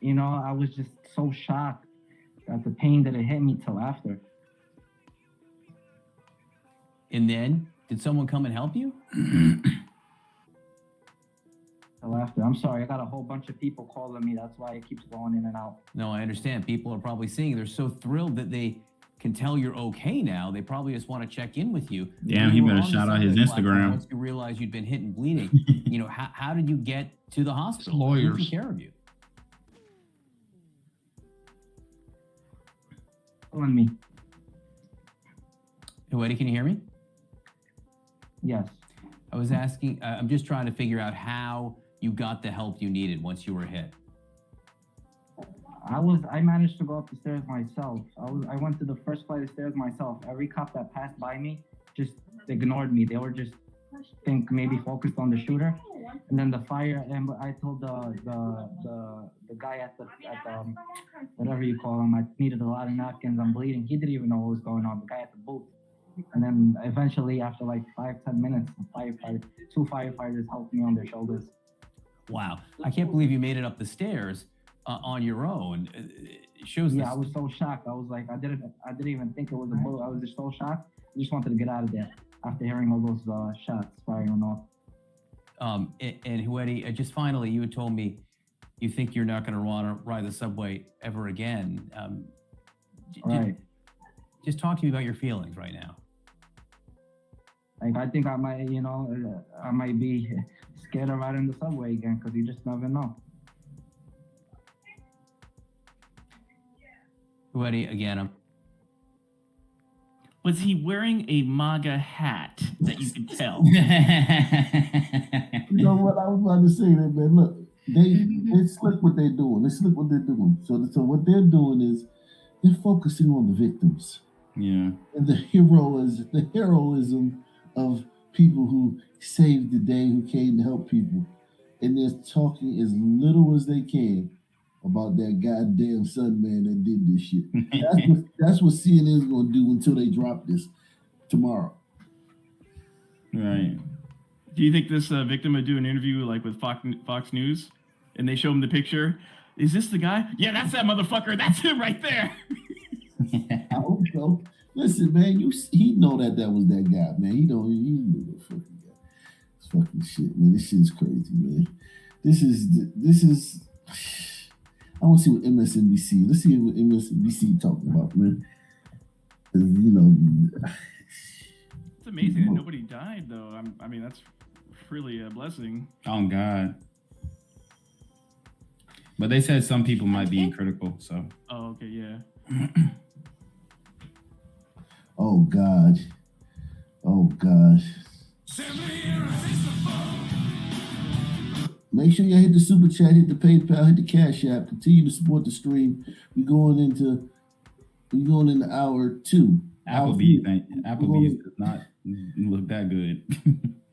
You know, I was just so shocked that the pain didn't hit me till after. And then, did someone come and help you? Till after. I'm sorry, I got a whole bunch of people calling me. That's why it keeps going in and out. No, I understand. People are probably seeing, they're so thrilled that they can tell you're okay now. They probably just want to check in with you. Damn, he better shout out his Instagram. Once you realized you'd been hit and bleeding, you know, how did you get to the hospital? Lawyers. Who took care of you? On me. Hey, Eddie, can you hear me? Yes. I was asking, I'm just trying to figure out how you got the help you needed once you were hit. I managed to go up the stairs myself. I went to the first flight of stairs myself. Every cop that passed by me just ignored me. They were just maybe focused on the shooter. And then the fire, and I told the guy at the whatever you call him, I needed a lot of napkins, I'm bleeding. He didn't even know what was going on, the guy at the booth. And then eventually, after like 5-10 minutes, two firefighters helped me on their shoulders. Wow. I can't believe you made it up the stairs on your own. It shows I was so shocked. I was like, I didn't even think it was a bullet. I was just so shocked. I just wanted to get out of there after hearing all those shots firing off. And Huedi, just finally, you had told me you think you're not going to want to ride the subway ever again. Right. Just talk to me about your feelings right now. Like, I think I might, I might be scared of riding the subway again because you just never know. Huedi, again, Was he wearing a MAGA hat that you could tell? You know what I was about to say, that man. Look, they slick what they're doing. They slick what they're doing. So what they're doing is they're focusing on the victims. Yeah. And the heroism of people who saved the day, who came to help people. And they're talking as little as they can about that goddamn son man that did this shit. That's what CNN is going to do until they drop this tomorrow. Right. Do you think this victim would do an interview like with Fox News and they show him the picture? Is this the guy? Yeah, that's that motherfucker. That's him right there. I hope so. Listen, man, he know that was that guy, man. He knew the fucking guy. It's fucking shit, man. This shit's crazy, man. This is. I want to see what MSNBC. Let's see what MSNBC talking about, man. It's amazing that nobody died, though. I mean, that's really a blessing. Oh God. But they said some people might be critical, so. Oh, okay, yeah. Oh God. Oh gosh. Make sure you hit the super chat, hit the PayPal, hit the Cash App. Continue to support the stream. We're going into hour 2. Applebee's does not look that good.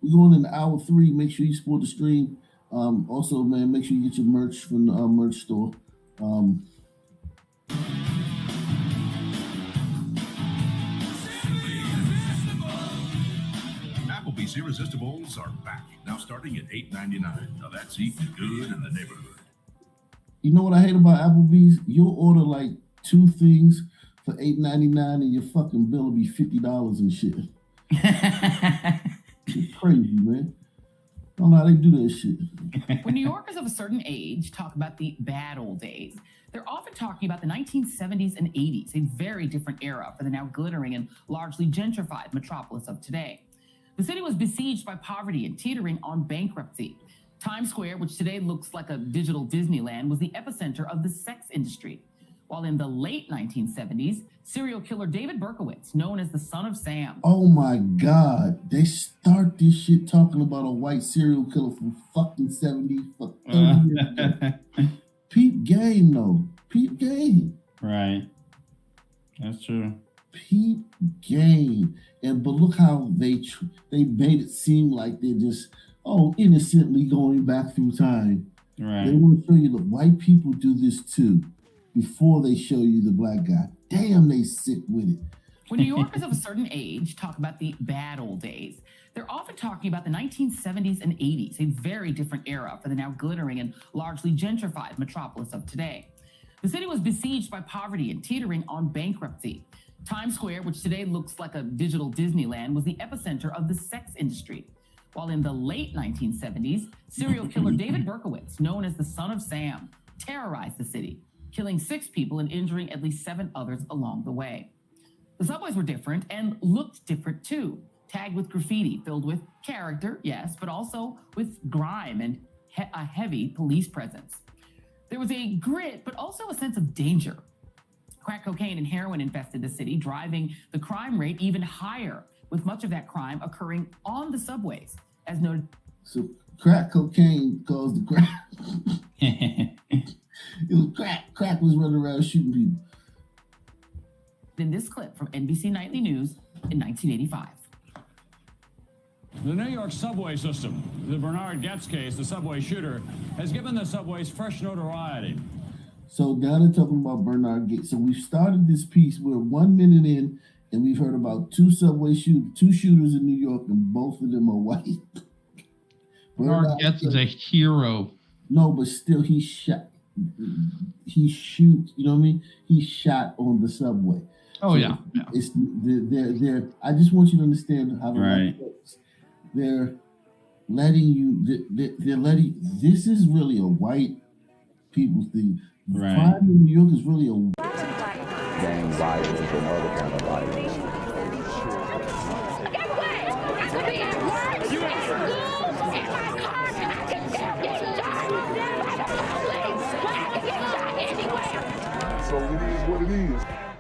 We're going into hour 3. Make sure you support the stream. Also, man, make sure you get your merch from the merch store. Applebee's Irresistibles are back, now starting at $8.99. Now that's eating good in the neighborhood. You know what I hate about Applebee's? You'll order like 2 things for $8.99 and your fucking bill will be $50 and shit. It's crazy, man. I don't know how they do that shit. When New Yorkers of a certain age talk about the bad old days, they're often talking about the 1970s and 80s, a very different era for the now glittering and largely gentrified metropolis of today. The city was besieged by poverty and teetering on bankruptcy. Times Square, which today looks like a digital Disneyland, was the epicenter of the sex industry. While in the late 1970s, serial killer David Berkowitz, known as the Son of Sam. Oh my God. They start this shit talking about a white serial killer from fucking 70, fuck 30 years ago. Peep game, though. Peep game. Right. That's true. Peep game. But look how they made it seem like they're just, innocently going back through time. Right. They want to show you the white people do this too before they show you the black guy. Damn, they sick with it. When New Yorkers of a certain age talk about the bad old days, they're often talking about the 1970s and 80s, a very different era for the now glittering and largely gentrified metropolis of today. The city was besieged by poverty and teetering on bankruptcy. Times Square, which today looks like a digital Disneyland, was the epicenter of the sex industry. While in the late 1970s, serial killer David Berkowitz, known as the Son of Sam, terrorized the city, killing 6 people and injuring at least 7 others along the way. The subways were different and looked different too, tagged with graffiti filled with character, yes, but also with grime and a heavy police presence. There was a grit, but also a sense of danger. Crack cocaine and heroin infested the city, driving the crime rate even higher, with much of that crime occurring on the subways, as noted. So crack cocaine caused the crack. It was crack. Crack was running around shooting people. In this clip from NBC Nightly News in 1985. The New York subway system, the Bernard Goetz case, the subway shooter, has given the subways fresh notoriety. So now they're talking about Bernard Goetz. So we've started this piece. We're 1 minute in, and we've heard about 2 shooters in New York, and both of them are white. Bernard Goetz is a hero. No, but still, he shot. He shoots. You know what I mean? He shot on the subway. Oh so yeah. It's they're. I just want you to understand how the right. works. They're letting you. They're letting. This is really a white people thing. Right. Crime in New York is really a gang violence and other kind of violence. So it is what it is.